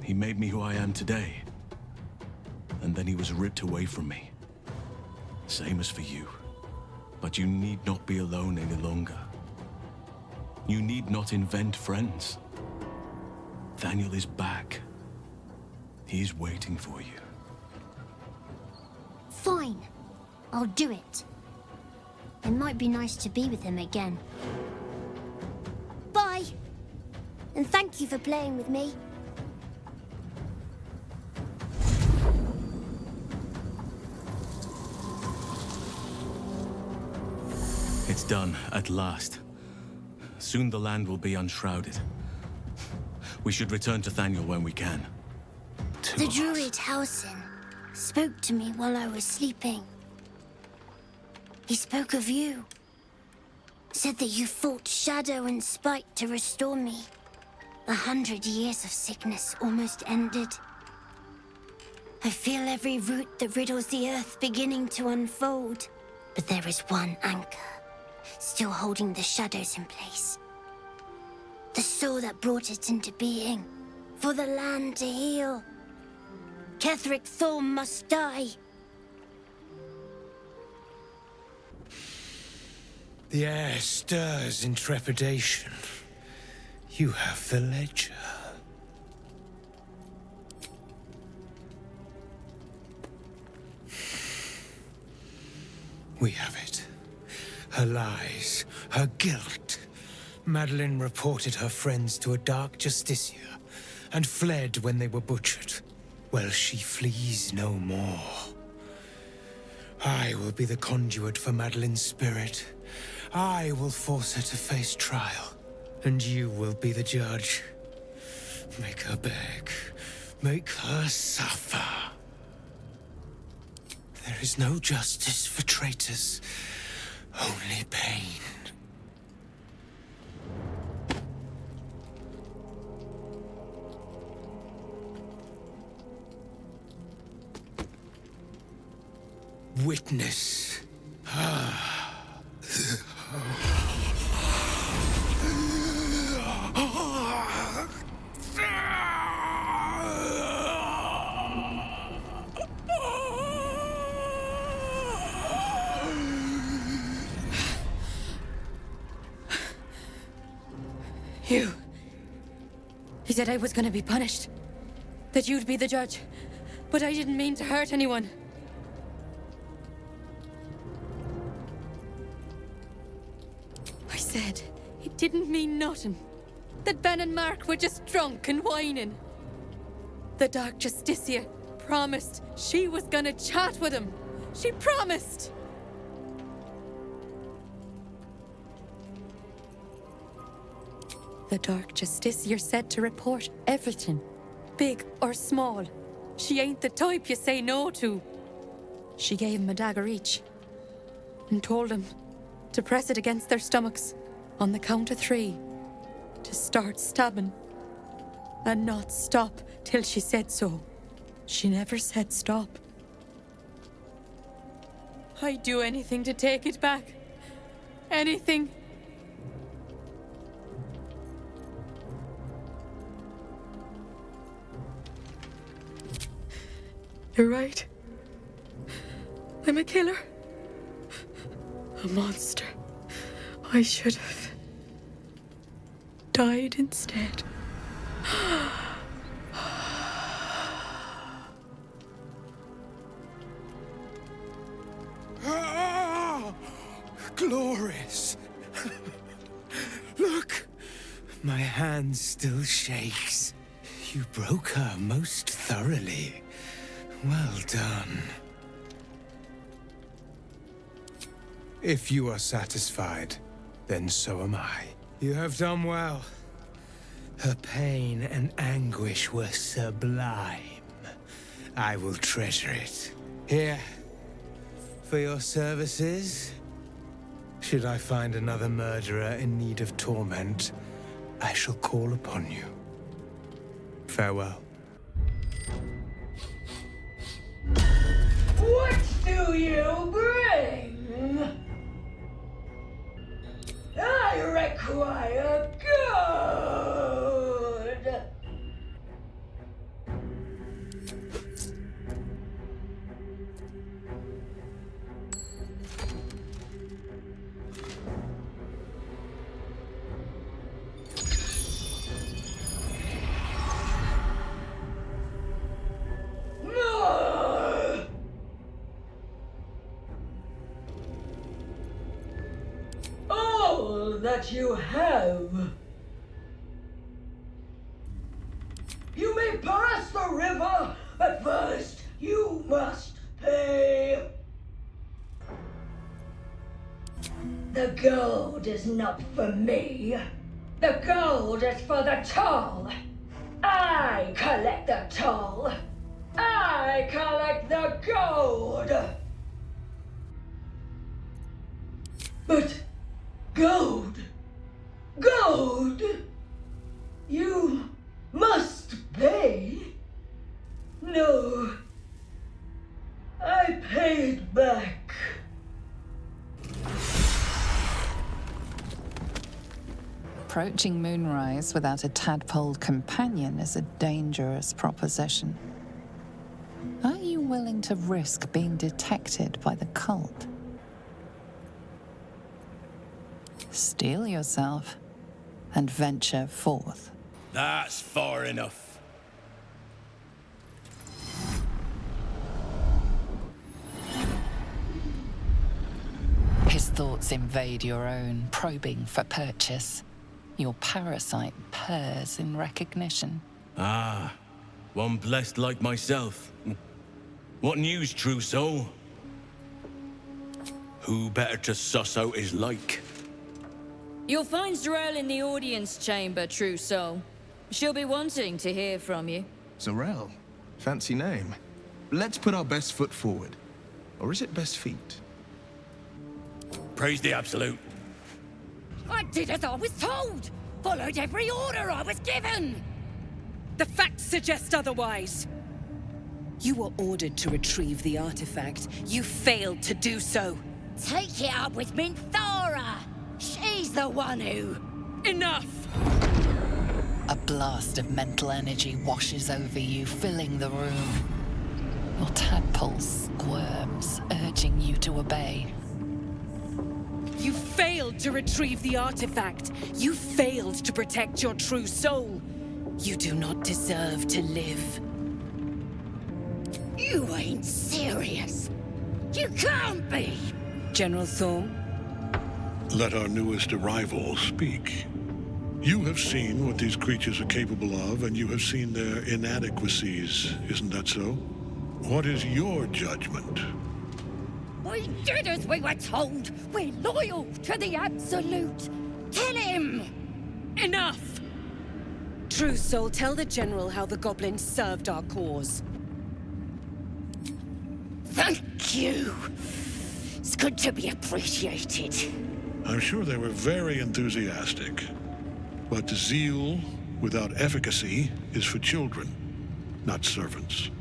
He made me who I am today. And then he was ripped away from me. Same as for you. But you need not be alone any longer. You need not invent friends. Thaniel is back. He's waiting for you. Fine. I'll do it. It might be nice to be with him again. Bye. And thank you for playing with me. It's done, at last. Soon the land will be unshrouded. We should return to Thaniel when we can. The druid Halsin spoke to me while I was sleeping. He spoke of you. Said that you fought shadow and spite to restore me. 100 years of sickness almost ended. I feel every root that riddles the earth beginning to unfold. But there is one anchor, still holding the shadows in place. The soul that brought it into being, for the land to heal. Ketheric Thorm must die. The air stirs in trepidation. You have the ledger. We have it. Her lies, her guilt. Madeline reported her friends to a dark justiciar and fled when they were butchered. Well, she flees no more. I will be the conduit for Madeline's spirit. I will force her to face trial, and you will be the judge. Make her beg. Make her suffer. There is no justice for traitors, only pain. Witness. He said I was gonna be punished. That you'd be the judge. But I didn't mean to hurt anyone. I said it didn't mean nothing. That Ben and Mark were just drunk and whining. The Dark Justiciar promised she was gonna chat with him. She promised! The Dark Justiciar said to report everything, big or small. She ain't the type you say no to. She gave him a dagger each and told him to press it against their stomachs on the count of 3 to start stabbing and not stop till she said so. She never said stop. I'd do anything to take it back. Anything. You're right. I'm a killer. A monster. I should have died instead. Glorious. Look, my hand still shakes. You broke her most thoroughly. Well done. If you are satisfied, then so am I. You have done well. Her pain and anguish were sublime. I will treasure it. Here, for your services. Should I find another murderer in need of torment, I shall call upon you. Farewell. What do you bring? I require good. More! All that you have. You may pass the river, but first you must pay. The gold is not for me. The gold is for the toll. I collect the toll. I collect the gold. But gold? Gold? You pay it back. Approaching Moonrise without a tadpole companion is a dangerous proposition. Are you willing to risk being detected by the cult? Steel yourself and venture forth. That's far enough. His thoughts invade your own, probing for purchase. Your parasite purrs in recognition. Ah, one blessed like myself. What news, true soul? Who better to suss out his like? You'll find Zorel in the audience chamber, true soul. She'll be wanting to hear from you. Zorel? Fancy name. Let's put our best foot forward. Or is it best feet? Praise the Absolute. I did as I was told! Followed every order I was given! The facts suggest otherwise. You were ordered to retrieve the artifact. You failed to do so. Take it up with Mizora! She's the one who... Enough! A blast of mental energy washes over you, filling the room. Your tadpole squirms, urging you to obey. You failed to retrieve the artifact. You failed to protect your true soul. You do not deserve to live. You ain't serious. You can't be. General Thorm? Let our newest arrival speak. You have seen what these creatures are capable of, and you have seen their inadequacies, isn't that so? What is your judgment? We did as we were told. We're loyal to the Absolute. Tell him! Enough! True soul, tell the General how the goblins served our cause. Thank you. It's good to be appreciated. I'm sure they were very enthusiastic. But zeal without efficacy is for children, not servants.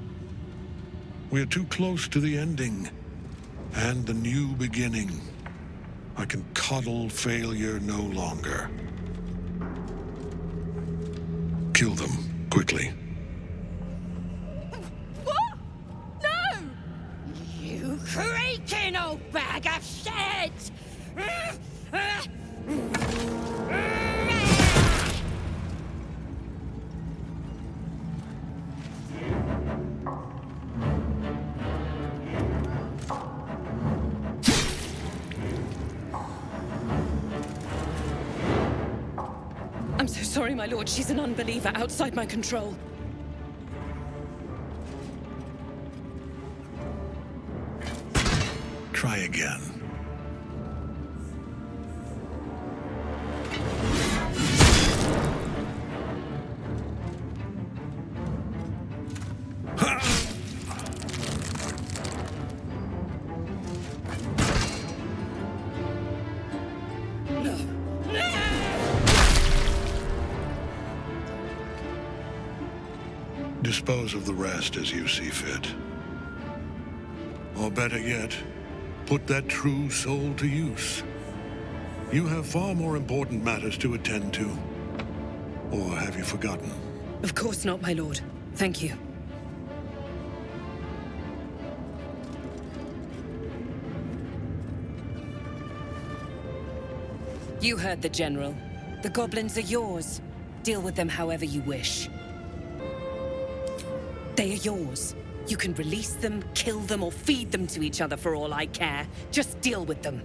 We're too close to the ending. And the new beginning. I can coddle failure no longer. Kill them, quickly. What? No! You creaking old bag of shit! I'm so sorry, my lord. She's an unbeliever outside my control. Try again. Dispose of the rest as you see fit. Or better yet, put that true soul to use. You have far more important matters to attend to. Or have you forgotten? Of course not, my lord. Thank you. You heard the General. The goblins are yours. Deal with them however you wish. They are yours. You can release them, kill them, or feed them to each other for all I care. Just deal with them.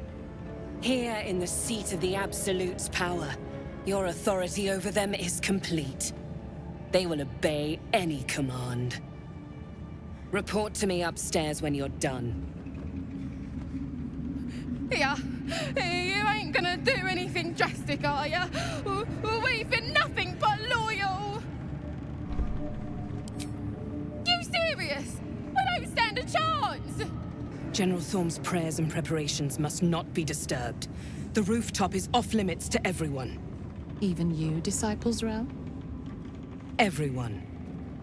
Here in the seat of the Absolute's power, your authority over them is complete. They will obey any command. Report to me upstairs when you're done. Yeah, you ain't gonna do anything drastic, are ya? We've been nothing but loyal. You serious? We don't stand a chance. General Thorm's prayers and preparations must not be disturbed. The rooftop is off limits to everyone. Even you, Disciples Realm? Everyone.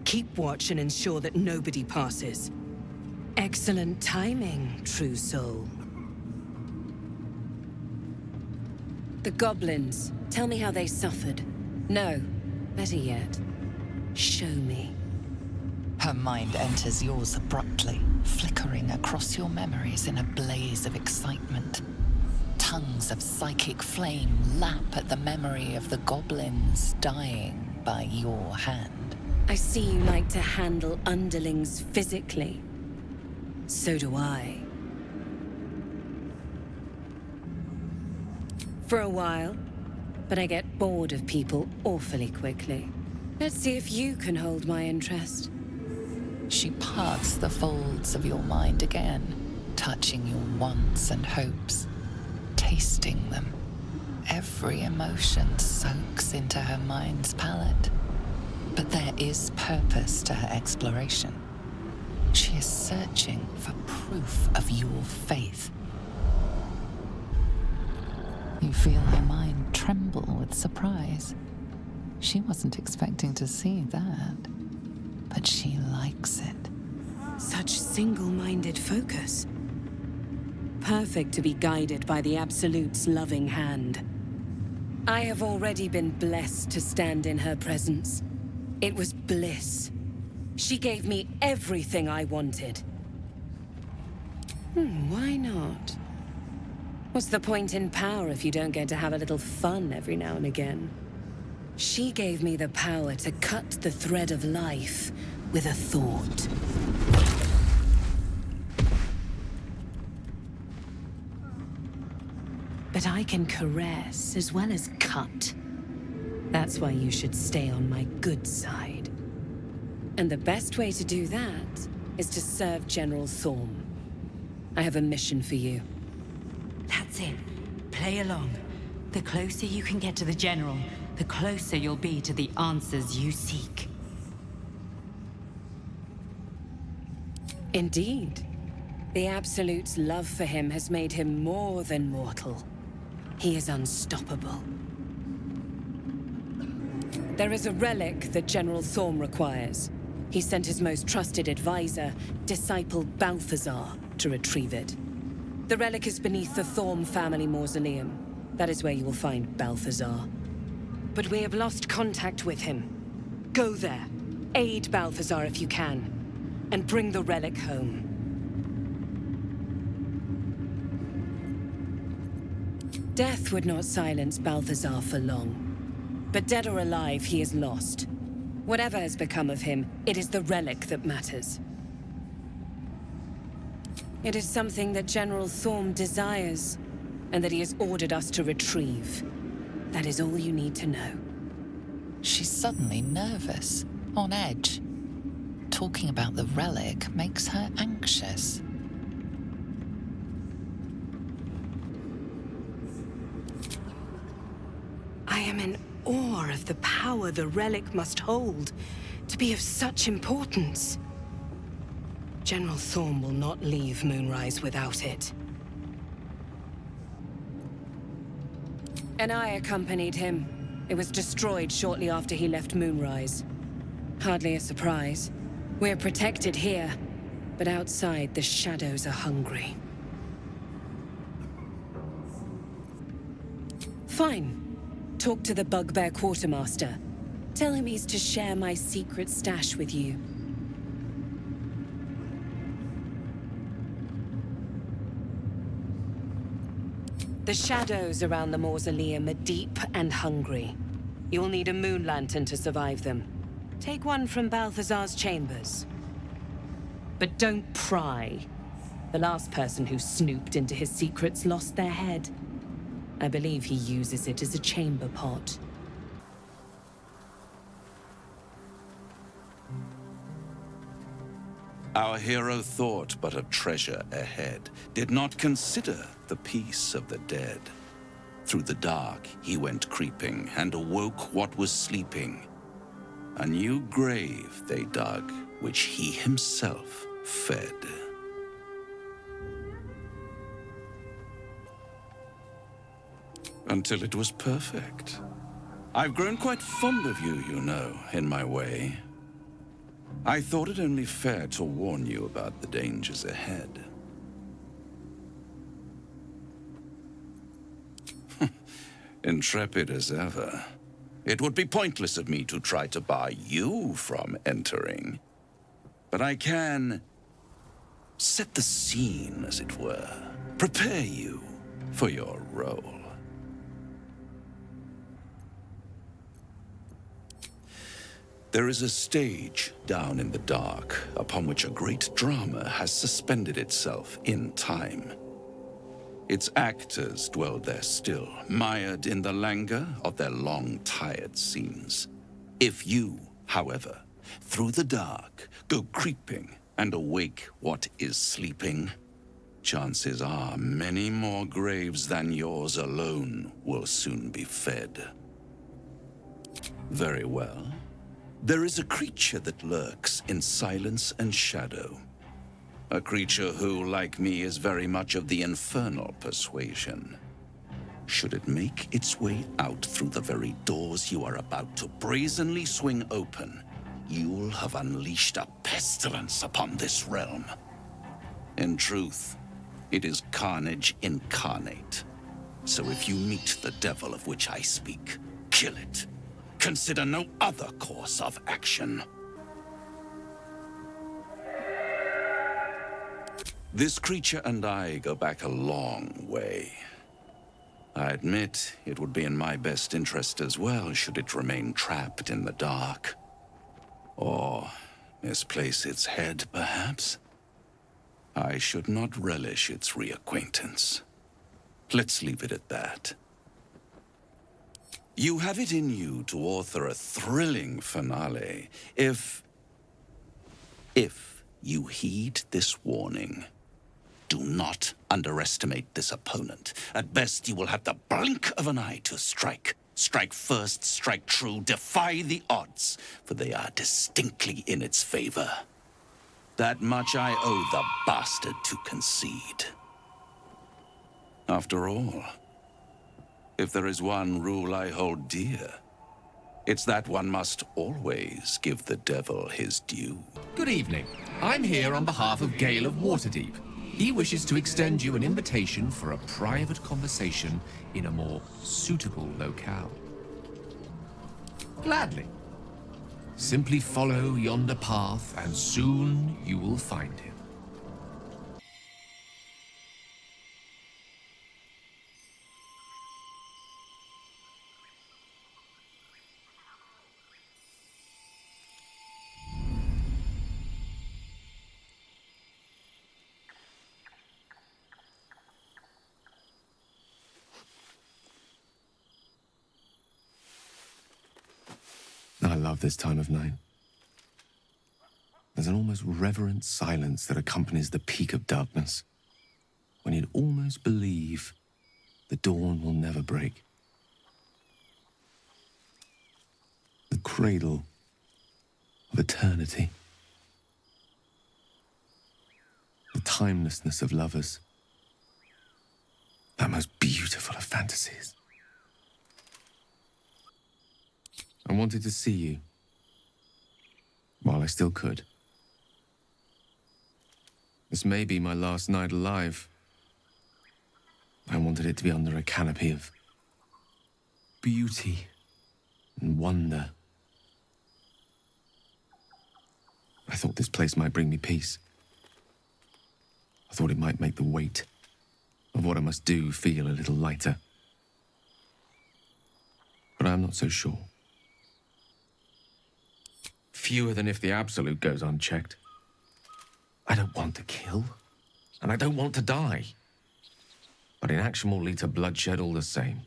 Keep watch and ensure that nobody passes. Excellent timing, true soul. The goblins, tell me how they suffered. No, better yet, show me. Her mind enters yours abruptly, flickering across your memories in a blaze of excitement. Tongues of psychic flame lap at the memory of the goblins dying by your hand. I see you like to handle underlings physically. So do I. For a while, but I get bored of people awfully quickly. Let's see if you can hold my interest. She parts the folds of your mind again, touching your wants and hopes, tasting them. Every emotion soaks into her mind's palette. But there is purpose to her exploration. She is searching for proof of your faith. You feel her mind tremble with surprise. She wasn't expecting to see that, but she likes it. Such single-minded focus. Perfect to be guided by the Absolute's loving hand. I have already been blessed to stand in her presence. It was bliss. She gave me everything I wanted. Why not? What's the point in power if you don't get to have a little fun every now and again? She gave me the power to cut the thread of life with a thought. But I can caress as well as cut. That's why you should stay on my good side. And the best way to do that is to serve General Thorm. I have a mission for you. That's it. Play along. The closer you can get to the General, the closer you'll be to the answers you seek. Indeed. The Absolute's love for him has made him more than mortal. He is unstoppable. There is a relic that General Thorm requires. He sent his most trusted advisor, disciple Balthazar, to retrieve it. The relic is beneath the Thorm family mausoleum. That is where you will find Balthazar. But we have lost contact with him. Go there, aid Balthazar if you can, and bring the relic home. Death would not silence Balthazar for long. But dead or alive, he is lost. Whatever has become of him, it is the relic that matters. It is something that General Thorm desires, and that he has ordered us to retrieve. That is all you need to know. She's suddenly nervous, on edge. Talking about the relic makes her anxious. I am in awe of the power the relic must hold to be of such importance. General Thorm will not leave Moonrise without it. And I accompanied him. It was destroyed shortly after he left Moonrise. Hardly a surprise. We're protected here, but outside the shadows are hungry. Fine. Talk to the Bugbear Quartermaster. Tell him he's to share my secret stash with you. The shadows around the mausoleum are deep and hungry. You'll need a moon lantern to survive them. Take one from Balthazar's chambers. But don't pry. The last person who snooped into his secrets lost their head. I believe he uses it as a chamber pot. Our hero thought but of treasure ahead, did not consider the peace of the dead. Through the dark he went creeping, and awoke what was sleeping. A new grave they dug, which he himself fed. Until it was perfect. I've grown quite fond of you, you know, in my way. I thought it only fair to warn you about the dangers ahead. Intrepid as ever. It would be pointless of me to try to bar you from entering. But I can set the scene, as it were. Prepare you for your role. There is a stage down in the dark upon which a great drama has suspended itself in time. Its actors dwell there still, mired in the languor of their long, tired scenes. If you, however, through the dark, go creeping and awake what is sleeping, chances are many more graves than yours alone will soon be fed. Very well. There is a creature that lurks in silence and shadow. A creature who, like me, is very much of the infernal persuasion. Should it make its way out through the very doors you are about to brazenly swing open, you'll have unleashed a pestilence upon this realm. In truth, it is carnage incarnate. So if you meet the devil of which I speak, kill it. Consider no other course of action. This creature and I go back a long way. I admit it would be in my best interest as well should it remain trapped in the dark. Or misplace its head, perhaps? I should not relish its reacquaintance. Let's leave it at that. You have it in you to author a thrilling finale if you heed this warning. Do not underestimate this opponent. At best, you will have the blink of an eye to strike. Strike first, strike true, defy the odds, for they are distinctly in its favor. That much I owe the bastard to concede. After all, if there is one rule I hold dear, it's that one must always give the devil his due. Good evening. I'm here on behalf of Gale of Waterdeep. He wishes to extend you an invitation for a private conversation in a more suitable locale. Gladly. Simply follow yonder path, and soon you will find him. I love this time of night. There's an almost reverent silence that accompanies the peak of darkness, when you'd almost believe the dawn will never break. The cradle of eternity. The timelessness of lovers. That most beautiful of fantasies. I wanted to see you, while I still could. This may be my last night alive. I wanted it to be under a canopy of beauty and wonder. I thought this place might bring me peace. I thought it might make the weight of what I must do feel a little lighter. But I'm not so sure. Fewer than if the Absolute goes unchecked. I don't want to kill, and I don't want to die. But inaction will lead to bloodshed all the same.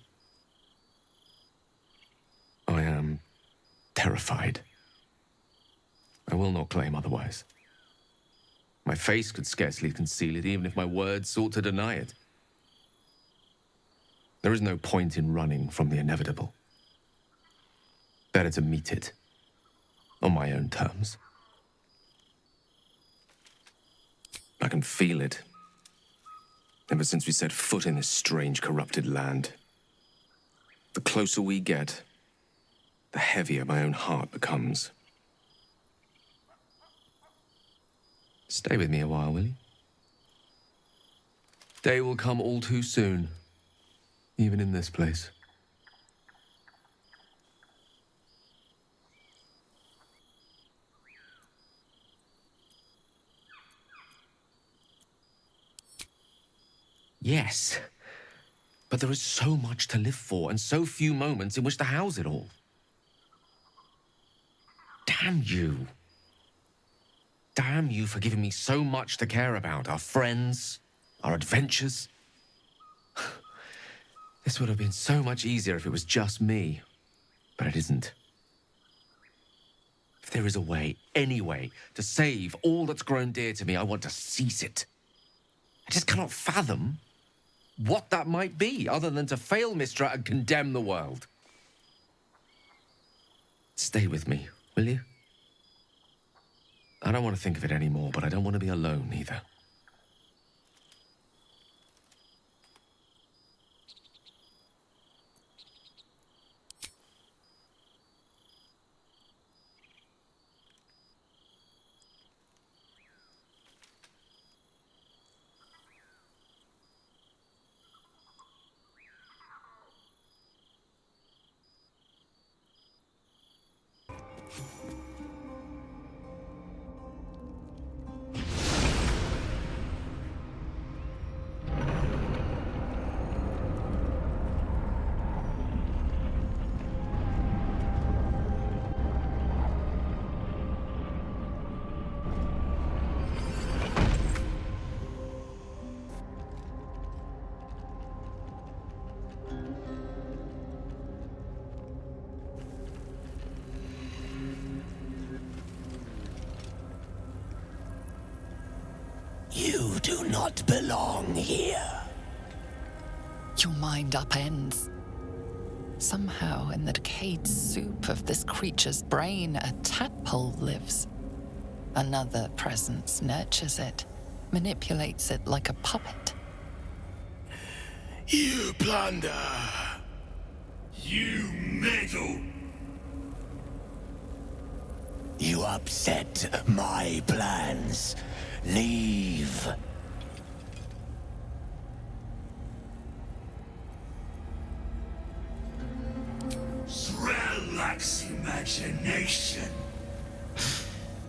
I am terrified. I will not claim otherwise. My face could scarcely conceal it, even if my words sought to deny it. There is no point in running from the inevitable. Better to meet it on my own terms. I can feel it. Ever since we set foot in this strange, corrupted land. The closer we get, the heavier my own heart becomes. Stay with me a while, will you? Day will come all too soon, even in this place. Yes, but there is so much to live for and so few moments in which to house it all. Damn you. Damn you for giving me so much to care about. Our friends, our adventures. This would have been so much easier if it was just me, but it isn't. If there is a way, any way, to save all that's grown dear to me, I want to seize it. I just cannot fathom what that might be, other than to fail Mystra and condemn the world. Stay with me, will you? I don't want to think of it anymore, but I don't want to be alone either. You do not belong here. Your mind upends. Somehow, in the decayed soup of this creature's brain, a tadpole lives. Another presence nurtures it, manipulates it like a puppet. You plunder. You meddle. You upset my plans. Leave. Z'rell lacks imagination.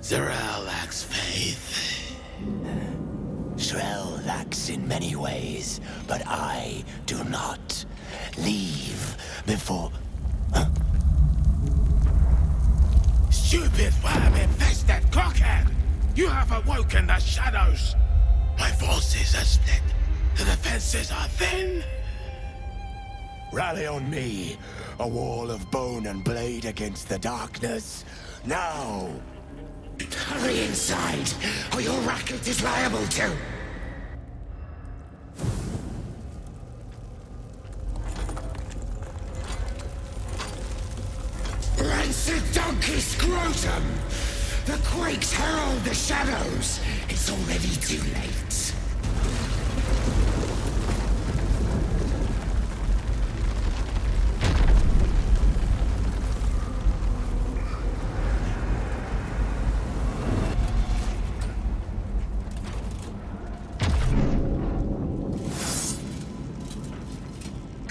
Z'rell lacks faith. Z'rell lacks in many ways, but I do not. Leave before... Huh? Stupid worm-infested cockhead! You have awoken the shadows! My forces are split. The defenses are thin. Rally on me. A wall of bone and blade against the darkness. Now! Hurry inside, or your racket is liable to... Rancid donkey scrotum! The quakes herald the shadows. It's already too late.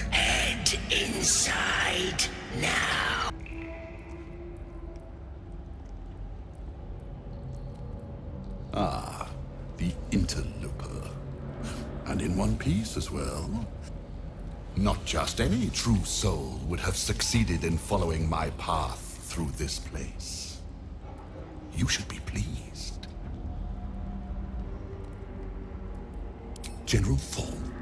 Head inside now. Ah, the interloper. And in one piece as well. Not just any true soul would have succeeded in following my path through this place. You should be pleased. General Thorm.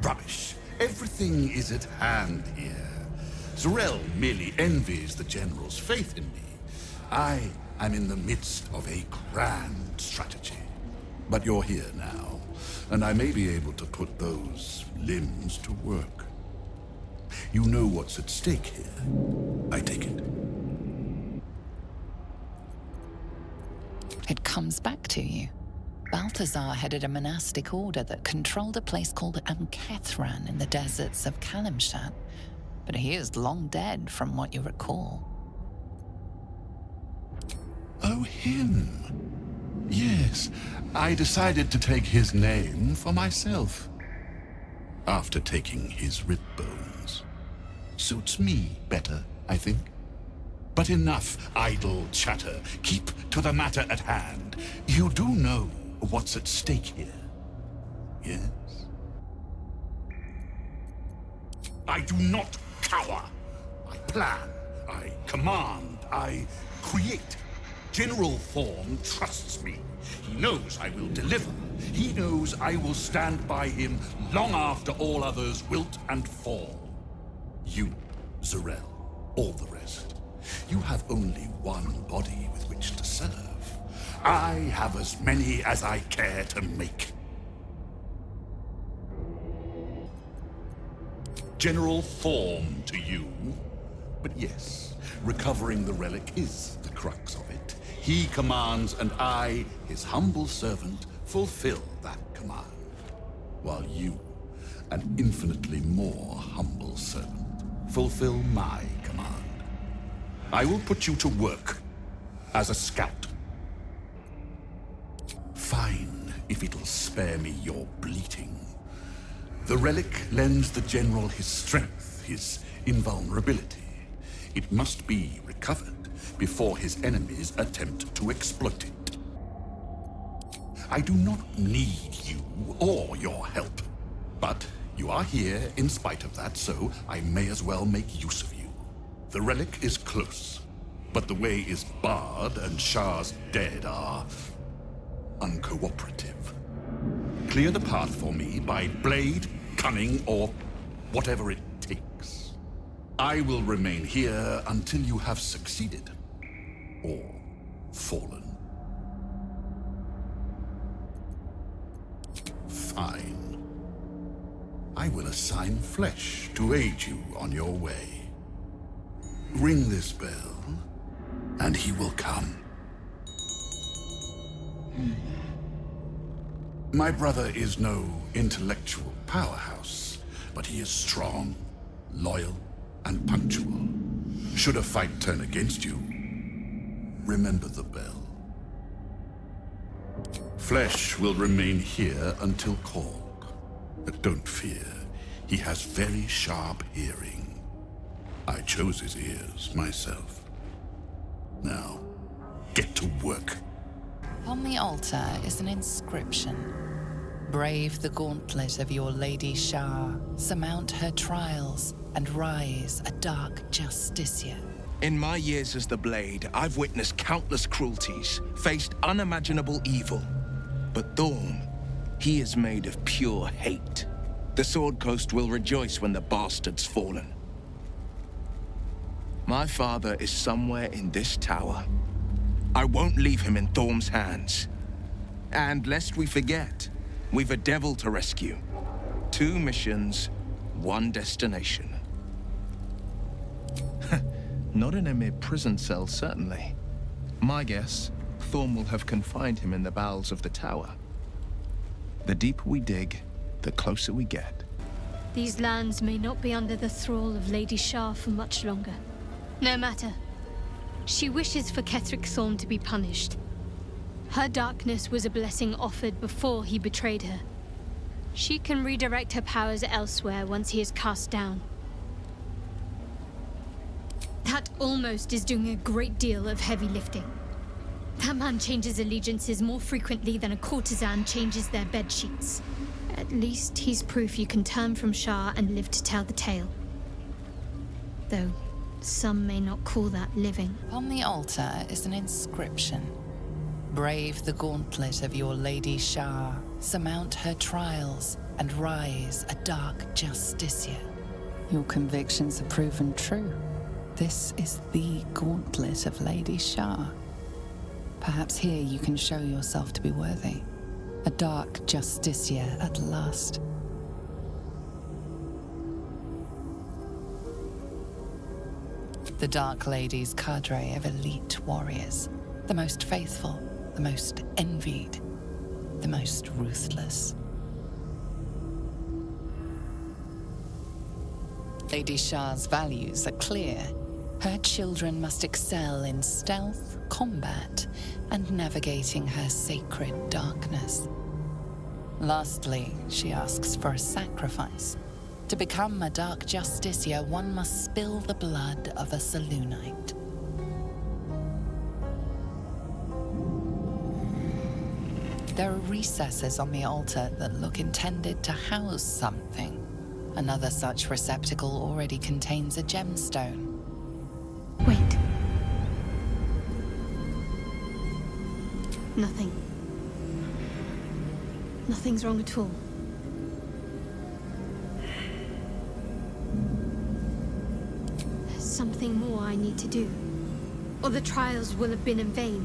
Rubbish. Everything is at hand here. Z'rell merely envies the General's faith in me. I am in the midst of a grand strategy. But you're here now, and I may be able to put those limbs to work. You know what's at stake here, I take it. It comes back to you. Balthazar headed a monastic order that controlled a place called Ketheric in the deserts of Kalimshan, but he is long dead from what you recall. Oh, him. Yes, I decided to take his name for myself. After taking his rib bones. Suits me better, I think. But enough idle chatter. Keep to the matter at hand. You do know what's at stake here, yes? I do not cower. I plan, I command, I create. General Thorm trusts me. He knows I will deliver. He knows I will stand by him long after all others wilt and fall. You, Zarel, all the rest. You have only one body with which to serve. I have as many as I care to make. General Thorm to you. But yes, recovering the relic is the crux of it. He commands, and I, his humble servant, fulfill that command. While you, an infinitely more humble servant, fulfill my command. I will put you to work as a scout. Fine, if it'll spare me your bleating. The relic lends the general his strength, his invulnerability. It must be recovered before his enemies attempt to exploit it. I do not need you or your help, but you are here in spite of that, so I may as well make use of you. The relic is close, but the way is barred and Shah's dead are uncooperative. Clear the path for me by blade, cunning, or whatever it takes. I will remain here until you have succeeded. Or fallen. Fine. I will assign flesh to aid you on your way. Ring this bell, and he will come. My brother is no intellectual powerhouse, but he is strong, loyal, and punctual. Should a fight turn against you, remember the bell. Flesh will remain here until called. But don't fear, he has very sharp hearing. I chose his ears myself. Now, get to work. On the altar is an inscription. Brave the gauntlet of your Lady Shah, surmount her trials, and rise a dark justiciar. In my years as the Blade, I've witnessed countless cruelties, faced unimaginable evil. But Thorm, he is made of pure hate. The Sword Coast will rejoice when the bastard's fallen. My father is somewhere in this tower. I won't leave him in Thorm's hands. And lest we forget, we've a devil to rescue. 2 missions, 1 destination. Not in a mere prison cell, certainly. My guess, Thorm will have confined him in the bowels of the tower. The deeper we dig, the closer we get. These lands may not be under the thrall of Lady Shah for much longer. No matter. She wishes for Ketheric Thorm to be punished. Her darkness was a blessing offered before he betrayed her. She can redirect her powers elsewhere once he is cast down. That almost is doing a great deal of heavy lifting. That man changes allegiances more frequently than a courtesan changes their bedsheets. At least he's proof you can turn from Shah and live to tell the tale. Though some may not call that living. On the altar is an inscription. Brave the gauntlet of your Lady Shah, surmount her trials, and rise a dark justiciar. Your convictions are proven true. This is the gauntlet of Lady Shah. Perhaps here you can show yourself to be worthy. A dark justiciar at last. The Dark Lady's cadre of elite warriors. The most faithful, the most envied, the most ruthless. Lady Shah's values are clear. Her children must excel in stealth, combat, and navigating her sacred darkness. Lastly, she asks for a sacrifice. To become a Dark Justicia, one must spill the blood of a Selûnite. There are recesses on the altar that look intended to house something. Another such receptacle already contains a gemstone. Wait. Nothing. Nothing's wrong at all. There's something more I need to do, or the trials will have been in vain.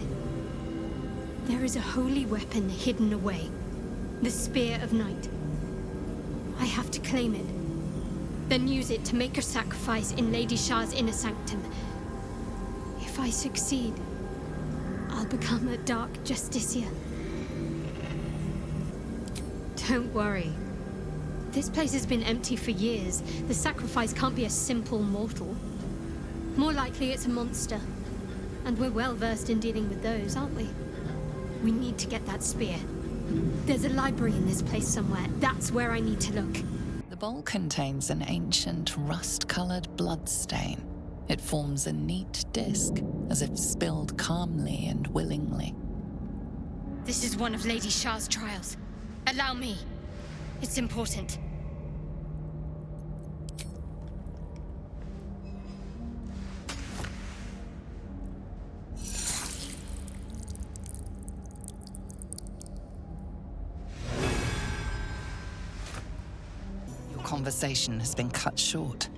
There is a holy weapon hidden away, the Spear of Night. I have to claim it, then use it to make a sacrifice in Lady Shah's inner sanctum. If I succeed, I'll become a Dark Justicia. Don't worry. This place has been empty for years. The sacrifice can't be a simple mortal. More likely it's a monster. And we're well versed in dealing with those, aren't we? We need to get that spear. There's a library in this place somewhere. That's where I need to look. The bowl contains an ancient rust-colored bloodstain. It forms a neat disc, as if spilled calmly and willingly. This is one of Lady Shah's trials. Allow me. It's important. Your conversation has been cut short.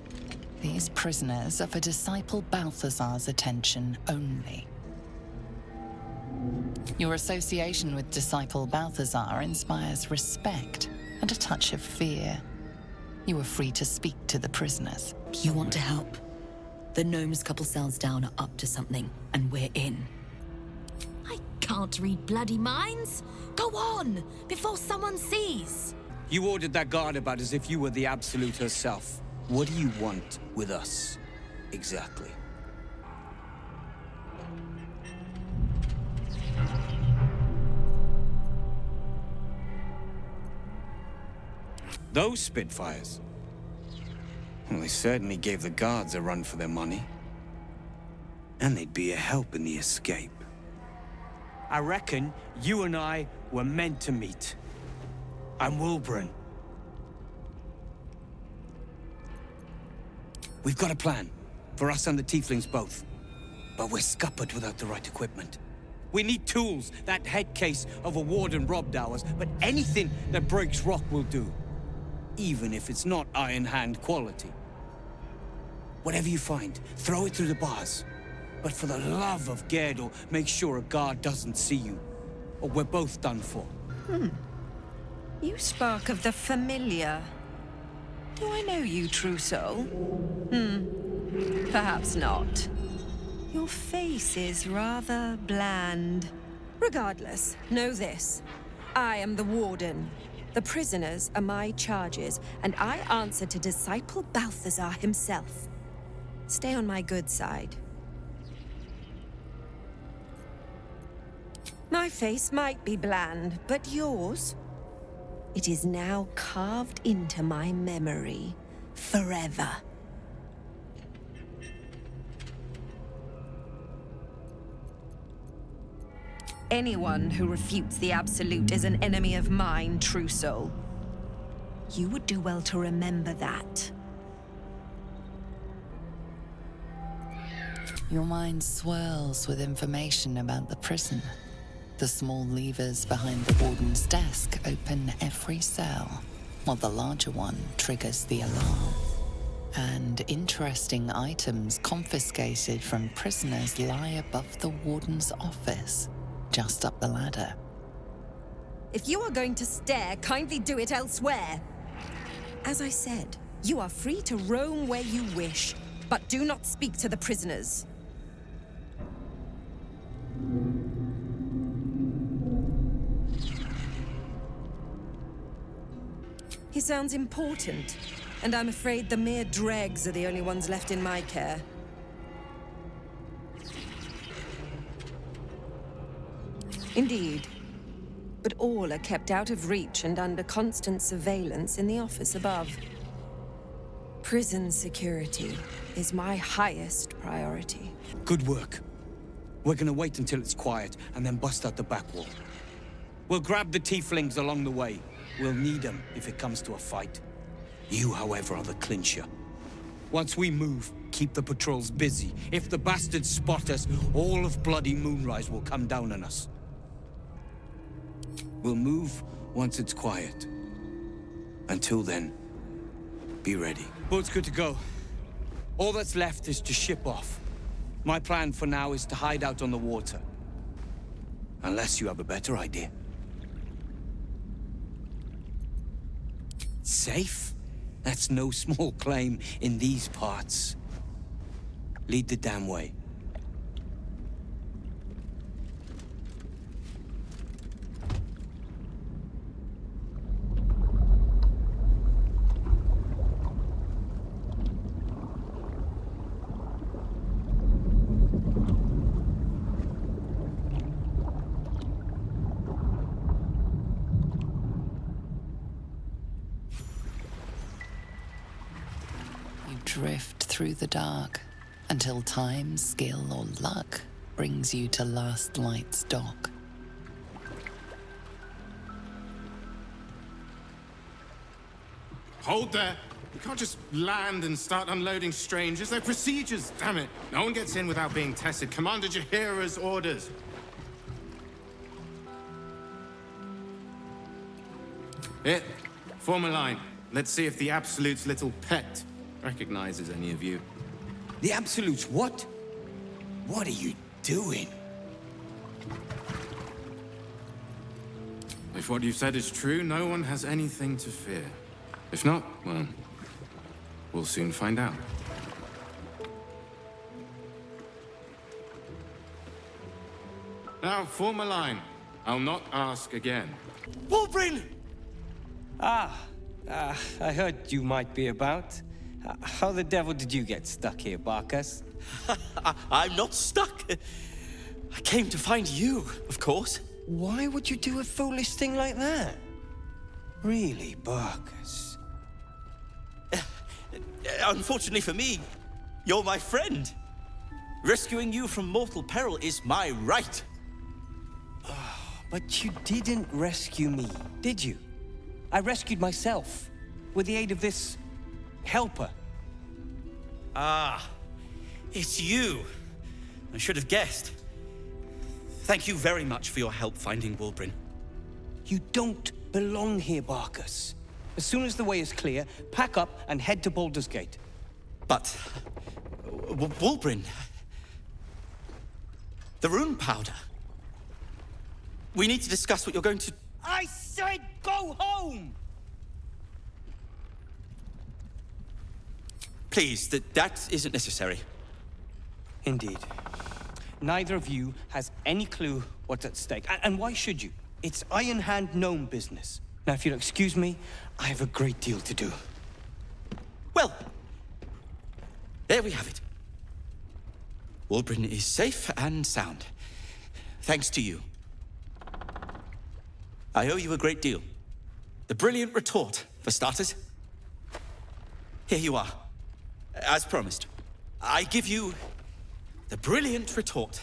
These prisoners are for Disciple Balthazar's attention only. Your association with Disciple Balthazar inspires respect and a touch of fear. You are free to speak to the prisoners. You want to help? The gnomes couple cells down are up to something, and we're in. I can't read bloody minds. Go on, before someone sees. You ordered that guard about as if you were the Absolute herself. What do you want with us, exactly? Those Spitfires? Well, they certainly gave the guards a run for their money. And they'd be a help in the escape. I reckon you and I were meant to meet. I'm Wulbrin. We've got a plan, for us and the Tieflings both. But we're scuppered without the right equipment. We need tools. That head case of a warden robbed ours, but anything that breaks rock will do. Even if it's not Iron Hand quality. Whatever you find, throw it through the bars. But for the love of Gale, make sure a guard doesn't see you, or we're both done for. You spark of the familiar. Do I know you, true soul? Perhaps not. Your face is rather bland. Regardless, know this. I am the warden. The prisoners are my charges, and I answer to Disciple Balthazar himself. Stay on my good side. My face might be bland, but yours? It is now carved into my memory, forever. Anyone who refutes the Absolute is an enemy of mine, true soul. You would do well to remember that. Your mind swirls with information about the prison. The small levers behind the warden's desk open every cell, while the larger one triggers the alarm. And interesting items confiscated from prisoners lie above the warden's office, just up the ladder. If you are going to stare, kindly do it elsewhere. As I said, you are free to roam where you wish, but do not speak to the prisoners. He sounds important, and I'm afraid the mere dregs are the only ones left in my care. Indeed. But all are kept out of reach and under constant surveillance in the office above. Prison security is my highest priority. Good work. We're gonna wait until it's quiet and then bust out the back wall. We'll grab the tieflings along the way. We'll need them if it comes to a fight. You, however, are the clincher. Once we move, keep the patrols busy. If the bastards spot us, all of bloody Moonrise will come down on us. We'll move once it's quiet. Until then, be ready. Boat's good to go. All that's left is to ship off. My plan for now is to hide out on the water. Unless you have a better idea. Safe? That's no small claim in these parts. Lead the damn way. Drift through the dark until time, skill, or luck brings you to Last Light's dock. Hold there! You can't just land and start unloading strangers. They're procedures, damn it! No one gets in without being tested. Commander Jaheira's orders. Here, form a line. Let's see if the Absolute's little pet recognizes any of you. The Absolutes what? What are you doing? If what you've said is true, no one has anything to fear. If not, well, we'll soon find out. Now, form a line. I'll not ask again. Wulbrin! I heard you might be about. How the devil did you get stuck here, Barkas? I'm not stuck. I came to find you, of course. Why would you do a foolish thing like that? Really, Barkas? Unfortunately for me, you're my friend. Rescuing you from mortal peril is my right. But you didn't rescue me, did you? I rescued myself, with the aid of this helper. Ah, it's you. I should have guessed. Thank you very much for your help finding Wulbrin. You don't belong here, Barkas. As soon as the way is clear, pack up and head to Baldur's Gate. But... Wulbrin... The rune powder... We need to discuss what you're going to... I said go home! Please, that isn't necessary. Indeed. Neither of you has any clue what's at stake. And why should you? It's Iron Hand gnome business. Now, if you'll excuse me, I have a great deal to do. Well, there we have it. Wulbrin is safe and sound. Thanks to you. I owe you a great deal. The brilliant retort, for starters. Here you are. As promised. I give you the brilliant retort.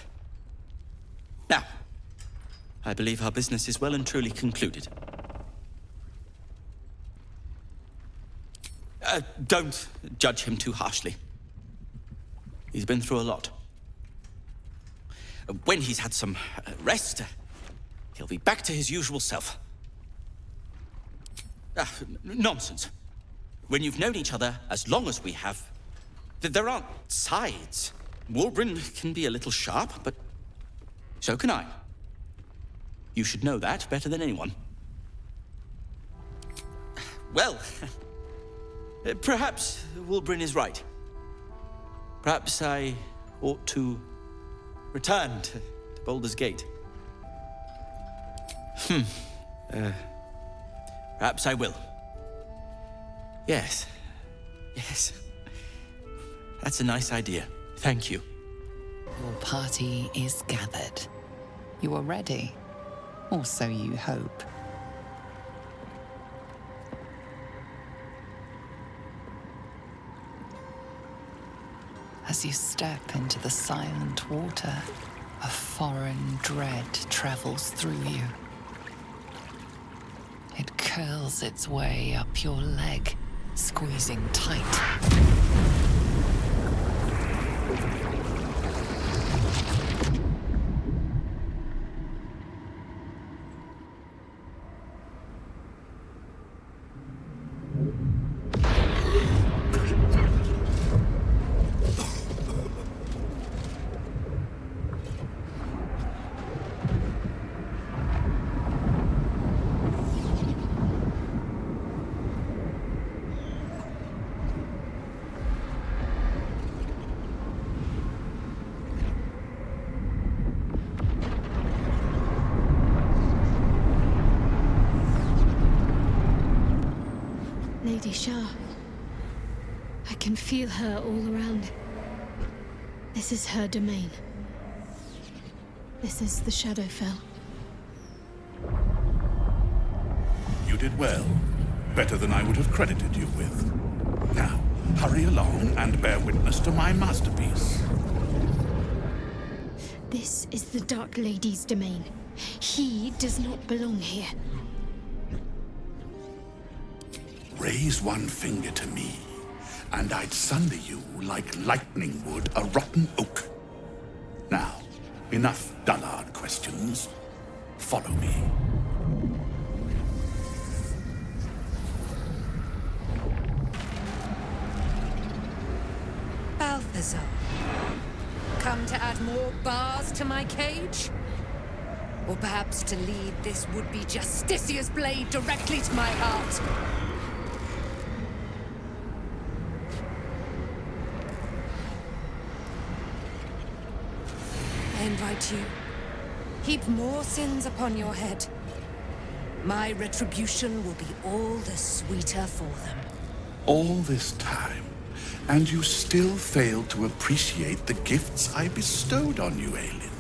Now, I believe our business is well and truly concluded. Don't judge him too harshly. He's been through a lot. When he's had some rest, he'll be back to his usual self. Nonsense. When you've known each other as long as we have, there aren't sides. Wulbrin can be a little sharp, but so can I. You should know that better than anyone. Well, perhaps Wulbrin is right. Perhaps I ought to return to Baldur's Gate. Perhaps I will. Yes. Yes. That's a nice idea. Thank you. Your party is gathered. You are ready. Or so you hope. As you step into the silent water, a foreign dread travels through you. It curls its way up your leg, squeezing tight. Lady Shah. I can feel her all around. This is her domain. This is the Shadowfell. You did well. Better than I would have credited you with. Now, hurry along and bear witness to my masterpiece. This is the Dark Lady's domain. He does not belong here. Raise one finger to me, and I'd sunder you like lightning would a rotten oak. Now, enough dullard questions. Follow me. Balthazar, come to add more bars to my cage? Or perhaps to lead this would-be Justicia's blade directly to my heart? I invite you. Heap more sins upon your head. My retribution will be all the sweeter for them. All this time, and you still failed to appreciate the gifts I bestowed on you, Aelin.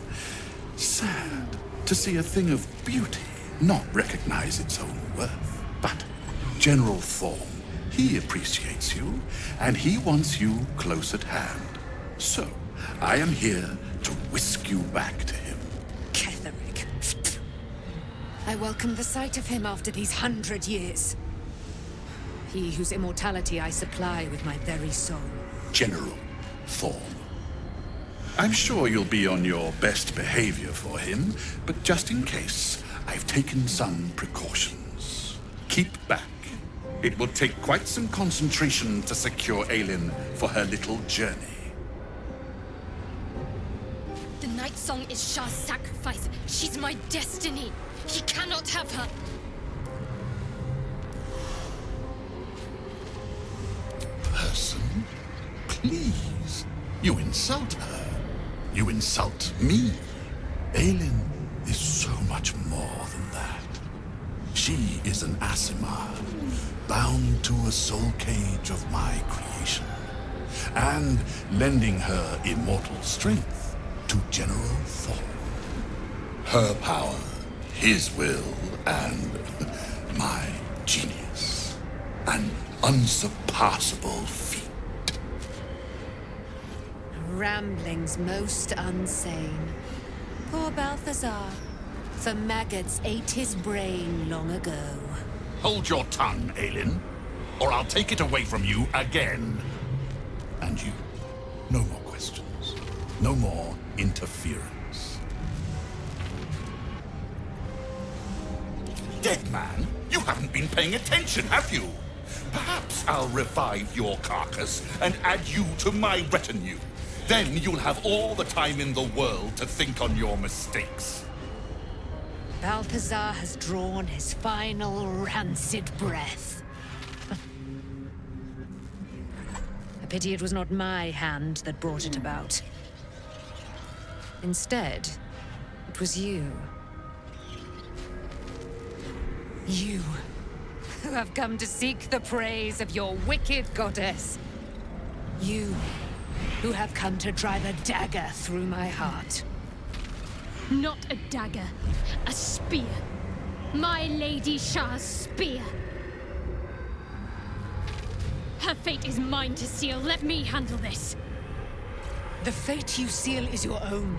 Sad to see a thing of beauty not recognize its own worth. But General Thorm, he appreciates you, and he wants you close at hand. So, I am here to whisk you back to him. Ketheric. I welcome the sight of him after these 100 years. He whose immortality I supply with my very soul. General Thorm. I'm sure you'll be on your best behavior for him, but just in case, I've taken some precautions. Keep back. It will take quite some concentration to secure Aelin for her little journey. The night song is Shah's sacrifice. She's my destiny. He cannot have her. Person? Please. You insult her. You insult me. Aelin is so much more than that. She is an Asimar, bound to a soul cage of my creation, and lending her immortal strength to General Thorm. Her power, his will, and my genius. An unsurpassable feat. Ramblings most unsane. Poor Balthazar. The maggots ate his brain long ago. Hold your tongue, Aelin, or I'll take it away from you again. And you, no more questions. No more interference. Dead man, you haven't been paying attention, have you? Perhaps I'll revive your carcass and add you to my retinue. Then you'll have all the time in the world to think on your mistakes. Balthazar has drawn his final rancid breath. A pity it was not my hand that brought it about. Instead, it was you. You, who have come to seek the praise of your wicked goddess. You, who have come to drive a dagger through my heart. Not a dagger. A spear. My Lady Shah's spear. Her fate is mine to seal. Let me handle this. The fate you seal is your own.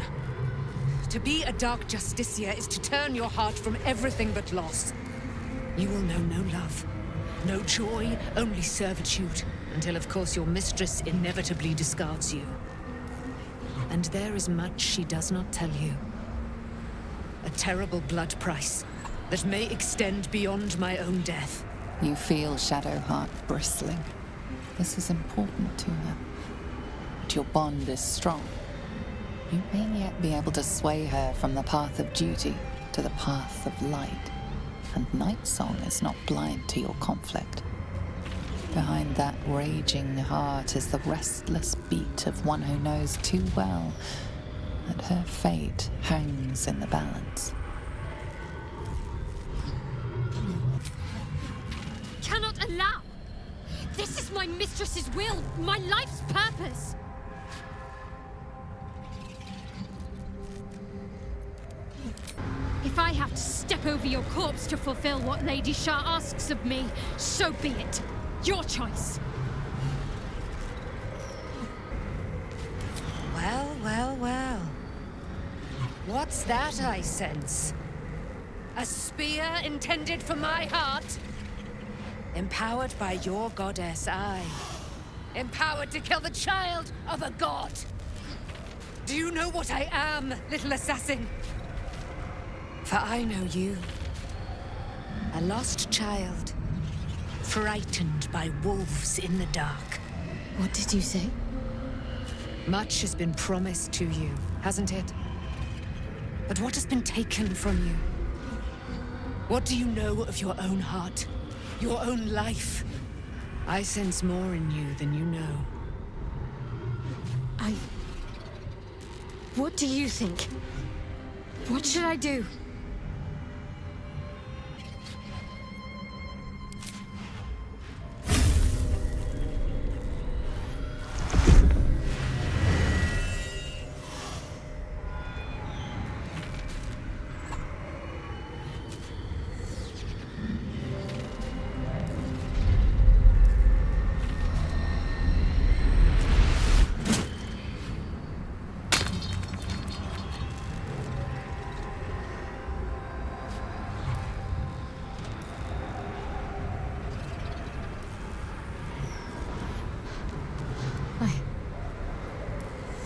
To be a Dark Justiciar is to turn your heart from everything but loss. You will know no love, no joy, only servitude, until of course your mistress inevitably discards you. And there is much she does not tell you. A terrible blood price that may extend beyond my own death. You feel Shadowheart bristling. This is important to her. But your bond is strong. You may yet be able to sway her from the path of duty to the path of light. And Nightsong is not blind to your conflict. Behind that raging heart is the restless beat of one who knows too well that her fate hangs in the balance. Cannot allow! This is my mistress's will, my life's purpose! If I have to step over your corpse to fulfill what Lady Shah asks of me, so be it. Your choice. Well, well, well. What's that I sense? A spear intended for my heart? Empowered by your goddess, I. Empowered to kill the child of a god. Do you know what I am, little assassin? For I know you. A lost child. Frightened by wolves in the dark. What did you say? Much has been promised to you, hasn't it? But what has been taken from you? What do you know of your own heart? Your own life? I sense more in you than you know. What do you think? What should I do?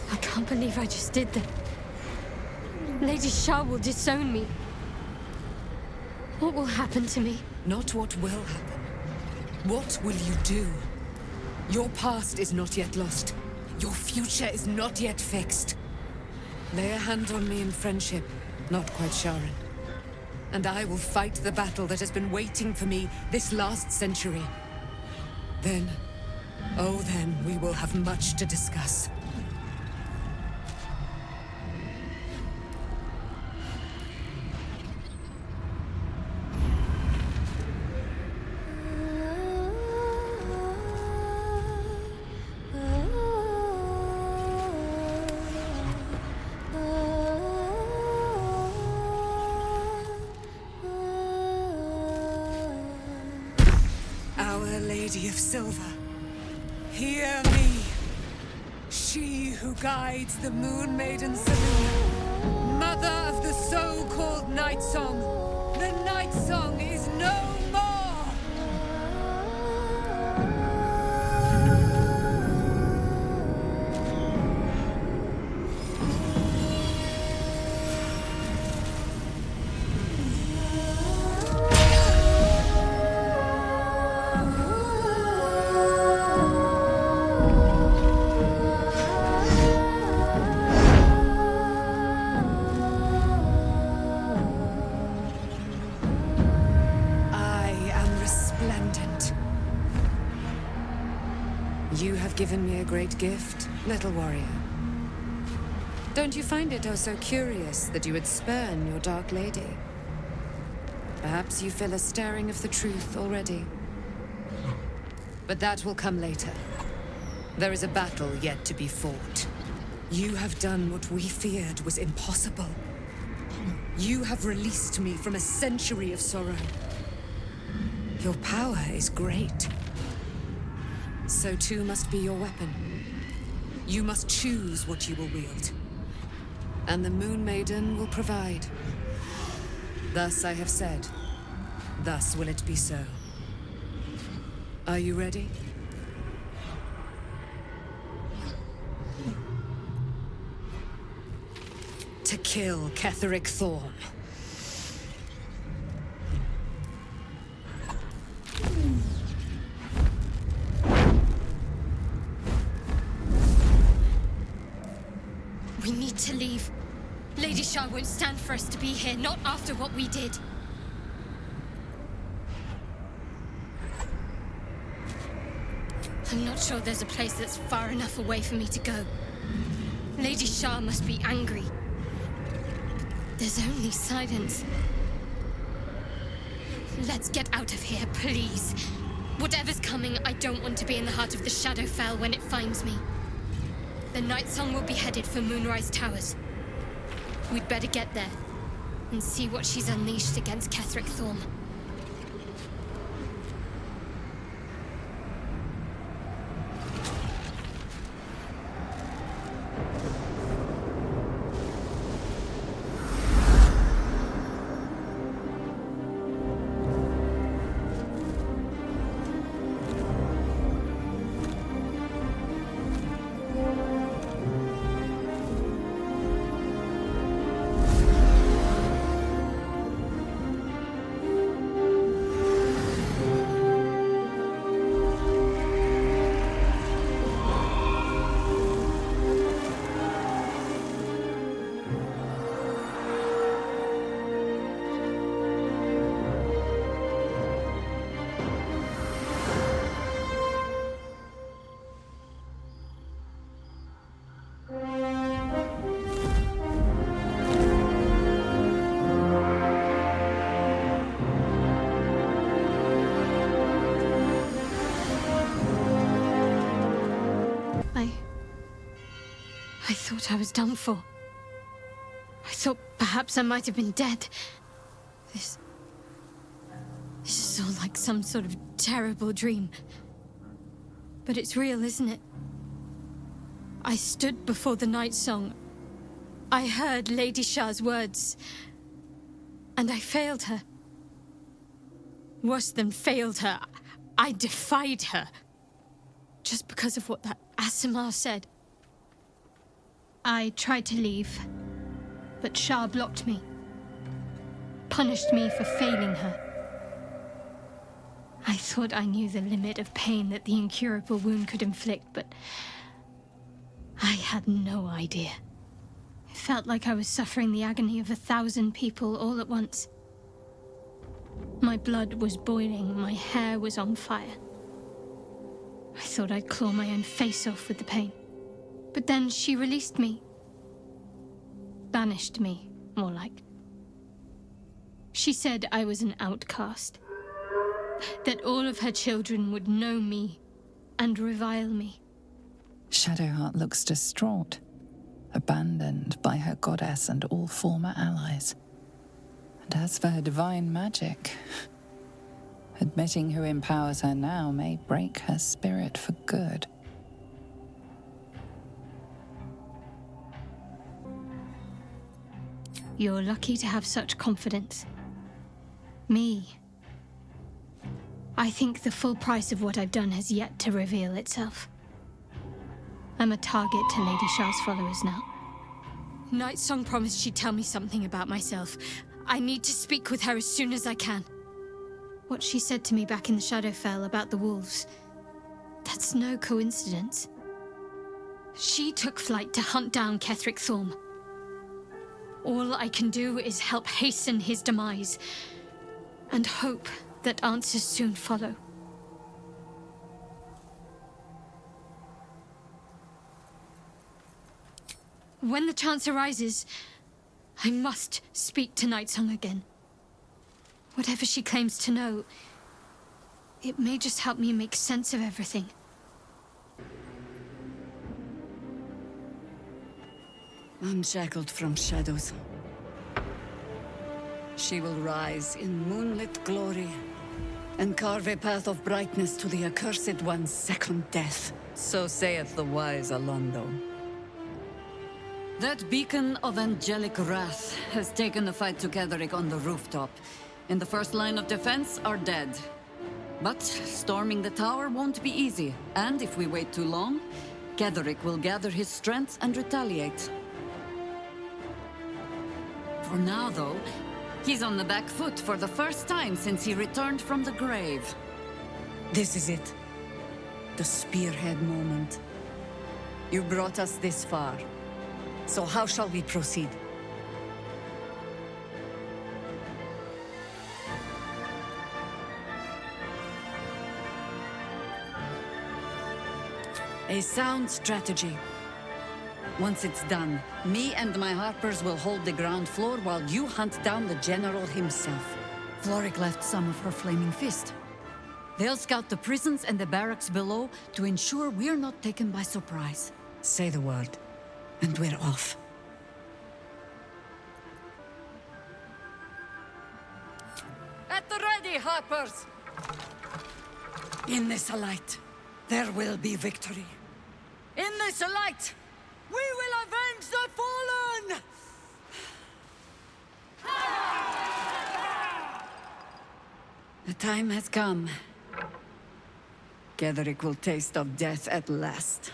I can't believe I just did that. Lady Shah will disown me. What will happen to me? Not what will happen. What will you do? Your past is not yet lost. Your future is not yet fixed. Lay a hand on me in friendship, not quite Sharon. And I will fight the battle that has been waiting for me this last century. Then, oh then, we will have much to discuss. Lady of Silver, hear me. She who guides the Moon Maiden Saloon, mother of the so-called Night Song. The Night Song is no more! Given me a great gift, little warrior. Don't you find it oh so curious that you would spurn your Dark Lady? Perhaps you feel a stirring of the truth already. But that will come later. There is a battle yet to be fought. You have done what we feared was impossible. You have released me from a century of sorrow. Your power is great. So too must be your weapon. You must choose what you will wield. And the Moon Maiden will provide. Thus I have said. Thus will it be so. Are you ready? To kill Ketheric Thorm. We need to leave. Lady Shah won't stand for us to be here, not after what we did. I'm not sure there's a place that's far enough away for me to go. Lady Shah must be angry. But there's only silence. Let's get out of here, please. Whatever's coming, I don't want to be in the heart of the Shadowfell when it finds me. The Night Song will be headed for Moonrise Towers. We'd better get there and see what she's unleashed against Ketheric Thorm. I thought I was done for. I thought perhaps I might have been dead. This is all like some sort of terrible dream. But it's real, isn't it? I stood before the Night Song. I heard Lady Shah's words. And I failed her. Worse than failed her, I defied her. Just because of what that Asimar said. I tried to leave, but Shah blocked me. Punished me for failing her. I thought I knew the limit of pain that the incurable wound could inflict, but I had no idea. It felt like I was suffering the agony of 1,000 people all at once. My blood was boiling, my hair was on fire. I thought I'd claw my own face off with the pain. But then she released me. Banished me, more like. She said I was an outcast. That all of her children would know me and revile me. Shadowheart looks distraught, abandoned by her goddess and all former allies. And as for her divine magic, admitting who empowers her now may break her spirit for good. You're lucky to have such confidence. Me. I think the full price of what I've done has yet to reveal itself. I'm a target to Lady Shah's followers now. Night Song promised she'd tell me something about myself. I need to speak with her as soon as I can. What she said to me back in the Shadowfell about the wolves, that's no coincidence. She took flight to hunt down Ketheric Thorm. All I can do is help hasten his demise, and hope that answers soon follow. When the chance arises, I must speak to Night Song again. Whatever she claims to know, it may just help me make sense of everything. Unshackled from shadows. She will rise in moonlit glory and carve a path of brightness to the accursed one's second death. So saith the wise Alondo. That beacon of angelic wrath has taken the fight to Ketheric on the rooftop. In the first line of defense are dead. But storming the tower won't be easy, and if we wait too long, Ketheric will gather his strength and retaliate. For now, though, he's on the back foot for the first time since he returned from the grave. This is it. The spearhead moment. You brought us this far. So how shall we proceed? A sound strategy. Once it's done, me and my harpers will hold the ground floor while you hunt down the general himself. Floric left some of her flaming fist. They'll scout the prisons and the barracks below to ensure we're not taken by surprise. Say the word, and we're off. At the ready, harpers! In this light, there will be victory. In this light, we will avenge the fallen! The time has come. Ketheric will taste of death at last.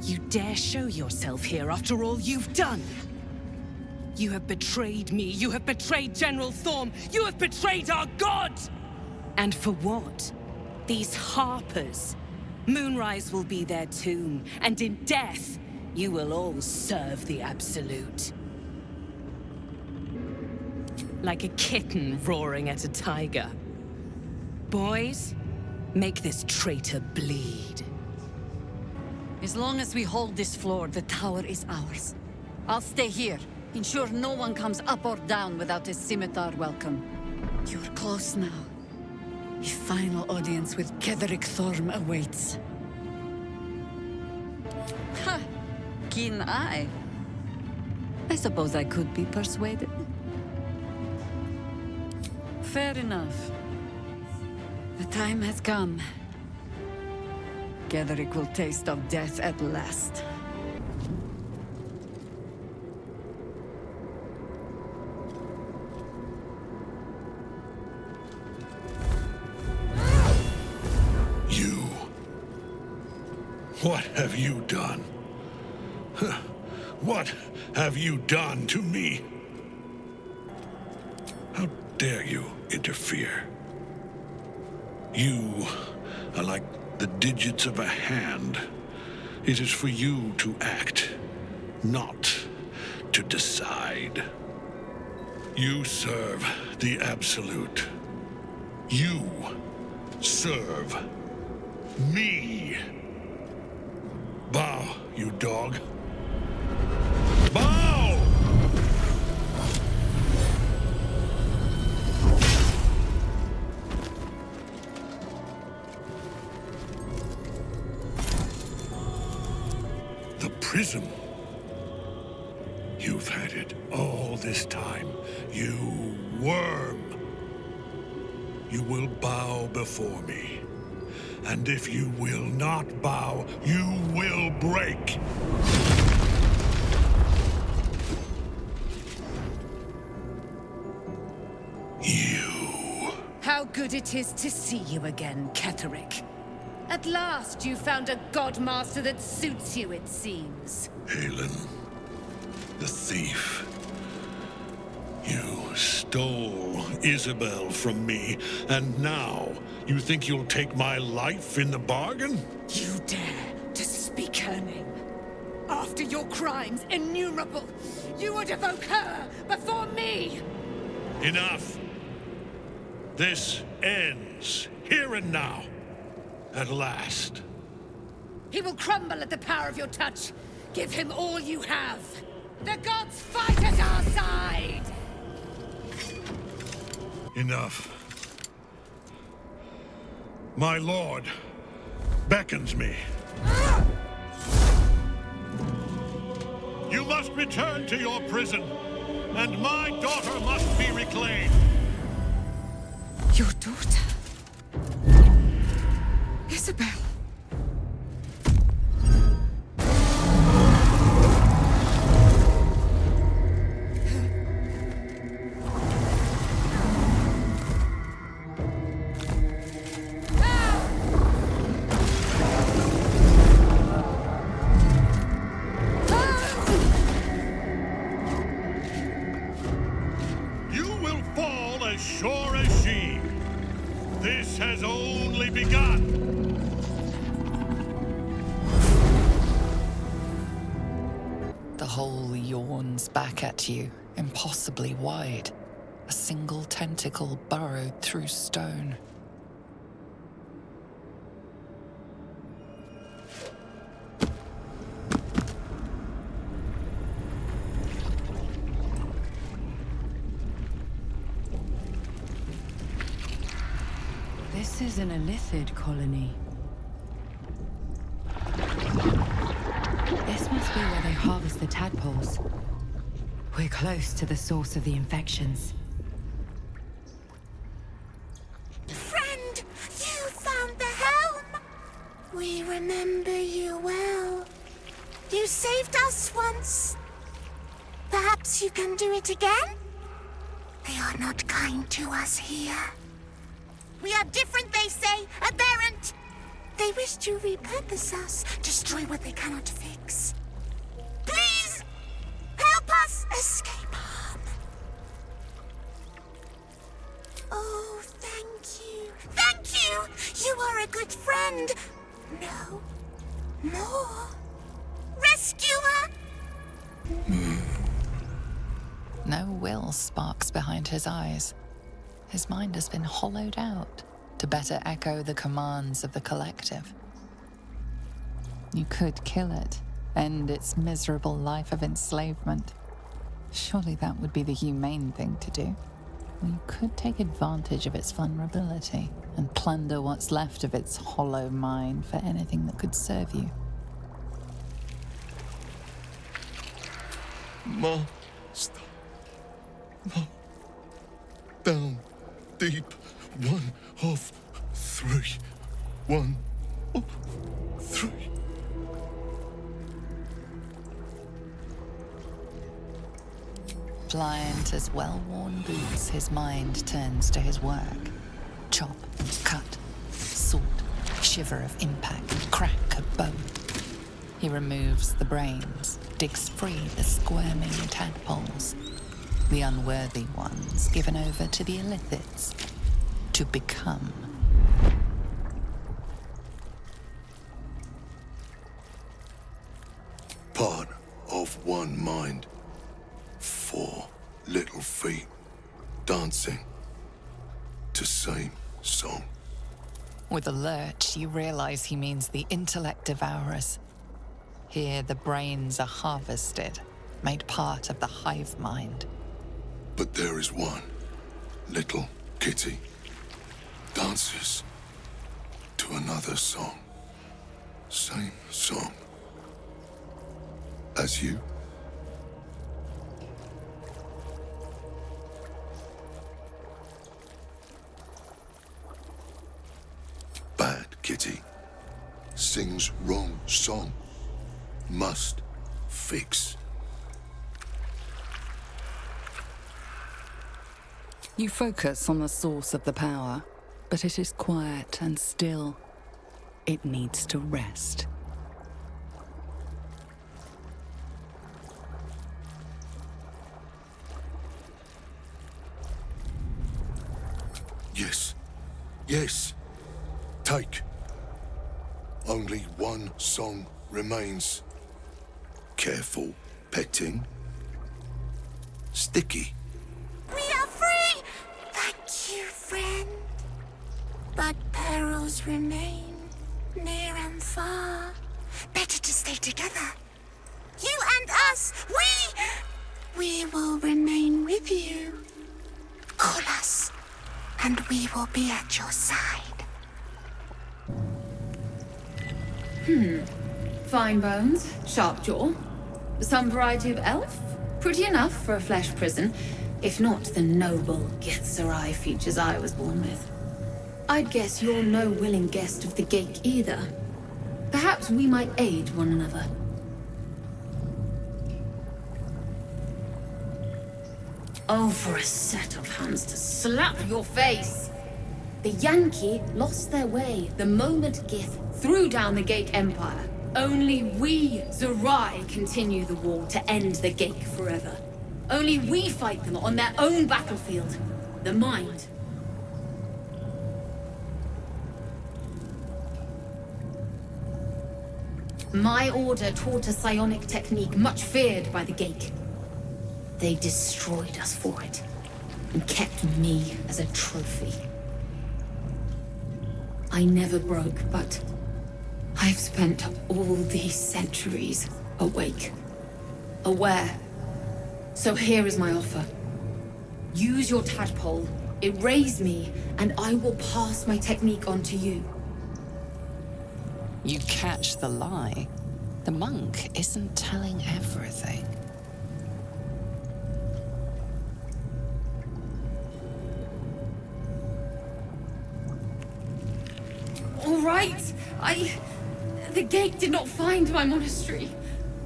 You dare show yourself here after all you've done? You have betrayed me, you have betrayed General Thorm, you have betrayed our god! And for what? These harpers. Moonrise will be their tomb, and in death, you will all serve the Absolute. Like a kitten roaring at a tiger. Boys, make this traitor bleed. As long as we hold this floor, the tower is ours. I'll stay here. Ensure no one comes up or down without a scimitar welcome. You're close now. A final audience with Ketheric Thorm awaits. Ha! Keen eye. I suppose I could be persuaded. Fair enough. The time has come. Ketheric will taste of death at last. You. What have you done? What have you done to me? How dare you interfere? You are like the digits of a hand. It is for you to act, not to decide. You serve the Absolute. You serve me. Bow, you dog. Bow! The prism. You've had it all this time, you worm. You will bow before me. And if you will not bow, you will break. How good it is to see you again, Ketheric. At last you found a godmaster that suits you, it seems. Halen, the thief. You stole Isabel from me, and now you think you'll take my life in the bargain? You dare to speak her name? After your crimes innumerable, you would evoke her before me! Enough! This ends here and now. At last. He will crumble at the power of your touch. Give him all you have. The gods fight at our side! Enough. My lord beckons me. You must return to your prison. and my daughter must be reclaimed. Your daughter? Isabel. You will fall as sure as she. This has only begun. The hole yawns back at you, impossibly wide. A single tentacle burrowed through stone. This is an Elithid colony. This must be where they harvest the tadpoles. We're close to the source of the infections. Friend, you found the helm! We remember you well. You saved us once. Perhaps you can do it again? They are not kind to us here. We are different, they say, aberrant. They wish to repurpose us, destroy what they cannot fix. Please, help us escape harm. Oh, thank you. Thank you! You are a good friend. No. More. Rescuer! No will sparks behind his eyes. His mind has been hollowed out to better echo the commands of the collective. You could kill it, end its miserable life of enslavement. Surely that would be the humane thing to do. Or you could take advantage of its vulnerability and plunder what's left of its hollow mind for anything that could serve you. Master. No. Down. Deep. 1 of 3. 1 of 3. Pliant as well-worn boots, his mind turns to his work. Chop, cut, sort, shiver of impact, crack of bone. He removes the brains, digs free the squirming tadpoles. The unworthy ones given over to the Elithids to become. Part of one mind. 4 little feet dancing to same song. With a lurch, you realize he means the intellect devourers. Here, the brains are harvested, made part of the hive mind. But there is one little kitty dances to another song. Same song as you. Bad kitty sings wrong song. Must fix. You focus on the source of the power, but it is quiet and still. It needs to rest. Yes. Yes. Take. Only one song remains. Careful petting. Sticky. We are free! Thank you, friend. But perils remain, near and far. Better to stay together. You and us, we will remain with you. Call us, and we will be at your side. Fine bones, sharp jaw. Some variety of elf? Pretty enough for a flesh prison, if not the noble githyanki features I was born with. I'd guess you're no willing guest of the Gate either. Perhaps we might aid one another. Oh, for a set of hands to slap your face! The Yankee lost their way the moment Gith threw down the Gate Empire. Only we, Zerai, continue the war to end the Gate forever. Only we fight them on their own battlefield, the mind. My order taught a psionic technique much feared by the Gate. They destroyed us for it, and kept me as a trophy. I never broke, but I've spent all these centuries awake, aware. So here is my offer. Use your tadpole, erase me, and I will pass my technique on to you. You catch the lie. The monk isn't telling everything. All right, the Gate did not find my monastery.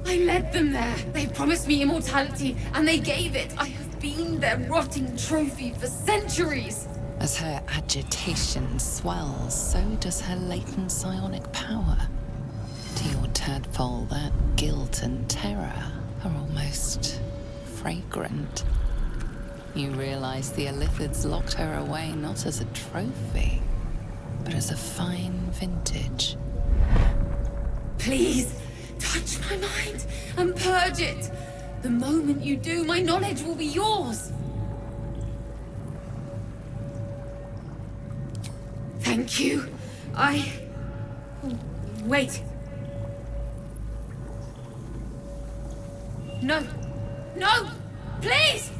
I led them there. They promised me immortality, and they gave it. I have been their rotting trophy for centuries. As her agitation swells, so does her latent psionic power. To your tadpole, that guilt and terror are almost fragrant. You realize the Elithids locked her away not as a trophy, but as a fine vintage. Please, touch my mind and purge it. The moment you do, my knowledge will be yours. Thank you. Wait. No. No! Please!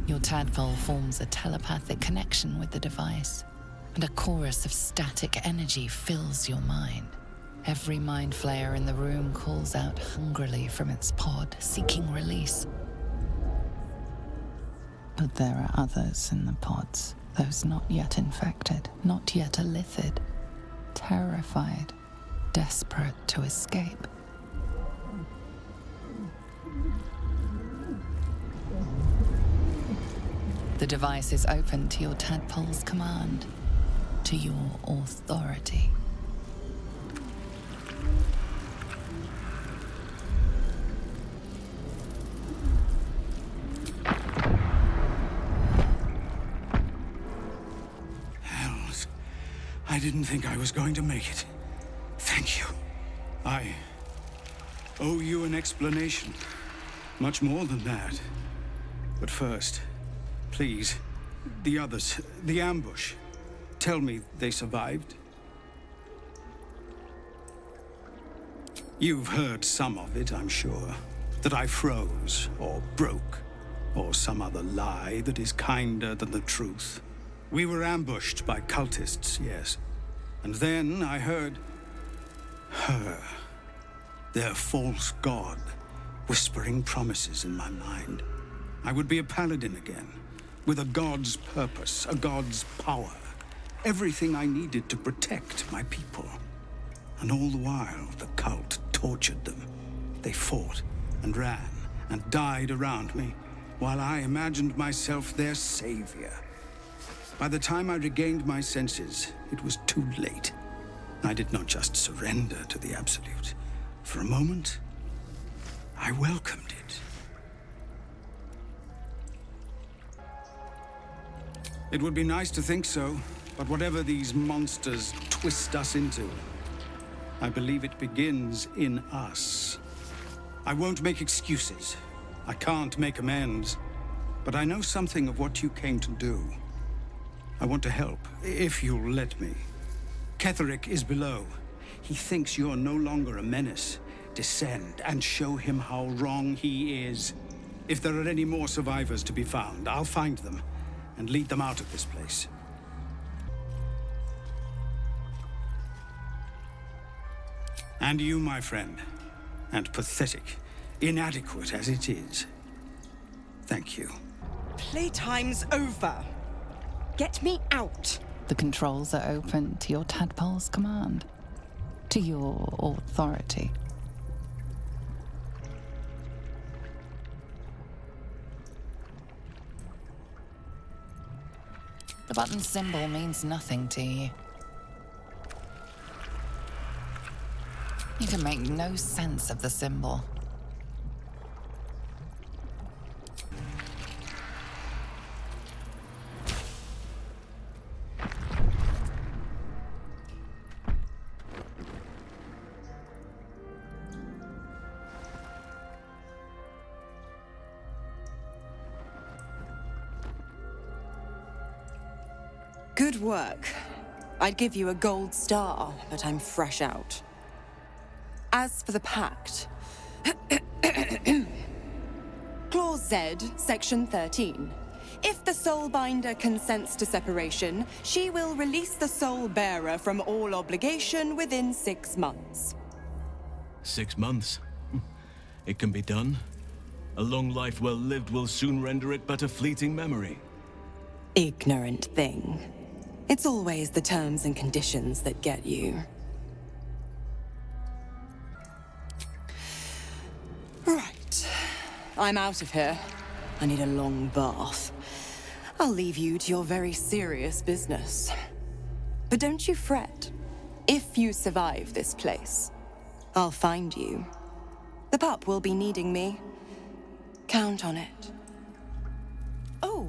Your tadpole forms a telepathic connection with the device, and a chorus of static energy fills your mind. Every mind flayer in the room calls out hungrily from its pod, seeking release. But there are others in the pods, those not yet infected, not yet elithid, terrified, desperate to escape. The device is open to your tadpole's command, to your authority. Hells, I didn't think I was going to make it. Thank you. I owe you an explanation. Much more than that. But first, please, the others, the ambush. Tell me they survived. You've heard some of it, I'm sure. That I froze, or broke, or some other lie that is kinder than the truth. We were ambushed by cultists, yes. And then I heard her, their false god, whispering promises in my mind. I would be a paladin again, with a god's purpose, a god's power. Everything I needed to protect my people. And all the while, the cult tortured them. They fought and ran and died around me, while I imagined myself their savior. By the time I regained my senses, it was too late. I did not just surrender to the Absolute. For a moment, I welcomed it. It would be nice to think so, but whatever these monsters twist us into, I believe it begins in us. I won't make excuses. I can't make amends. But I know something of what you came to do. I want to help, if you'll let me. Ketheric is below. He thinks you're no longer a menace. Descend and show him how wrong he is. If there are any more survivors to be found, I'll find them and lead them out of this place. And you, my friend, and pathetic, inadequate as it is. Thank you. Playtime's over. Get me out. The controls are open to your tadpole's command, to your authority. The button symbol means nothing to you. You can make no sense of the symbol. Good work. I'd give you a gold star, but I'm fresh out. As for the pact... Clause Z, Section 13. If the Soulbinder consents to separation, she will release the Soul Bearer from all obligation within 6 months. 6 months? It can be done. A long life well lived will soon render it but a fleeting memory. Ignorant thing. It's always the terms and conditions that get you. Right. I'm out of here. I need a long bath. I'll leave you to your very serious business. But don't you fret. If you survive this place, I'll find you. The pup will be needing me. Count on it. Oh,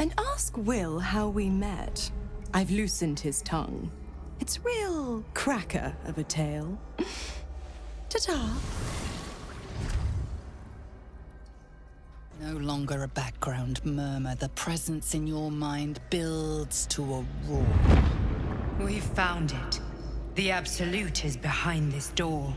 and ask Will how we met. I've loosened his tongue. It's real cracker of a tale. Ta-ta. No longer a background murmur. The presence in your mind builds to a roar. We've found it. The Absolute is behind this door.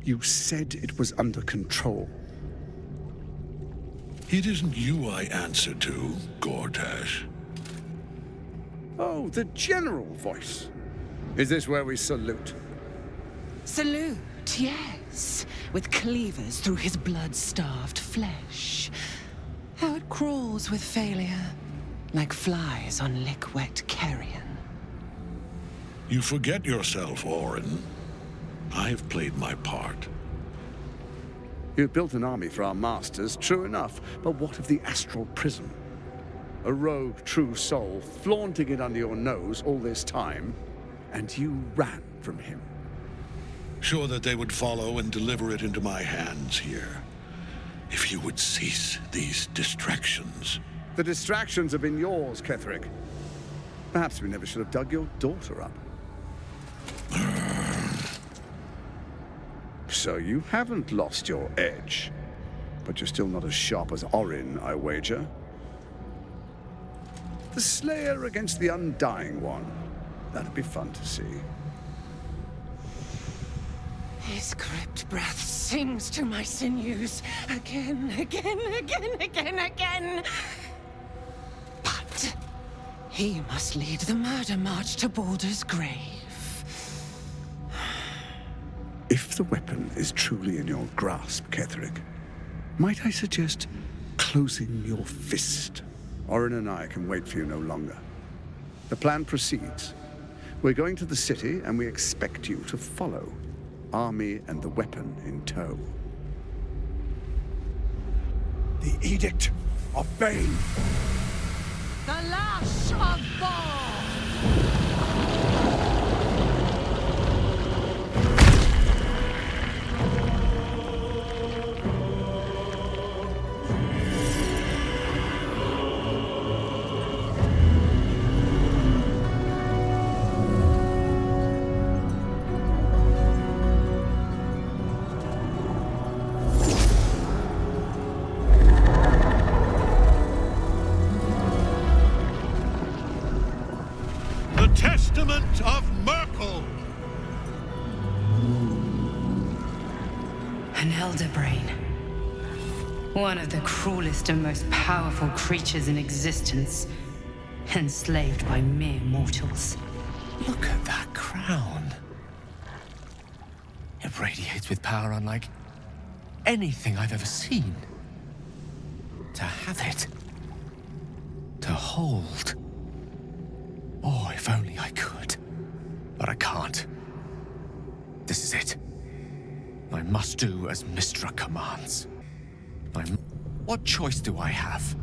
You said it was under control. It isn't you I answer to, Gortash. Oh, the general voice. Is this where we salute? Salute, yes. With cleavers through his blood-starved flesh. How it crawls with failure, like flies on lick-wet carrion. You forget yourself, Orin. I've played my part. You've built an army for our masters, true enough, but what of the astral prism? A rogue true soul flaunting it under your nose all this time, and you ran from him. Sure that they would follow and deliver it into my hands here. If you would cease these distractions. The distractions have been yours, Ketheric. Perhaps we never should have dug your daughter up. So you haven't lost your edge, but you're still not as sharp as Orin, I wager. The Slayer against the Undying One. That'd be fun to see. His crypt breath sings to my sinews again, again, again, again, again. But he must lead the murder march to Baldur's grave. If the weapon is truly in your grasp, Ketheric, might I suggest closing your fist? Orin and I can wait for you no longer. The plan proceeds. We're going to the city, and we expect you to follow. Army and the weapon in tow. The Edict of Bane. The Lash of Voss! One of the cruelest and most powerful creatures in existence, enslaved by mere mortals. Look at that crown. It radiates with power unlike anything I've ever seen. To have it. To hold. Oh, if only I could. But I can't. This is it. I must do as Mystra commands. What choice do I have?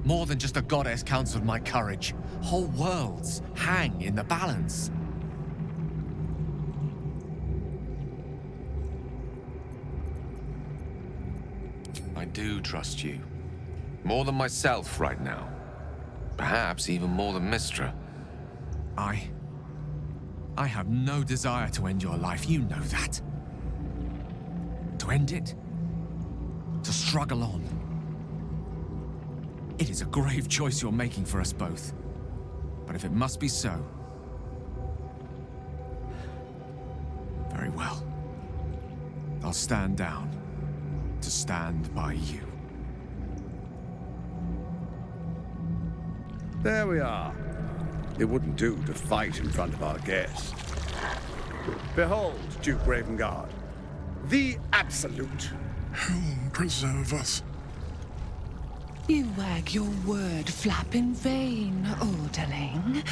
More than just a goddess counseled my courage. Whole worlds hang in the balance. I do trust you. More than myself right now. Perhaps even more than Mystra. I have no desire to end your life, you know that. To end it? To struggle on. It is a grave choice you're making for us both. But if it must be so... very well. I'll stand down. To stand by you. There we are. It wouldn't do to fight in front of our guest. Behold, Duke Ravengard, the Absolute. Helm preserve us. You wag your word flap in vain, Alderling.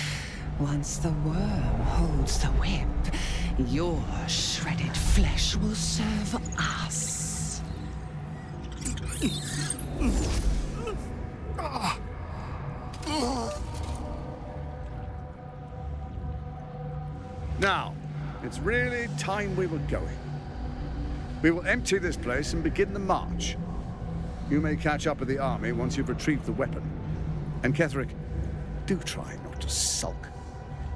Once the worm holds the whip, your shredded flesh will serve us. Now, it's really time we were going. We will empty this place and begin the march. You may catch up with the army once you've retrieved the weapon. And Ketheric, do try not to sulk.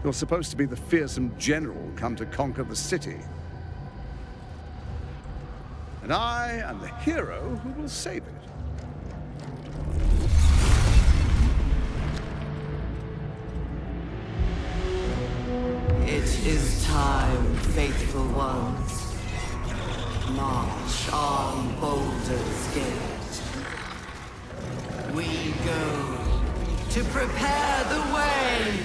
You're supposed to be the fearsome general come to conquer the city. And I am the hero who will save it. It is time, faithful ones. March on Baldur's Gate. We go to prepare the way.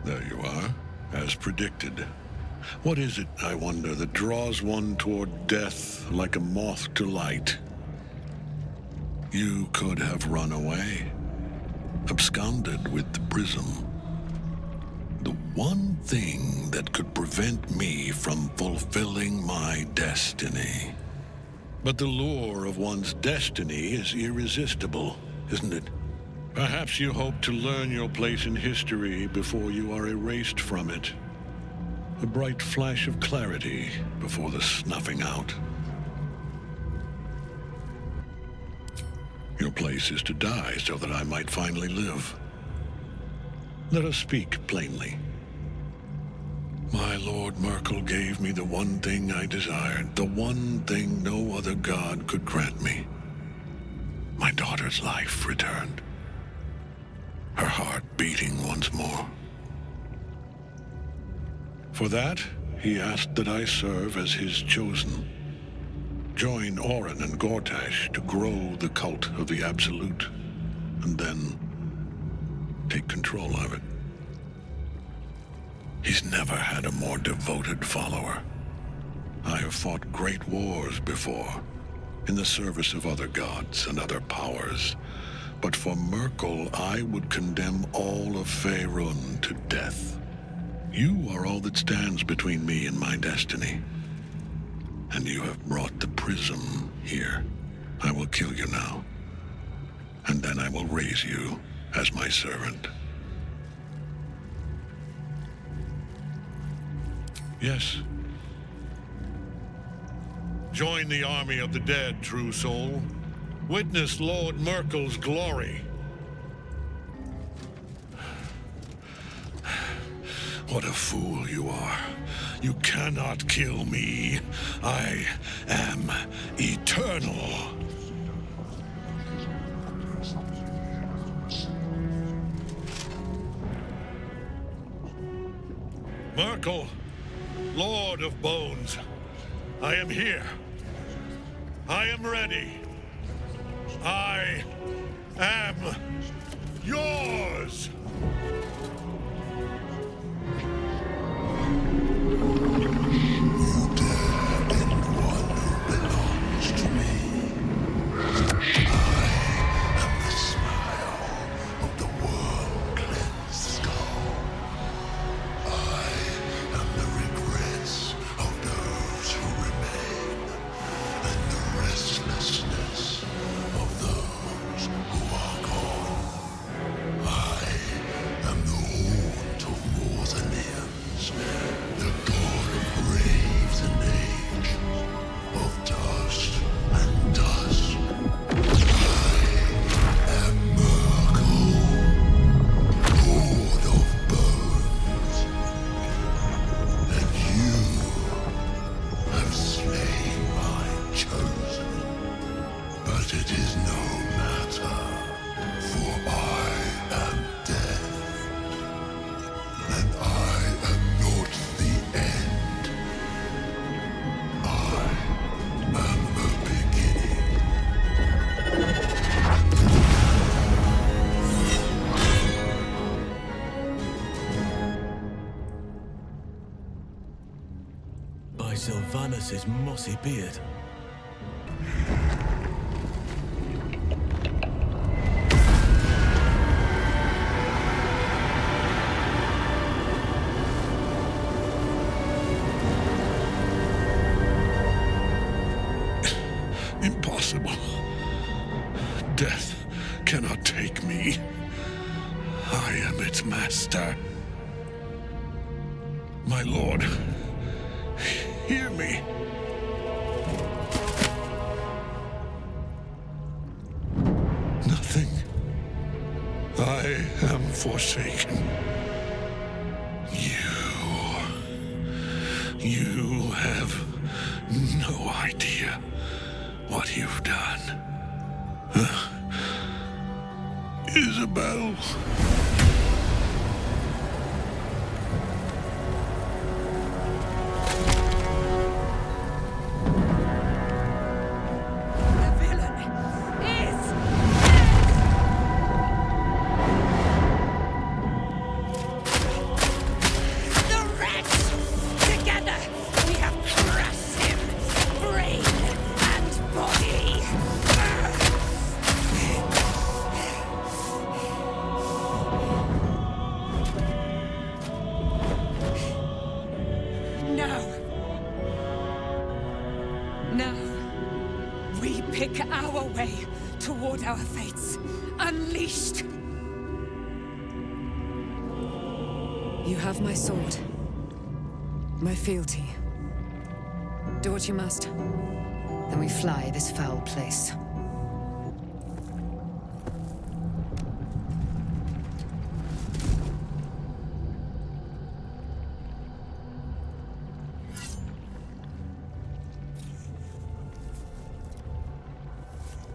There you are, as predicted. What is it, I wonder, that draws one toward death like a moth to light? You could have run away, absconded with the prism. The one thing that could prevent me from fulfilling my destiny. But the lure of one's destiny is irresistible, isn't it? Perhaps you hope to learn your place in history before you are erased from it. A bright flash of clarity before the snuffing out. Your place is to die so that I might finally live. Let us speak plainly. My Lord Merkel gave me the one thing I desired, the one thing no other god could grant me. My daughter's life returned. Her heart beating once more. For that, he asked that I serve as his chosen. Join Orin and Gortash to grow the cult of the Absolute, and then take control of it. He's never had a more devoted follower. I have fought great wars before, in the service of other gods and other powers, but for Merkel, I would condemn all of Faerun to death. You are all that stands between me and my destiny. And you have brought the prism here. I will kill you now. And then I will raise you as my servant. Yes. Join the army of the dead, true soul. Witness Lord Merkel's glory. What a fool you are. You cannot kill me. I am eternal. Merkel, Lord of Bones, I am here. I am ready. I am yours! Sylvanus' mossy beard. Impossible. Death cannot take me. I am its master. My lord, hear me. Nothing. I am forsaken. You have no idea what you've done. Isabel. My sword. My fealty. Do what you must. Then we fly this foul place.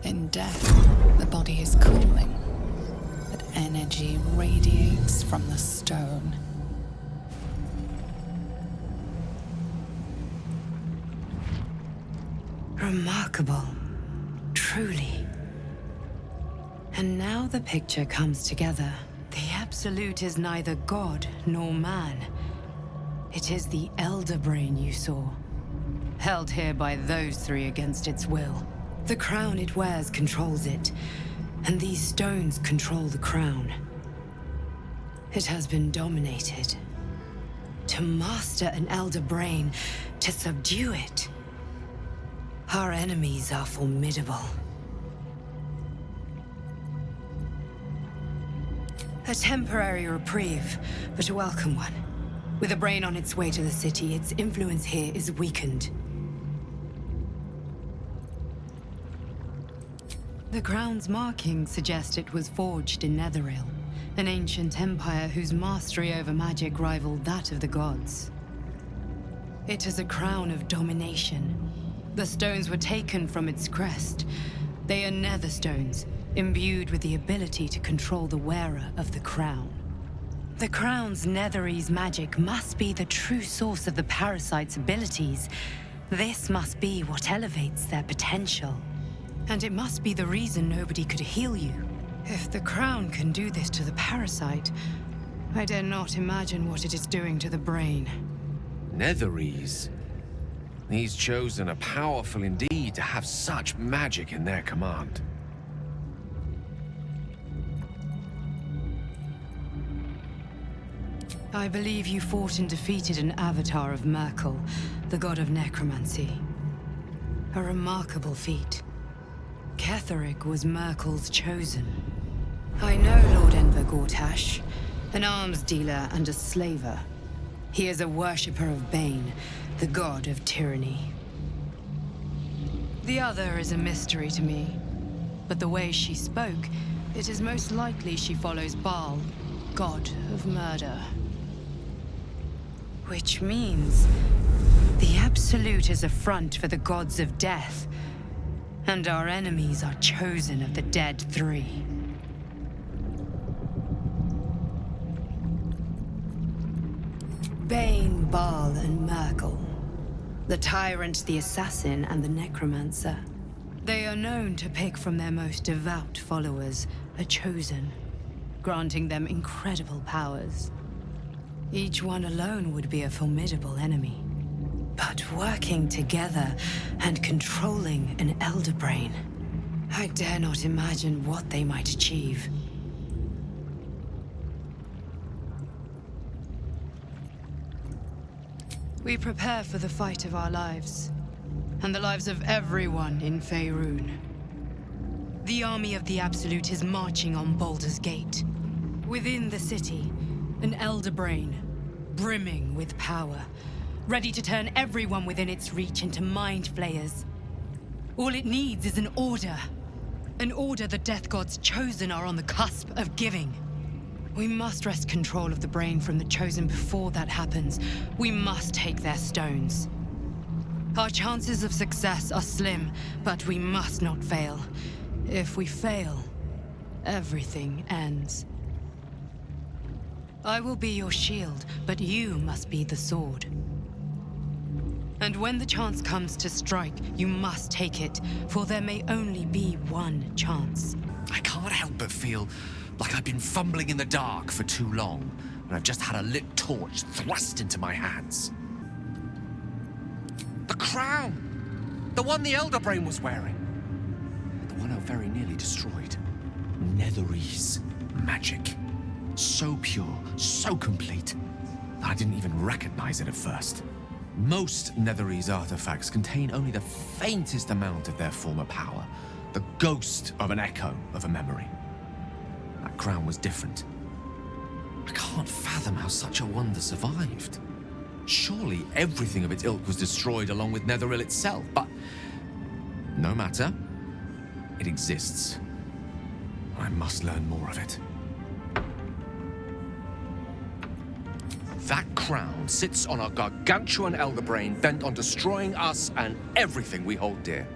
In death, the body is cooling, but energy radiates from the stone. Remarkable. Truly. And now the picture comes together. The Absolute is neither god nor man. It is the Elder Brain you saw, held here by those three against its will. The crown it wears controls it, and these stones control the crown. It has been dominated. To master an Elder Brain, to subdue it. Our enemies are formidable. A temporary reprieve, but a welcome one. With a brain on its way to the city, its influence here is weakened. The crown's markings suggest it was forged in Netheril, an ancient empire whose mastery over magic rivaled that of the gods. It is a crown of domination. The stones were taken from its crest. They are nether stones, imbued with the ability to control the wearer of the crown. The crown's Netherese magic must be the true source of the parasite's abilities. This must be what elevates their potential. And it must be the reason nobody could heal you. If the crown can do this to the parasite, I dare not imagine what it is doing to the brain. Netherese. These chosen are powerful indeed to have such magic in their command. I believe you fought and defeated an avatar of Merkel, the god of necromancy. A remarkable feat. Ketheric was Merkel's chosen. I know Lord Enver Gortash, an arms dealer and a slaver. He is a worshipper of Bane, the god of tyranny. The other is a mystery to me, but the way she spoke, it is most likely she follows Baal, god of murder. Which means the Absolute is a front for the gods of death, and our enemies are chosen of the Dead Three. Bane, Baal, and Merkel. The Tyrant, the Assassin, and the Necromancer. They are known to pick from their most devout followers a chosen, granting them incredible powers. Each one alone would be a formidable enemy. But working together and controlling an Elder Brain, I dare not imagine what they might achieve. We prepare for the fight of our lives, and the lives of everyone in Faerun. The army of the Absolute is marching on Baldur's Gate. Within the city, an Elder Brain, brimming with power, ready to turn everyone within its reach into mind flayers. All it needs is an order the Death God's chosen are on the cusp of giving. We must wrest control of the brain from the chosen before that happens. We must take their stones. Our chances of success are slim, but we must not fail. If we fail, everything ends. I will be your shield, but you must be the sword. And when the chance comes to strike, you must take it, for there may only be one chance. I can't help but feel like I've been fumbling in the dark for too long, and I've just had a lit torch thrust into my hands. The crown! The one the Elder Brain was wearing. The one I very nearly destroyed. Netherese magic. So pure, so complete, that I didn't even recognize it at first. Most Netherese artifacts contain only the faintest amount of their former power, the ghost of an echo of a memory. That crown was different. I can't fathom how such a wonder survived. Surely everything of its ilk was destroyed along with Netheril itself, but no matter. It exists. I must learn more of it. That crown sits on a gargantuan Elder Brain bent on destroying us and everything we hold dear.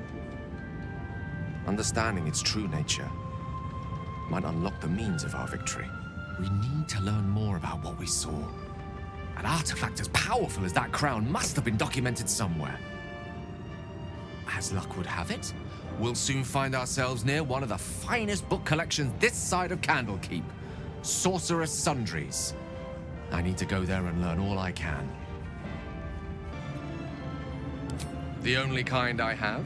Understanding its true nature might unlock the means of our victory. We need to learn more about what we saw. An artifact as powerful as that crown must have been documented somewhere. As luck would have it, we'll soon find ourselves near one of the finest book collections this side of Candlekeep, Sorcerous Sundries. I need to go there and learn all I can. The only kind I have?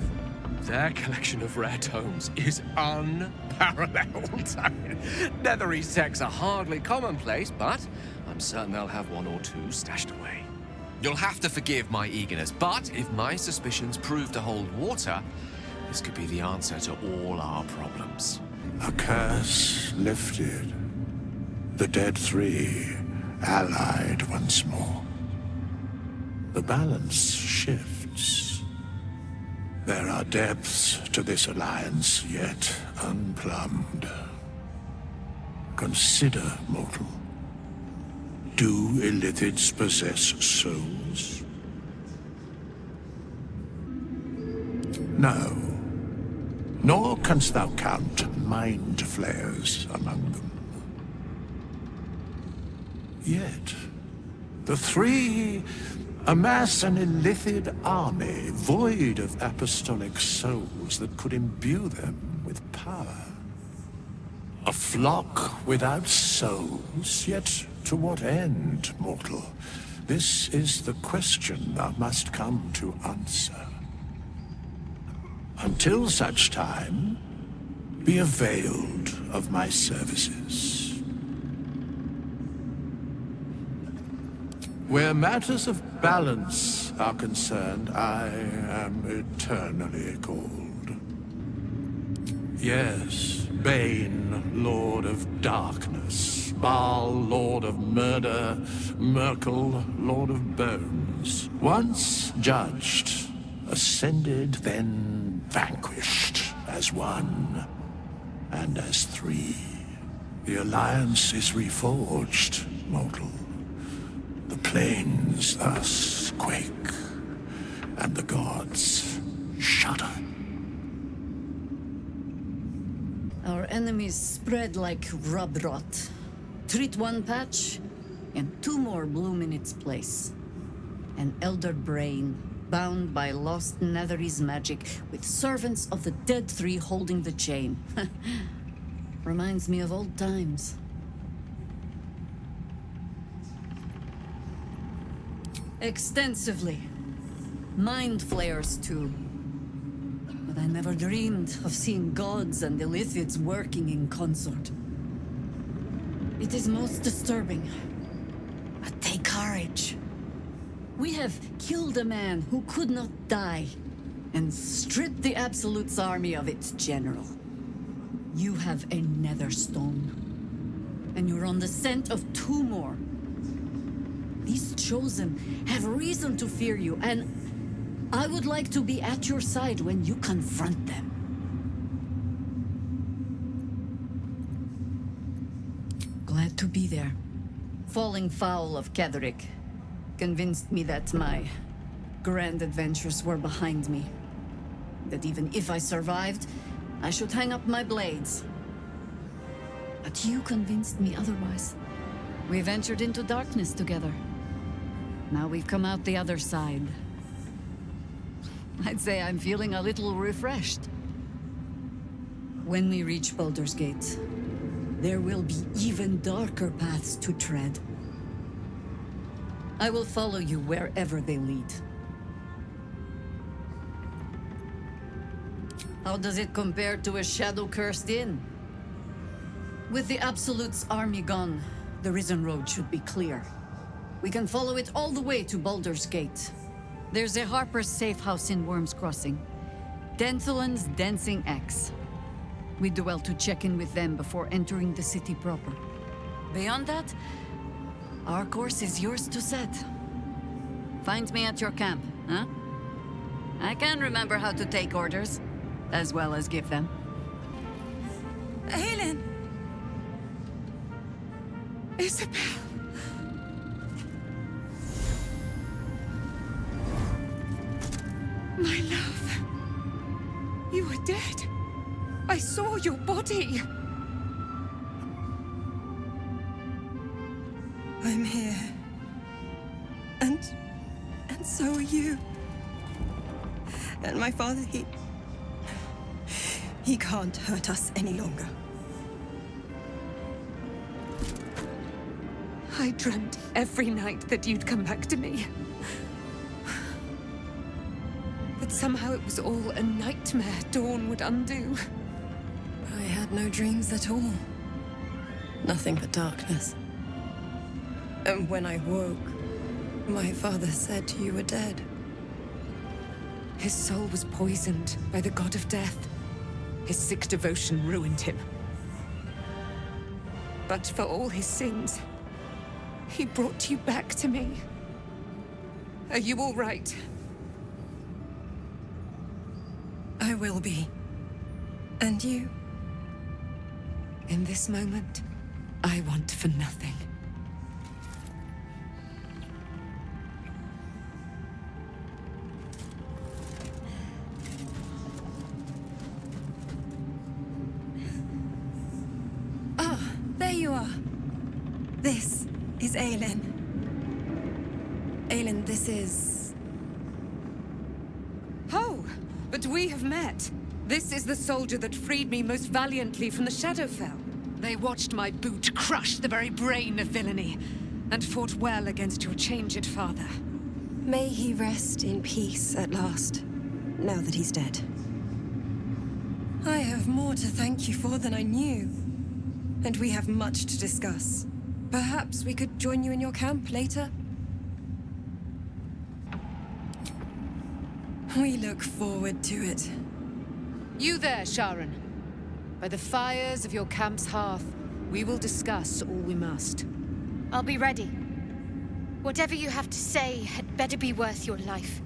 Their collection of rare tomes is unparalleled. I mean, Netherese texts are hardly commonplace, but I'm certain they'll have one or two stashed away. You'll have to forgive my eagerness, but if my suspicions prove to hold water, this could be the answer to all our problems. A curse lifted. The Dead Three allied once more. The balance shifts. There are depths to this alliance yet unplumbed. Consider, mortal. Do illithids possess souls? No. Nor canst thou count mind flayers among them. Yet, the three Amass an illithid army, void of apostolic souls that could imbue them with power. A flock without souls, yet to what end, mortal? This is the question thou must come to answer. Until such time, be availed of my services. Where matters of balance are concerned, I am eternally cold. Yes, Bane, Lord of Darkness, Baal, Lord of Murder, Merkel, Lord of Bones. Once judged, ascended, then vanquished, as one, and as three. The Alliance is reforged, mortal. The plains thus quake, and the gods shudder. Our enemies spread like rub rot. Treat one patch, and two more bloom in its place. An elder brain, bound by lost Netherese magic, with servants of the dead three holding the chain. Reminds me of old times. Extensively. Mind flayers, too. But I never dreamed of seeing gods and illithids working in consort. It is most disturbing. But take courage. We have killed a man who could not die, and stripped the Absolute's army of its general. You have a netherstone, and you're on the scent of two more. These Chosen have reason to fear you, and I would like to be at your side when you confront them. Glad to be there. Falling foul of Ketheric convinced me that my grand adventures were behind me. That even if I survived, I should hang up my blades. But you convinced me otherwise. We ventured into darkness together. Now we've come out the other side. I'd say I'm feeling a little refreshed. When we reach Baldur's Gate, there will be even darker paths to tread. I will follow you wherever they lead. How does it compare to a shadow-cursed inn? With the Absolute's army gone, the Risen Road should be clear. We can follow it all the way to Baldur's Gate. There's a Harper's safe house in Worm's Crossing. Denthalen's Dancing Axe. We do well to check in with them before entering the city proper. Beyond that, our course is yours to set. Find me at your camp, huh? I can remember how to take orders, as well as give them. Helen! Isabel! My love. You were dead. I saw your body. I'm here. And so are you. And my father, he can't hurt us any longer. I dreamt every night that you'd come back to me. But somehow it was all a nightmare Dawn would undo. I had no dreams at all. Nothing but darkness. And when I woke, my father said you were dead. His soul was poisoned by the god of death. His sick devotion ruined him. But for all his sins, he brought you back to me. Are you all right? I will be. And you? In this moment, I want for nothing. There you are. This is Aelin. Aelin, this is... Oh, but we have met. This is the soldier that freed me most valiantly from the Shadowfell. They watched my boot crush the very brain of villainy, and fought well against your changed father. May he rest in peace at last, now that he's dead. I have more to thank you for than I knew, and we have much to discuss. Perhaps we could join you in your camp later? We look forward to it. You there, Sharon. By the fires of your camp's hearth, we will discuss all we must. I'll be ready. Whatever you have to say had better be worth your life.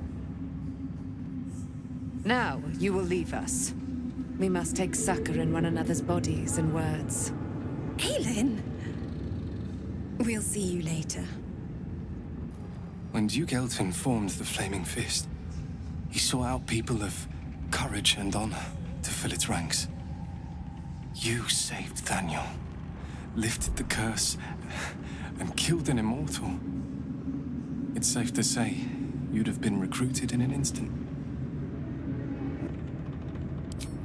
Now, you will leave us. We must take succor in one another's bodies and words. Aelin! We'll see you later. When Duke Elton formed the Flaming Fist, he sought out people of courage and honor to fill its ranks. You saved Thaniel, lifted the curse, and killed an immortal. It's safe to say you'd have been recruited in an instant.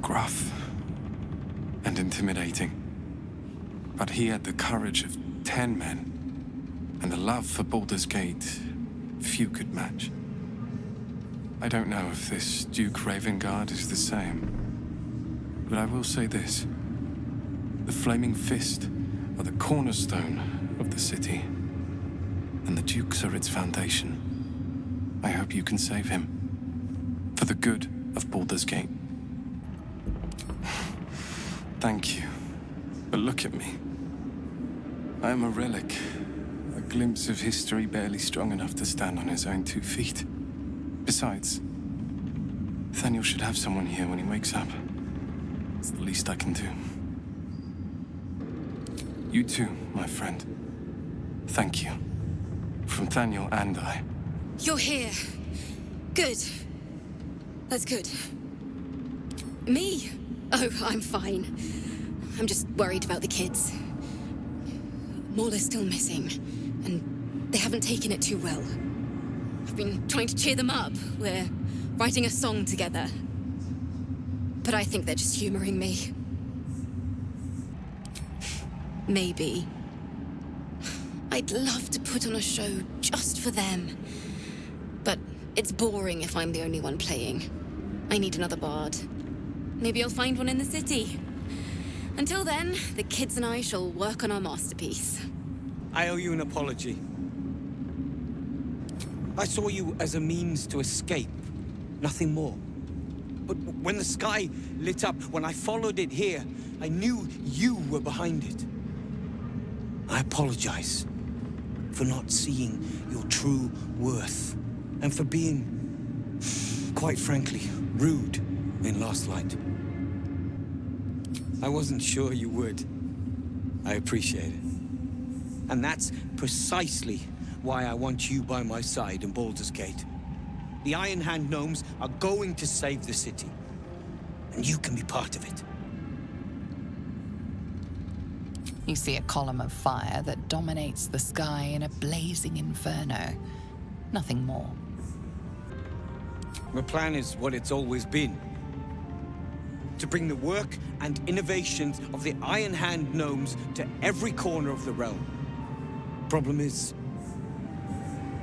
Gruff and intimidating. But he had the courage of 10 men, and the love for Baldur's Gate few could match. I don't know if this Duke Ravengard is the same, but I will say this. The Flaming Fist are the cornerstone of the city, and the Dukes are its foundation. I hope you can save him, for the good of Baldur's Gate. Thank you, but look at me. I am a relic, a glimpse of history barely strong enough to stand on his own 2 feet. Besides, Thaniel should have someone here when he wakes up. It's the least I can do. You too, my friend. Thank you. From Thaniel and I. You're here. Good. That's good. Me? Oh, I'm fine. I'm just worried about the kids. Maul is still missing, and they haven't taken it too well. I've been trying to cheer them up. We're writing a song together. But I think they're just humoring me. Maybe. I'd love to put on a show just for them. But it's boring if I'm the only one playing. I need another bard. Maybe I'll find one in the city. Until then, the kids and I shall work on our masterpiece. I owe you an apology. I saw you as a means to escape, nothing more. But when the sky lit up, when I followed it here, I knew you were behind it. I apologize for not seeing your true worth, and for being, quite frankly, rude in Last Light. I wasn't sure you would. I appreciate it. And that's precisely why I want you by my side in Baldur's Gate. The Iron Hand Gnomes are going to save the city, and you can be part of it. You see a column of fire that dominates the sky in a blazing inferno. Nothing more. The plan is what it's always been. To bring the work and innovations of the Iron Hand Gnomes to every corner of the realm. Problem is,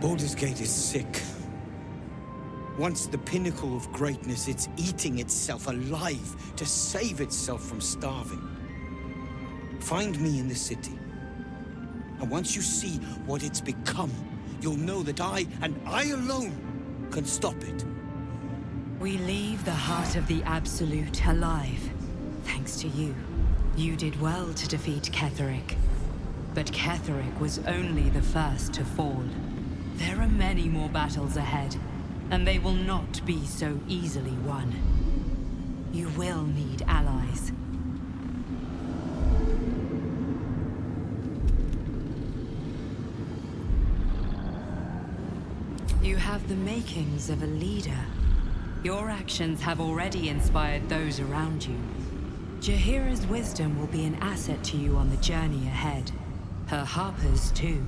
Baldur's Gate is sick. Once the pinnacle of greatness, it's eating itself alive to save itself from starving. Find me in the city. And once you see what it's become, you'll know that I, and I alone, can stop it. We leave the heart of the Absolute alive, thanks to you. You did well to defeat Ketheric. But Ketheric was only the first to fall. There are many more battles ahead, and they will not be so easily won. You will need allies. You have the makings of a leader. Your actions have already inspired those around you. Jaheira's wisdom will be an asset to you on the journey ahead. Her harpers, too.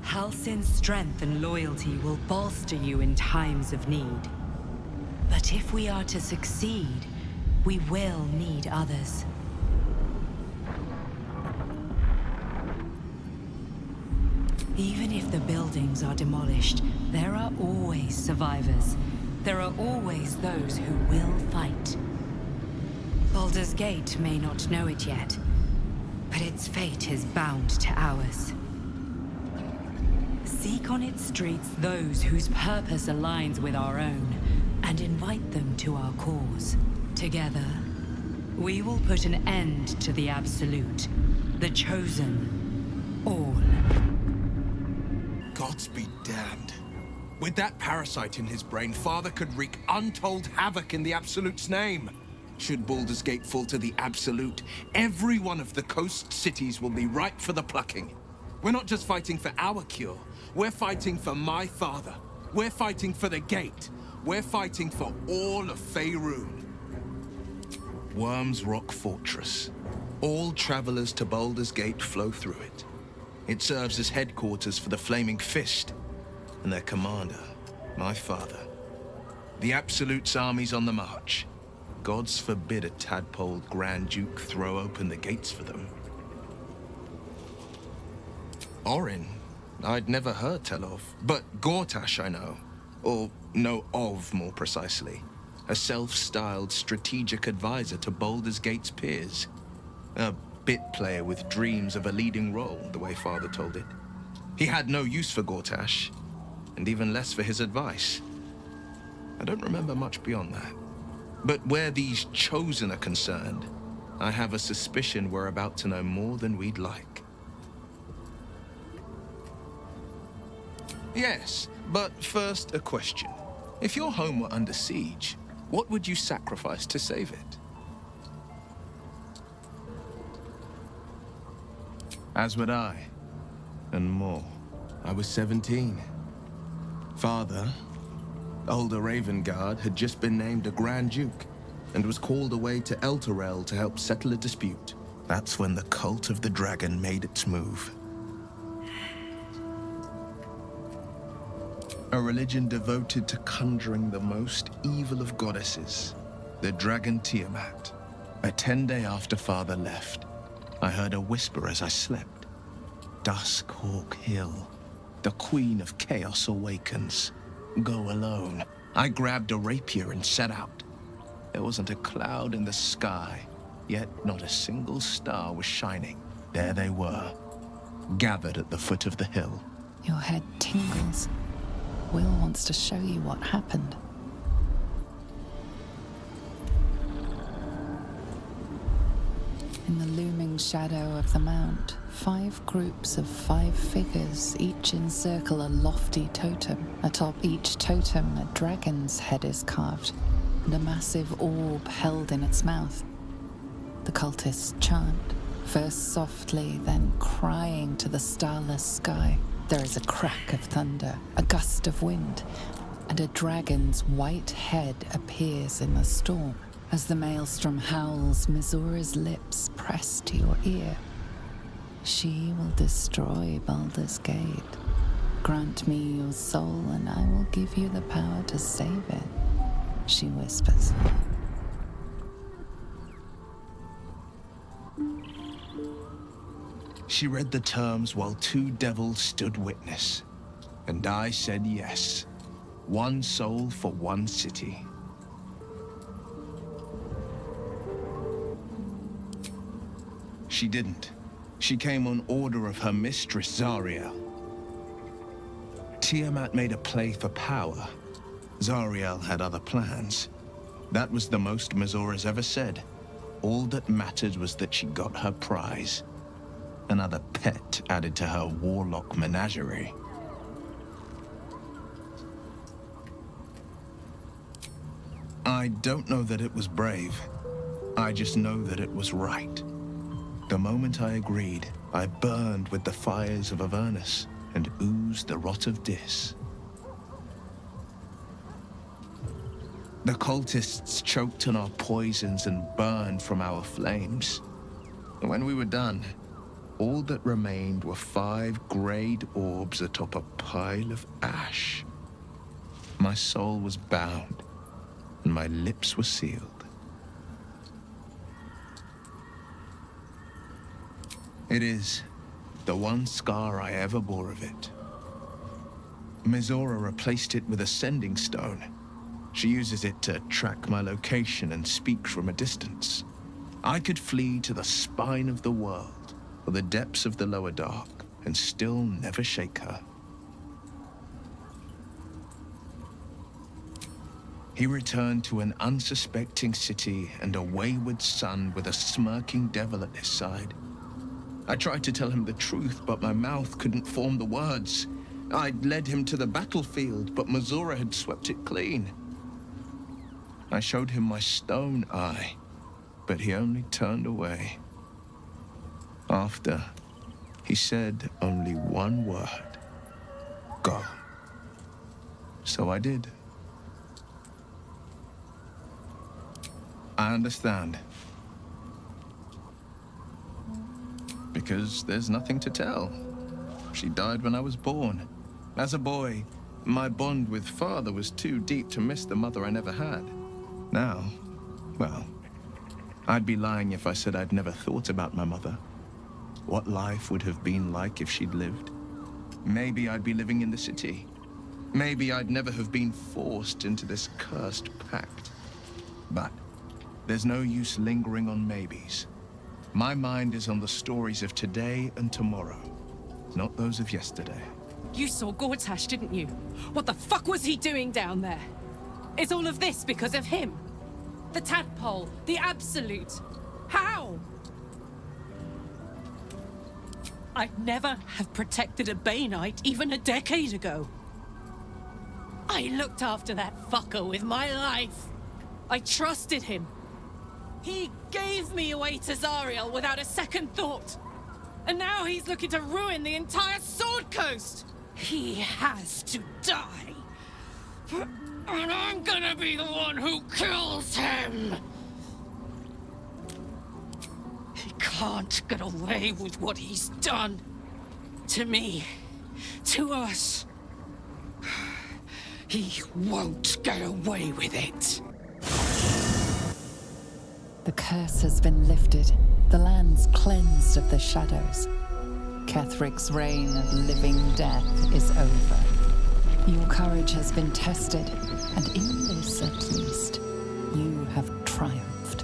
Halsin's strength and loyalty will bolster you in times of need. But if we are to succeed, we will need others. Even if the buildings are demolished, there are always survivors. There are always those who will fight. Baldur's Gate may not know it yet, but its fate is bound to ours. Seek on its streets those whose purpose aligns with our own, and invite them to our cause. Together, we will put an end to the Absolute, the Chosen, all. Gods be damned. With that parasite in his brain, Father could wreak untold havoc in the Absolute's name. Should Baldur's Gate fall to the Absolute, every one of the coast cities will be ripe for the plucking. We're not just fighting for our cure, we're fighting for my father. We're fighting for the Gate. We're fighting for all of Faerûn. Worm's Rock Fortress. All travelers to Baldur's Gate flow through it. It serves as headquarters for the Flaming Fist, and their commander, my father. The Absolute's army's on the march. Gods forbid a tadpoled Grand Duke throw open the gates for them. Orin, I'd never heard tell of, but Gortash I know. Or know of, more precisely. A self-styled strategic advisor to Baldur's Gate's peers. A bit player with dreams of a leading role, the way Father told it. He had no use for Gortash, and even less for his advice. I don't remember much beyond that. But where these Chosen are concerned, I have a suspicion we're about to know more than we'd like. Yes, but first a question. If your home were under siege, what would you sacrifice to save it? As would I, and more. I was 17. Father, older Ravengard, had just been named a Grand Duke, and was called away to Elturel to help settle a dispute. That's when the cult of the dragon made its move. A religion devoted to conjuring the most evil of goddesses, the dragon Tiamat. A 10-day after Father left, I heard a whisper as I slept. Duskhawk Hill, the Queen of Chaos awakens. Go alone. I grabbed a rapier and set out. There wasn't a cloud in the sky, yet not a single star was shining. There they were, gathered at the foot of the hill. Your head tingles. Will wants to show you what happened. In the looming shadow of the mount, 5 groups of 5 figures each encircle a lofty totem. Atop each totem, a dragon's head is carved, and a massive orb held in its mouth. The cultists chant, first softly, then crying to the starless sky. There is a crack of thunder, a gust of wind, and a dragon's white head appears in the storm. As the maelstrom howls, Mizora's lips press to your ear. She will destroy Baldur's Gate. Grant me your soul, and I will give you the power to save it, she whispers. She read the terms while 2 devils stood witness, and I said yes. 1 soul for 1 city. She didn't. She came on order of her mistress, Zariel. Tiamat made a play for power. Zariel had other plans. That was the most Mizora's ever said. All that mattered was that she got her prize. Another pet added to her warlock menagerie. I don't know that it was brave. I just know that it was right. The moment I agreed, I burned with the fires of Avernus and oozed the rot of Dis. The cultists choked on our poisons and burned from our flames. When we were done, all that remained were 5 greyed orbs atop a pile of ash. My soul was bound, and my lips were sealed. It is the one scar I ever bore of it. Mizora replaced it with a sending stone. She uses it to track my location and speak from a distance. I could flee to the spine of the world, or the depths of the lower dark, and still never shake her. He returned to an unsuspecting city and a wayward son with a smirking devil at his side. I tried to tell him the truth, but my mouth couldn't form the words. I'd led him to the battlefield, but Mizora had swept it clean. I showed him my stone eye, but he only turned away. After, he said only one word: go. So I did. I understand. Because there's nothing to tell. She died when I was born. As a boy, my bond with father was too deep to miss the mother I never had. Now, well, I'd be lying if I said I'd never thought about my mother. What life would have been like if she'd lived. Maybe I'd be living in the city. Maybe I'd never have been forced into this cursed pact. But there's no use lingering on maybes. My mind is on the stories of today and tomorrow, not those of yesterday. You saw Gortash, didn't you? What the fuck was he doing down there? Is all of this because of him? The tadpole, the absolute. How? I'd never have protected a Bainite even a decade ago. I looked after that fucker with my life. I trusted him. He gave me away to Zariel without a second thought. And now he's looking to ruin the entire Sword Coast. He has to die. And I'm gonna be the one who kills him. He can't get away with what he's done. To me. To us. He won't get away with it. The curse has been lifted. The land's cleansed of the shadows. Ketheric's reign of living death is over. Your courage has been tested, and in this at least, you have triumphed.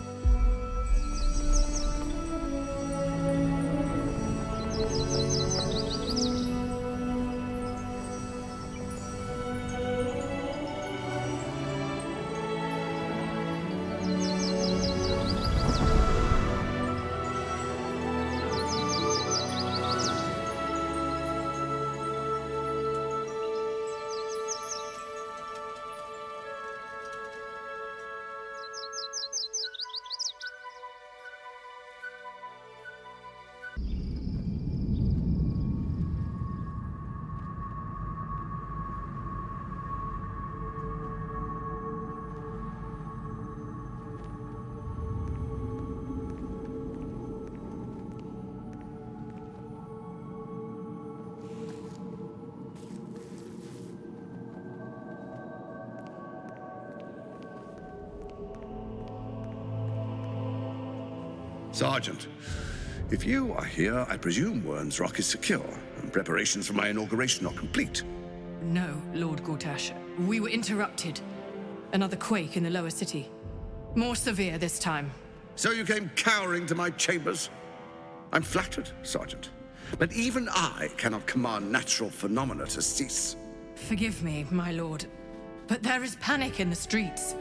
Sergeant, if you are here, I presume Wern's Rock is secure, and preparations for my inauguration are complete. No, Lord Gortash. We were interrupted. Another quake in the lower city. More severe this time. So you came cowering to my chambers? I'm flattered, Sergeant. But even I cannot command natural phenomena to cease. Forgive me, my lord, but there is panic in the streets.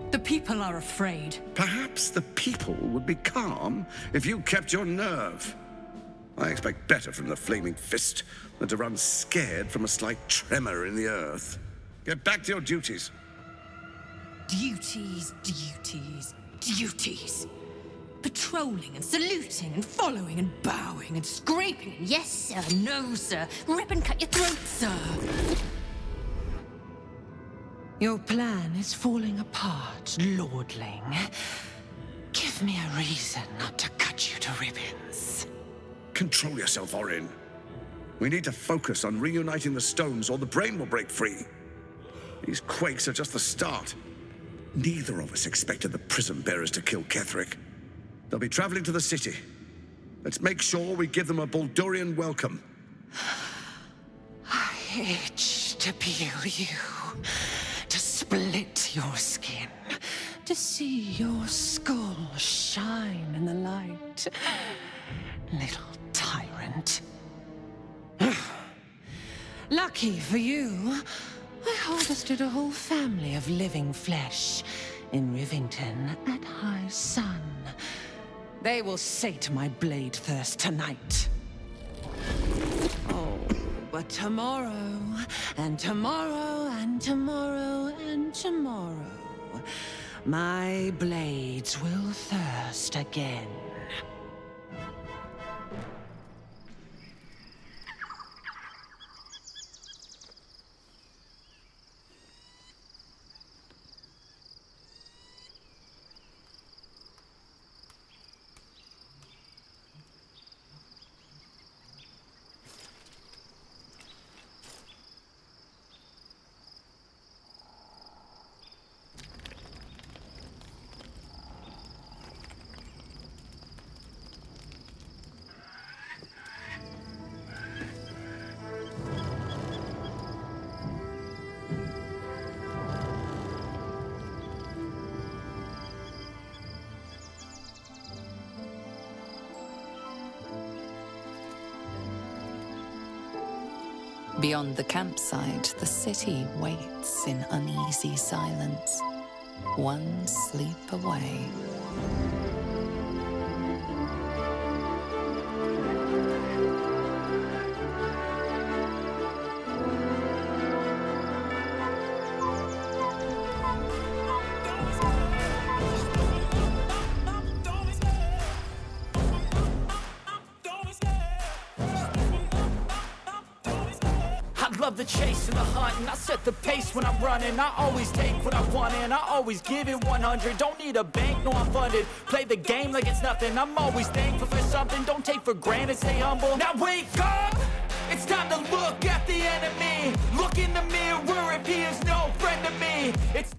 The people are afraid. Perhaps the people would be calm if you kept your nerve. I expect better from the Flaming Fist than to run scared from a slight tremor in the earth. Get back to your duties. Duties, duties, duties. Patrolling and saluting and following and bowing and scraping and yes sir, no sir, rip and cut your throat, sir. Your plan is falling apart, lordling. Give me a reason not to cut you to ribbons. Control yourself, Orin. We need to focus on reuniting the stones or the brain will break free. These quakes are just the start. Neither of us expected the prism bearers to kill Ketheric. They'll be traveling to the city. Let's make sure we give them a Baldurian welcome. I itch to peel you, to split your skin, to see your skull shine in the light. Little tyrant. Lucky for you, I harvested a whole family of living flesh in Rivington at high sun. They will sate my blade thirst tonight. Oh, but tomorrow, and tomorrow, and tomorrow, and tomorrow, my blades will thirst again. Beyond the campsite, the city waits in uneasy silence, one sleep away. The chase and the hunt, and I set the pace when I'm running. I always take what I want and I always give it 100. Don't need a bank, no I'm funded. Play the game like it's nothing. I'm always thankful for something. Don't take for granted, stay humble. Now wake up! It's time to look at the enemy. Look in the mirror if he is no friend to me. It's